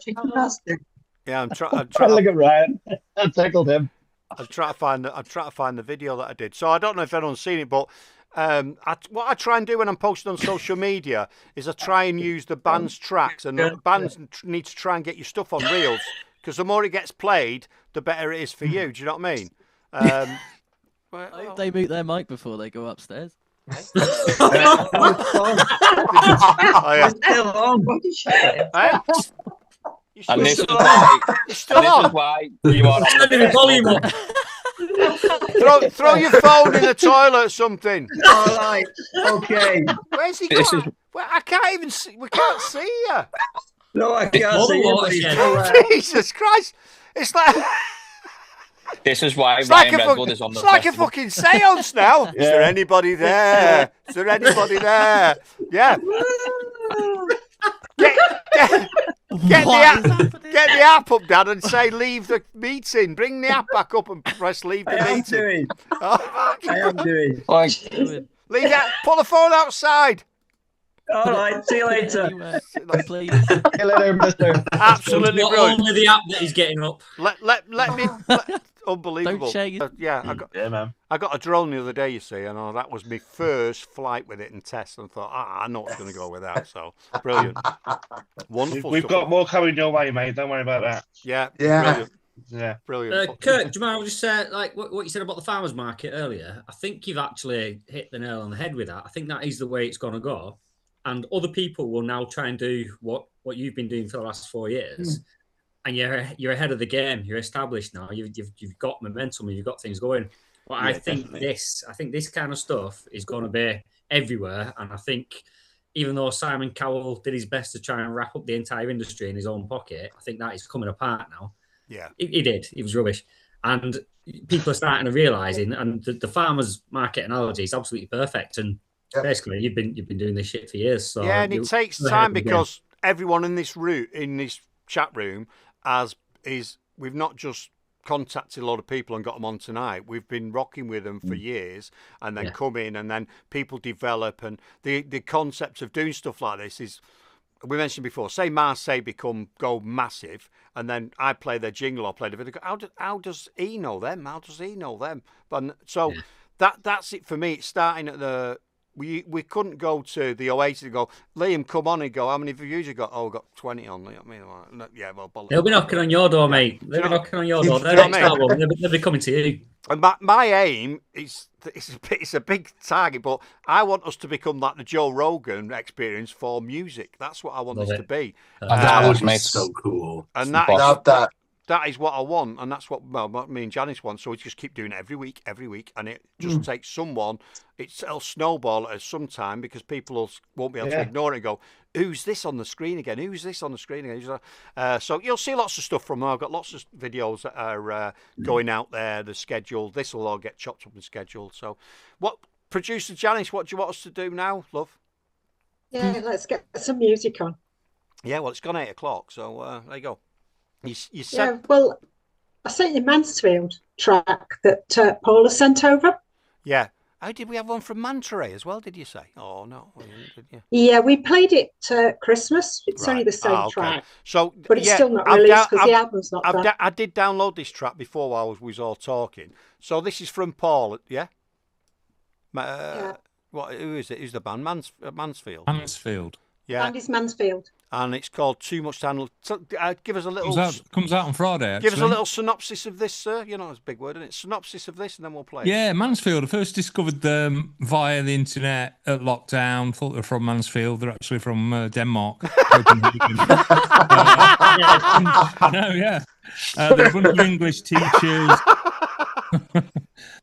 Yeah, I'm trying. Look at Ryan. I tickled him. I'm trying to find the video that I did. So I don't know if anyone's seen it, but what I try and do when I'm posting on social media is I try and use the band's tracks, and the bands need to try and get your stuff on reels, because the more it gets played, the better it is for you. Do you know what I mean? I hope they mute their mic before they go upstairs. Oh, yeah. Still on. And this is why you are on the volume up. Throw your phone in the toilet or something. All right. Okay. Where's he gone? I can't even see. We can't see you. No, I can't see you. Jesus Christ! It's like. This is why It's Ryan like Redwood is on the It's like festival. a fucking seance now. Is there anybody there? Is there anybody there? Yeah. Get the app up, Dad, and say leave the meeting. Bring the app back up and press leave the meeting. I am doing. Leave that. Put the phone outside. All right. See you later. Please. See you later, mister. Absolutely Not brilliant. only the app that he's getting up. Let me. Unbelievable. Don't shake it. Yeah, man. I got a drone the other day, you see, and that was my first flight with it and test, and thought, I know it's going to go with that. So brilliant, wonderful. We've stuff. got more coming your way, mate. Don't worry about that. Yeah, Yeah. brilliant. Kurt, do you mind just like what you said about the farmers market earlier? I think you've actually hit the nail on the head with that. I think that is the way it's going to go, and other people will now try and do what you've been doing for the last 4 years. And you're ahead of the game. You're established now. You've got momentum. You've got things going. But I think this kind of stuff is going to be everywhere. And I think even though Simon Cowell did his best to try and wrap up the entire industry in his own pocket, I think that is coming apart now. Yeah, he did. It was rubbish, and people are starting to realising. And the farmers market analogy is absolutely perfect. And basically, you've been doing this shit for years. So yeah, and it takes time because everyone in this chat room. We've not just contacted a lot of people and got them on tonight. We've been rocking with them for years, and then come in, and then people develop. And the concept of doing stuff like this is, we mentioned before, say Marseille go massive, and then I play their jingle or play the video. How does he know them? How does he know them? But so that's it for me. It's starting at the. We couldn't go to the Oasis and go, Liam, come on, and go, how many views you got? Oh, we got 20 on. I mean, yeah, well, they'll be knocking on your door, mate. They'll be knocking on your door. They'll be coming to you. And my aim is it's a big target, but I want us to become like the Joe Rogan experience for music. That's what I want this to be. That would make so cool. And that is what I want, and that's what me and Janice want. So we just keep doing it every week, and it just takes someone. It'll snowball at some time because people won't be able to ignore it and go, "Who's this on the screen again? Who's this on the screen again?" So you'll see lots of stuff from them. I've got lots of videos that are going out there. The schedule. This will all get chopped up and scheduled. So, what producer Janice? What do you want us to do now, love? Yeah, let's get some music on. Yeah, well, it's gone 8 o'clock, so there you go. You said... Yeah, well, I sent you Mansfield track that Paula sent over. Yeah, Oh, did we have one from Manta Ray as well? Did you say? Oh no, we didn't, did you? Yeah, we played it Christmas. It's only Right. the same Okay. track. So But it's yeah, still not I've released because the I've- album's not done. I did download this track before while we was all talking. So this is from Paul. Yeah. Yeah. What? Who is it? Who's the band? Mansfield. Mansfield. Yeah. And it's Mansfield. And it's called Too Much to Handle. So, give us a little. Comes out on Friday. Actually. Give us a little synopsis of this, sir. You know, it's a big word, isn't it? Synopsis of this, and then we'll play. Yeah, Mansfield. I first discovered them via the internet at lockdown. Thought they were from Mansfield. They're actually from Denmark. No, yeah. They're a bunch of English teachers.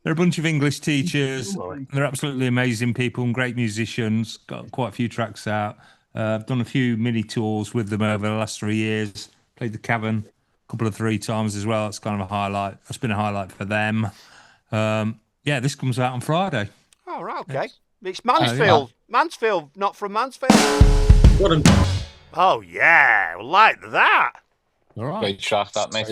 They're a bunch of English teachers. They're absolutely amazing people and great musicians. Got quite a few tracks out. I've done a few mini tours with them over the last 3 years. Played the Cavern a couple of 3 times as well. It's kind of a highlight. That's been a highlight for them. Yeah, this comes out on Friday. Oh, right, okay. It's Mansfield. Mansfield, not from Mansfield. Oh, yeah. Like that. All right. Great track, that, mate.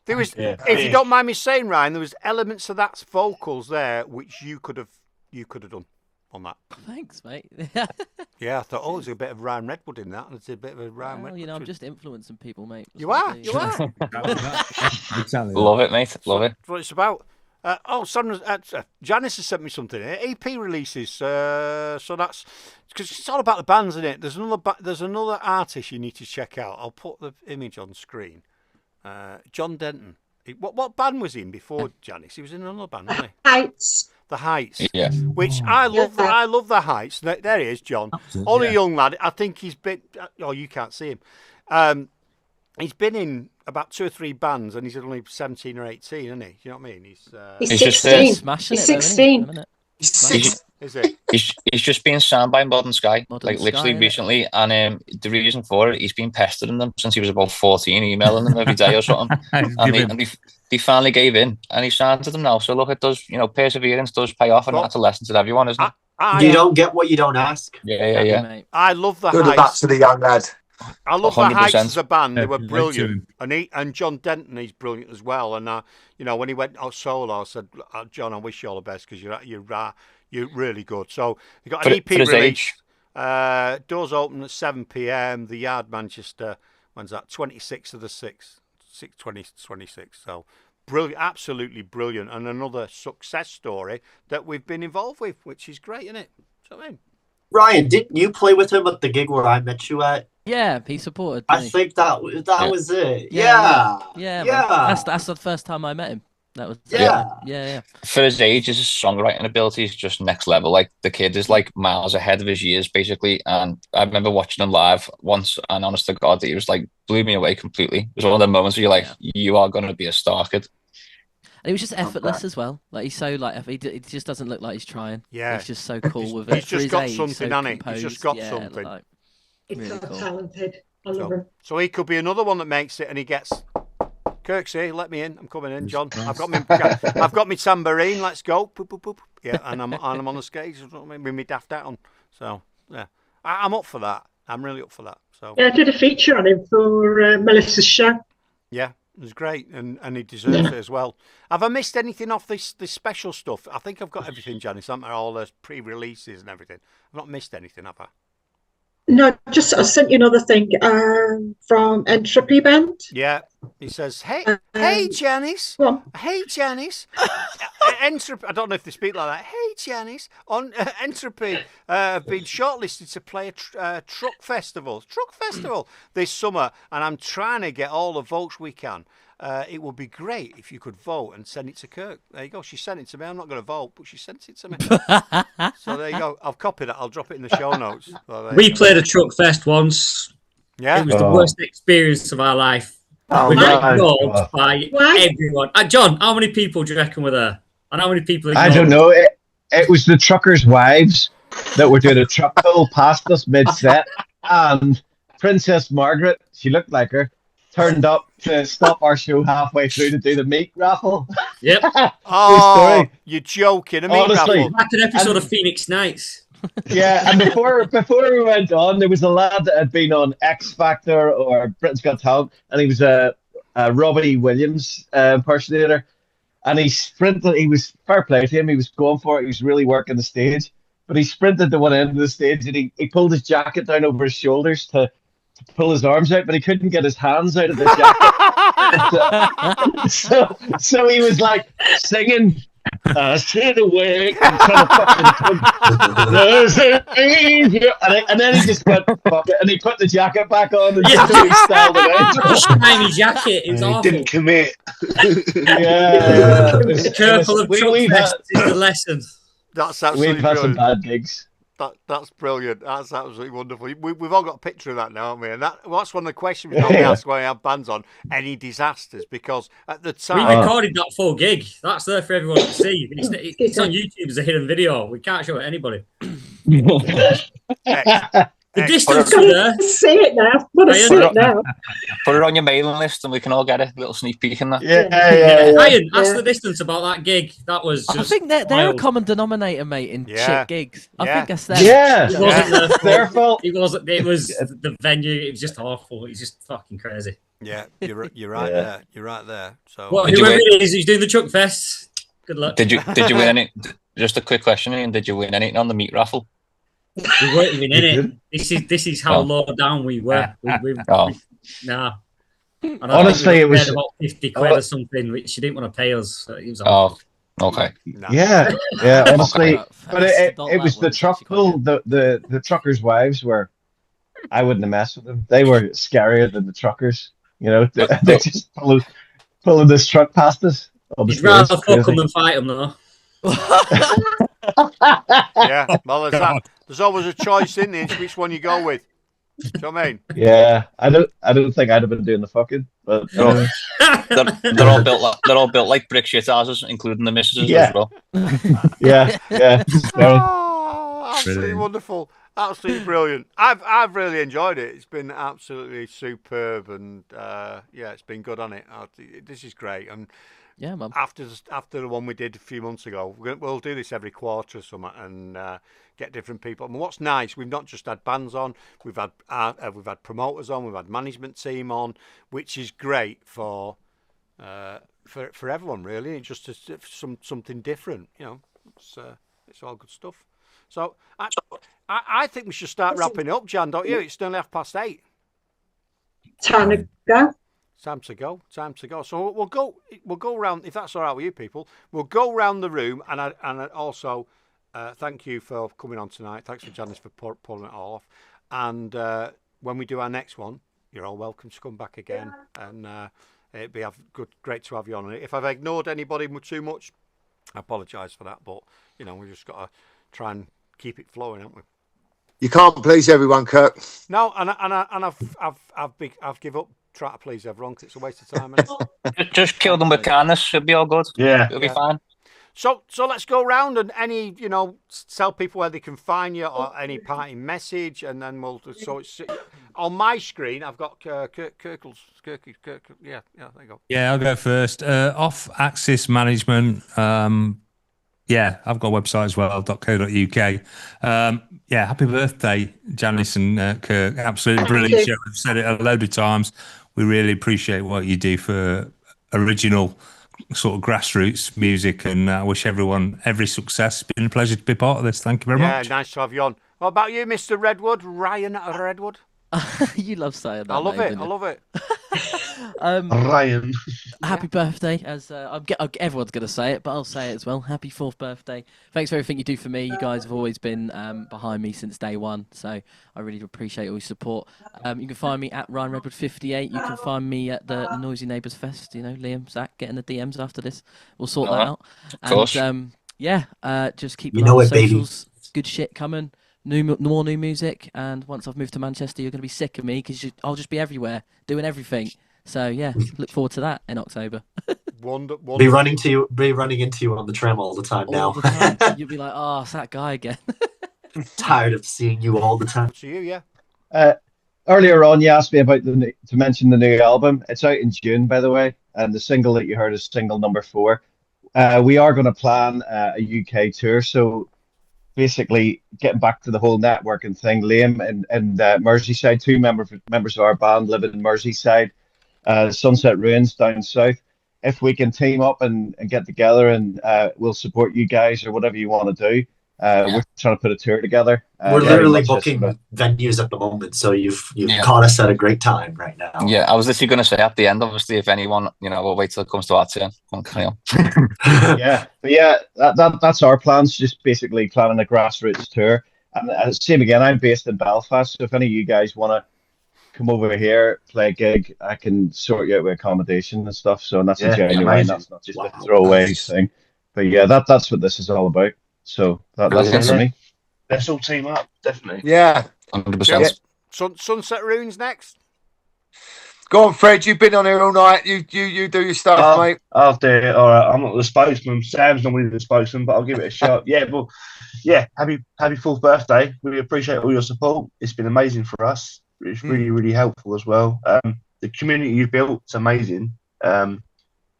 There was, if you don't mind me saying, Ryan, there was elements of that vocals there which you could have done on that. Thanks, mate. Yeah, I thought, there's a bit of Ryan Redwood in that. There's a bit of a Ryan Redwood. You know, I'm just influencing people, mate. That's You what I are, do. you are. Love it, mate. Love it. That's what it's about. Janice has sent me something. EP releases. So that's because it's all about the bands, isn't it? There's another artist you need to check out. I'll put the image on screen. John Denton. What band was he in before Janice? He was in another band, wasn't he? Heights. The Heights. Yeah. Which I love. I love the Heights. There he is, John. Only a young lad. I think he's been. Oh, you can't see him. He's been in about 2 or 3 bands, and he's only 17 or 18, isn't he? You know what I mean? He's 16. Smashing He's it, though, isn't 16. Is it? He's just been signed by Modern Sky, Modern literally Sky, recently, and the reason for it, he's been pestering them since he was about 14, emailing them every day or something, and they finally gave in, and he signed to them now. So look, it does, perseverance does pay off, and that's a lesson to everyone, isn't it? You don't get what you don't ask. Yeah. I love the Good Heights. luck to the young lad. I love the 100%. Heights as a band. They were Yeah, brilliant, and John Denton, he's brilliant as well. And when he went out solo, I said, John, I wish you all the best because you're really good. So you got an EP release. Doors open at 7 p.m. The Yard, Manchester. When's that? 26th of the 6th, 2026. So brilliant, absolutely brilliant, and another success story that we've been involved with, which is great, isn't it? So I mean, Ryan, didn't you play with him at the gig where I met you at? Yeah, he supported. I didn't he? think that was it. Yeah. Yeah. Man. That's the first time I met him. That was yeah. For his age, his songwriting ability is just next level. Like, the kid is like miles ahead of his years, basically. And I remember watching him live once, and honest to God, he was like, blew me away completely. It was one of the moments where you're like, you are going to be a star, kid. And he was just effortless as well. Like, he's so he just doesn't look like he's trying. Yeah. He's just so cool with it. He's just got something, hasn't he? He's just got composed. something. Like, He's really so cool. talented. I love him. So he could be another one that makes it, and he gets. Kirksey, let me in. I'm coming in, John. I've got my tambourine. Let's go. Boop, boop, boop. Yeah, and I'm on the skates. With my daft hat on. So yeah, I'm up for that. I'm really up for that. So Yeah, I did a feature on him for Melissa's show. yeah, it was great, and he deserves it as well. Have I missed anything off this special stuff? I think I've got everything, Janice. Haven't I? All the pre-releases and everything. I've not missed anything, have I? No, just I sent you another thing from Entropy Band. Yeah, he says, "Hey, Janice. Hey, Janice. Entropy. I don't know if they speak like that. Hey, Janice. On Entropy, have been shortlisted to play a truck festival this summer, and I'm trying to get all the votes we can. It would be great if you could vote and send it to Kirk." There you go. She sent it to me. I'm not going to vote, but she sent it to me. So there you go. I've copied it. I'll drop it in the show notes. So We played a truck fest once. Yeah, it was the worst experience of our life. Oh, we got man. ignored by everyone. John, how many people do you reckon were there? And how many people? I don't know. It was the truckers' wives that were doing a truck pull past us mid-set, and Princess Margaret, she looked like her, turned up to stop our show halfway through to do the meat raffle. Yep. Oh, you're joking. A meat Honestly. raffle. Like an episode of Phoenix Nights. Yeah, and before we went on, there was a lad that had been on X Factor or Britain's Got Talent, and he was a Robbie Williams impersonator. and he sprinted. He was fair play to him. He was going for it. He was really working the stage, but he sprinted to one end of the stage and he pulled his jacket down over his shoulders to pull his arms out, but he couldn't get his hands out of the jacket. So he was like singing. Sit awake and trying to and then he just went fuck it, and he put the jacket back on and just styled it out. Shiny jacket. It was awful. Didn't commit. Yeah. Be careful of truck fest is the lesson. That's absolutely We've had some brilliant. bad gigs. That's brilliant. That's absolutely wonderful. We've all got a picture of that now, haven't we? And that's one of the questions we normally ask when we have bands on. Any disasters? Because at the time... We recorded that full gig. That's there for everyone to see. It's on YouTube as a hidden video. We can't show it to anybody. The distance to there. See it now. Want to see it now. Put it on your mailing list and we can all get a little sneak peek in that. Ian, ask the distance about that gig. That was just I think they're a wild. common denominator, mate, in shit gigs. I think that's them. It wasn't their fault. It wasn't. It was the venue. It was just awful. It's just fucking crazy. Yeah, you're right there. You're right there. So whoever it is who's doing the Chuck Fest, good luck. Did you win any? Just a quick question, Ian. Did you win anything on the meat raffle? We weren't even in it. This is how low down we were. Nah. And Honestly, it was about 50 quid or something, which she didn't want to pay us. So it was okay. Yeah, honestly, but it was the truck pull. The truckers' wives were. I wouldn't have messed with them. They were scarier than the truckers. You know, they just pulling this truck past us. You'd rather fuck them than fight them, though. Yeah, well, there's always a choice in there. Which one you go with? Do you know what I mean? Yeah, I don't think I'd have been doing the fucking. But they're all built like brick shit houses, including the missuses as well. yeah. Absolutely wonderful, absolutely brilliant. I've really enjoyed it. It's been absolutely superb, and it's been good on it. This is great, and. Yeah, man. After the one we did a few months ago, we'll do this every quarter or something and get different people. And what's nice, we've not just had bands on, we've had promoters on, we've had management team on, which is great for everyone really. It's just something different, you know. It's all good stuff. So I think we should start wrapping up, Jan, don't you? It's nearly 8:30. Time to go. Time to go. So we'll go round, if that's all right with you people. We'll go round the room, and also thank you for coming on tonight. Thanks for Janice for pulling it all off. And when we do our next one, you're all welcome to come back again, and it'd be great to have you on. If I've ignored anybody too much, I apologise for that. But you know, we just got to try and keep it flowing, haven't we? You can't please everyone, Kirk. No, and I've give up. Try to please everyone because it's a waste of time. Just kill them with kindness. Should be all good. Yeah, it'll be fine. So let's go round and tell people where they can find you or any party message, and then we'll. So it's on my screen. I've got Kirkles. Yeah, there you go. Yeah, I'll go first. Off Axis Management. I've got a website as well, .co.uk. Happy birthday, Janice and Kirk. Absolutely brilliant show. I've said it a load of times. We really appreciate what you do for original sort of grassroots music, and I wish everyone every success. It's been a pleasure to be part of this. Thank you very much. Yeah, nice to have you on. What about you, Mr. Redwood? Ryan Redwood? You love saying that. I love it. Ryan. Happy birthday, as everyone's going to say it, but I'll say it as well. Happy 4th birthday. Thanks for everything you do for me. You guys have always been behind me since day one, so I really appreciate all your support. You can find me at Ryan Redwood 58. You can find me at the Noisy Neighbours Fest. You know, Liam, Zach, get in the DMs after this. We'll sort that out. Of course. And just keep an eye on socials. Good shit coming. More new music, and once I've moved to Manchester, you're going to be sick of me because I'll just be everywhere doing everything. So yeah, look forward to that in October. Wonderful. Be running into you on the tram all the time now. All the time. You'll be like, oh, it's that guy again. Tired of seeing you all the time. To you, yeah. Earlier on, you asked me about to mention the new album. It's out in June, by the way, and the single that you heard is single number 4. We are going to plan a UK tour, so. Basically, getting back to the whole networking thing, Liam and Merseyside, 2 members of our band live in Merseyside, Sunset Ruins down south. if we can team up and get together, and we'll support you guys or whatever you want to do. We're trying to put a tour together. We're very literally much booking venues at the moment, so you've Yeah. caught us at a great time right now. Yeah, I was literally going to say at the end, obviously, if anyone, we'll wait till it comes to our turn. Carry on. Yeah, but yeah, that's our plans. Just basically planning a grassroots tour. And same again, I'm based in Belfast, so if any of you guys want to come over here, play a gig, I can sort you out with accommodation and stuff. So that's a genuine. amazing. That's not just a throwaway thing. But yeah, that's what this is all about. So that's it for me. Let's all team up, definitely. Yeah. 100%. Sunset Runes next. Go on, Fred. You've been on here all night. You do your stuff, mate. I'll do it. All right. I'm not the spokesman. Sam's normally the spokesman, but I'll give it a shot. Yeah, well, yeah. Happy 4th birthday. We appreciate all your support. It's been amazing for us. It's really, really helpful as well. The community you've built is amazing,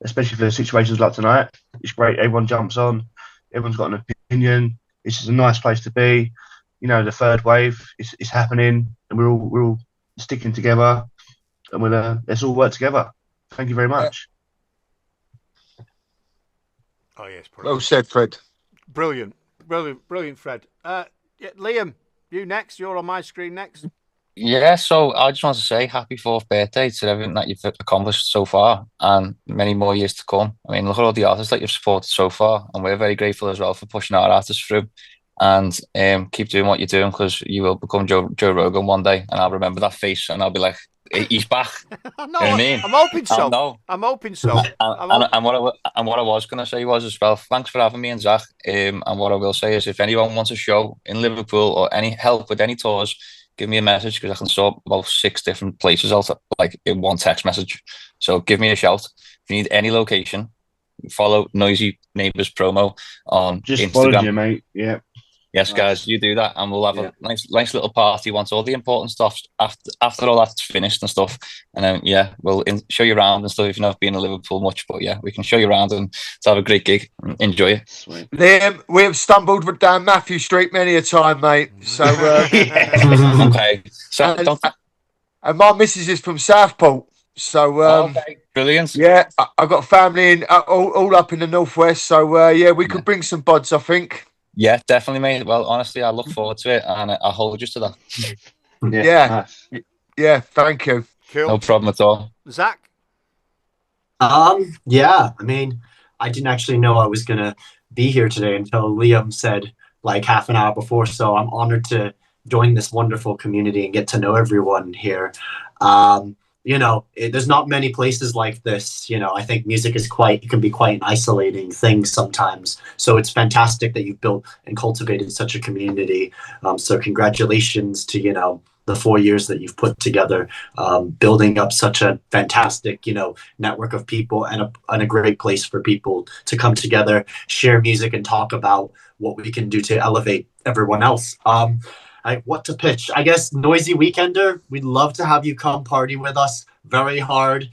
especially for situations like tonight. It's great. Everyone jumps on. Everyone's got an opinion. It's just a nice place to be. The third wave is happening, and we're all sticking together, and let's all work together. Thank you very much. Oh yes, well said, Fred. Brilliant, Fred. Liam, you next. You're on my screen next. Yeah, so I just want to say happy 4th birthday to everything that you've accomplished so far and many more years to come. I mean, look at all the artists that you've supported so far, and we're very grateful as well for pushing our artists through. And keep doing what you're doing, because you will become Joe Rogan one day, and I'll remember that face, and I'll be like, he's back. No, you know what I mean? I'm hoping so. No. I'm hoping so. And what I was going to say was as well, thanks for having me and Zach. And what I will say is, if anyone wants a show in Liverpool or any help with any tours, give me a message, because I can sort about 6 different places out, like in one text message. So give me a shout. If you need any location, follow Noisy Neighbours promo on Just Instagram. followed you, mate. Yeah. Yes, guys, you do that, and we'll have a nice little party once all the important stuff after all that's finished and stuff. And then we'll show you around and stuff if you've not been in Liverpool much. But yeah, we can show you around and have a great gig. Enjoy it. Sweet. Liam, we have stumbled down Matthew Street many a time, mate. So okay. So and my missus is from Southport. So okay, brilliant. Yeah, I've got family in all up in the northwest. So yeah, we could bring some buds, I think. Yeah, definitely, mate. Well, honestly, I look forward to it, and I hold you to that. Yeah. Thank you. Cool. No problem at all. Zach? Yeah, I mean, I didn't actually know I was gonna be here today until Liam said like half an hour before. So I'm honored to join this wonderful community and get to know everyone here. There's not many places like this. I think music can be quite an isolating thing sometimes. So it's fantastic that you've built and cultivated such a community. So congratulations to, the 4 years that you've put together, building up such a fantastic, network of people and a great place for people to come together, share music, and talk about what we can do to elevate everyone else. What to pitch? I guess Noisy Weekender, we'd love to have you come party with us very hard.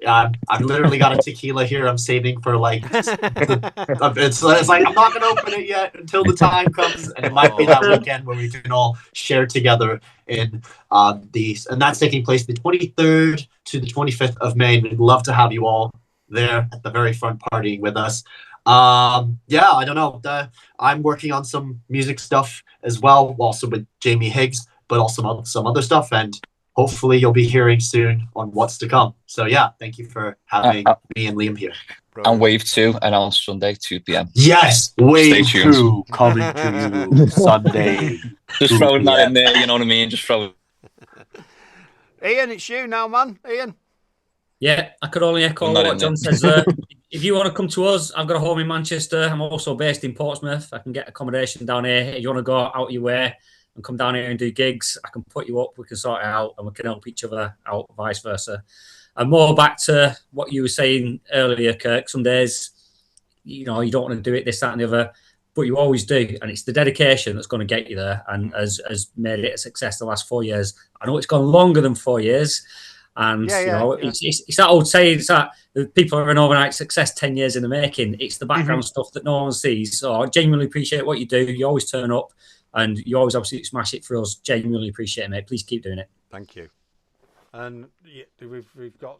I've literally got a tequila here I'm saving for it's like I'm not going to open it yet until the time comes, and it might be that weekend where we can all share together in these. And that's taking place the 23rd to the 25th of May. And we'd love to have you all there at the very front partying with us. I don't know. I'm working on some music stuff as well, also with Jamie Higgs, but also some other stuff, and hopefully you'll be hearing soon on what's to come. So yeah, thank you for having me and Liam here. And Wave 2 announced Sunday 2 p.m. Yes, Wave 2 coming to you Sunday. Just throwing that in there, you know what I mean? Just throw it. Ian, it's you now, man. Ian. Yeah, I could only echo what John says there. If you want to come to us, I've got a home in Manchester. I'm also based in Portsmouth. I can get accommodation down here. If you want to go out your way and come down here and do gigs, I can put you up. We can sort it out, and we can help each other out, vice versa. And more back to what you were saying earlier, Kirk. Some days, you don't want to do it, this, that, and the other, but you always do. And it's the dedication that's going to get you there, and has made it a success the last 4 years. I know it's gone longer than 4 years. And it's that old saying, it's that people are an overnight success 10 years in the making. It's the background stuff that no one sees. So I genuinely appreciate what you do. You always turn up, and you always absolutely smash it for us. Genuinely appreciate it, mate. Please keep doing it. Thank you. And we've got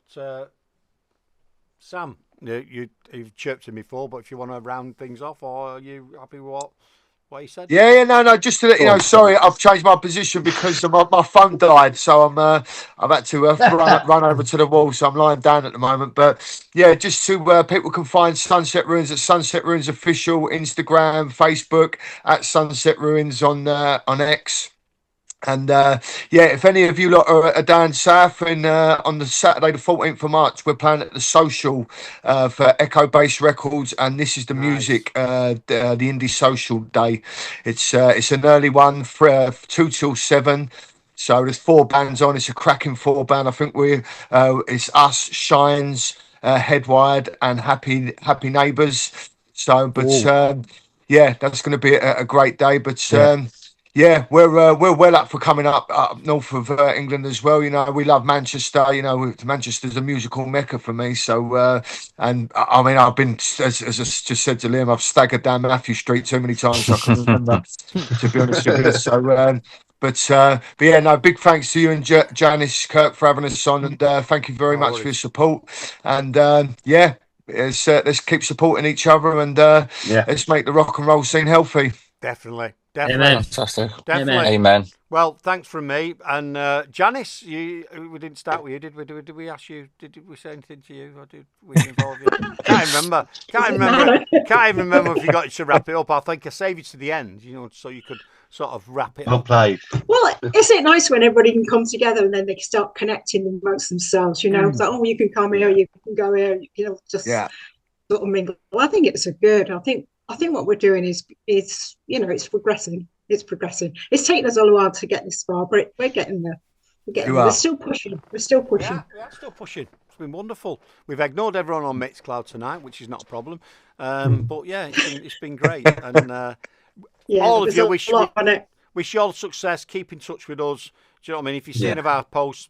Sam, you've chirped him before, but if you want to round things off, or are you happy with what he said? Yeah, no. Just to let you know, sorry, I've changed my position because my phone died, so I've had to run over to the wall, so I'm lying down at the moment. But yeah, just to people can find Sunset Ruins at Sunset Ruins Official, Instagram, Facebook, at Sunset Ruins on X. And if any of you lot are down south on the Saturday the 14th of March, we're playing at the Social for Echo Bass Records, and this is the music, the Indie Social Day. It's an early one, 2 till 7. So there's 4 bands on. It's a cracking 4 band. I think it's us, Shines, Headwired, and Happy Neighbours. So, but that's going to be a great day. But yeah, we're well up for coming up north of England as well. You know, we love Manchester. You know, Manchester's a musical mecca for me. So, and I mean, I've been, as I just said to Liam, I've staggered down Matthew Street too many times I can remember, to be honest with you. So, but yeah, no, big thanks to you and Janice Kirk for having us on, and thank you very much for your support. And let's keep supporting each other, and let's make the rock and roll scene healthy. Definitely. Amen. Fantastic. Definitely. Amen. Well, thanks from me. And Janice, we didn't start with you, did we? Did we ask you? Did we say anything to you, or did we involve you? Can't remember. Can't even remember if you got to wrap it up. I think I saved you to the end, so you could sort of wrap it up. Played. Well, isn't it nice when everybody can come together and then they start connecting amongst themselves? It's like, you can come here, you can go here, just sort of mingle. I think it's good. I think what we're doing is it's progressing. It's progressing. It's taken us a while to get this far, but we're getting there. We're still pushing. We're still pushing. Yeah, we are still pushing. It's been wonderful. We've ignored everyone on Mixcloud tonight, which is not a problem. But yeah, it's been great. And all of you, wish you all success. Keep in touch with us. Do you know what I mean? If you've seen of our posts,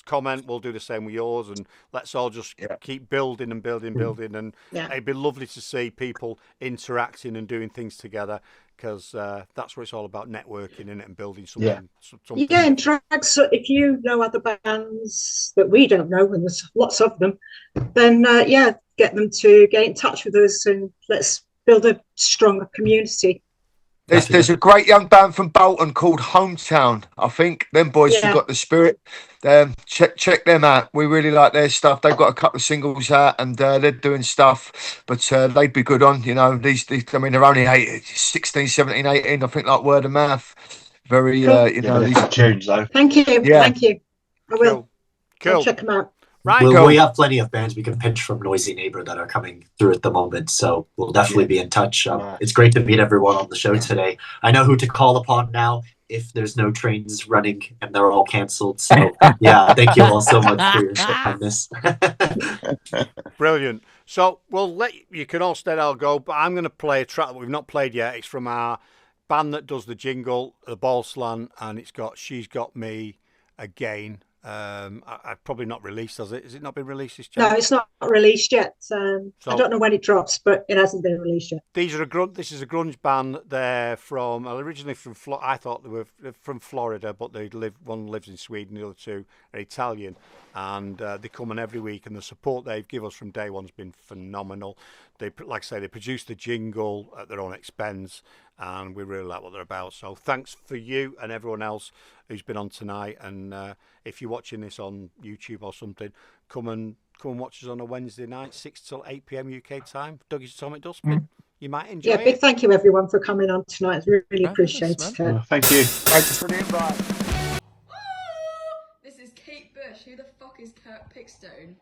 comment, we'll do the same with yours, and let's all just keep building and and it'd be lovely to see people interacting and doing things together, because that's what it's all about, networking in it and building something. And drags, if you know other bands that we don't know, and there's lots of them, then get them to get in touch with us, and let's build a stronger community. There's a great young band from Bolton called Hometown. I think them boys have got the spirit. Check them out. We really like their stuff. They've got a couple of singles out, and they're doing stuff. But they'd be good on. These I mean, they're only 16, 17, 18. I think, like word of mouth. Very these tunes though. Thank you. Thank you. I will. Cool. I'll check them out. Right. We have plenty of bands we can pinch from Noisy Neighbor that are coming through at the moment, so we'll definitely be in touch. It's great to meet everyone on the show today. I know who to call upon now if there's no trains running and they're all canceled. So yeah, thank you all so much for your kindness. Brilliant. So you can all stay there, I'll go, but I'm going to play a track that we've not played yet. It's from our band that does the jingle, the Ball Slant, and it's got She's Got Me Again. I've probably not released, has it? Has it not been released this No, it's not released yet. I don't know when it drops, but it hasn't been released yet. This is a grunge band. They're originally from I thought they were from Florida, but one lives in Sweden, the other two are Italian, and they come on every week, and the support they've given us from day one's been phenomenal. They, like I say, they produce the jingle at their own expense, and we really like what they're about. So thanks for you and everyone else who's been on tonight. And if you're watching this on YouTube or something, come and watch us on a Wednesday night, 6 till 8 p.m. UK time. Dougie's Atomic Dustbin. You might enjoy it. Big thank you everyone for coming on tonight. Really appreciate it. Thank you. Thanks for the invite. This is Kate Bush. Who the fuck is Kurt Pickstone?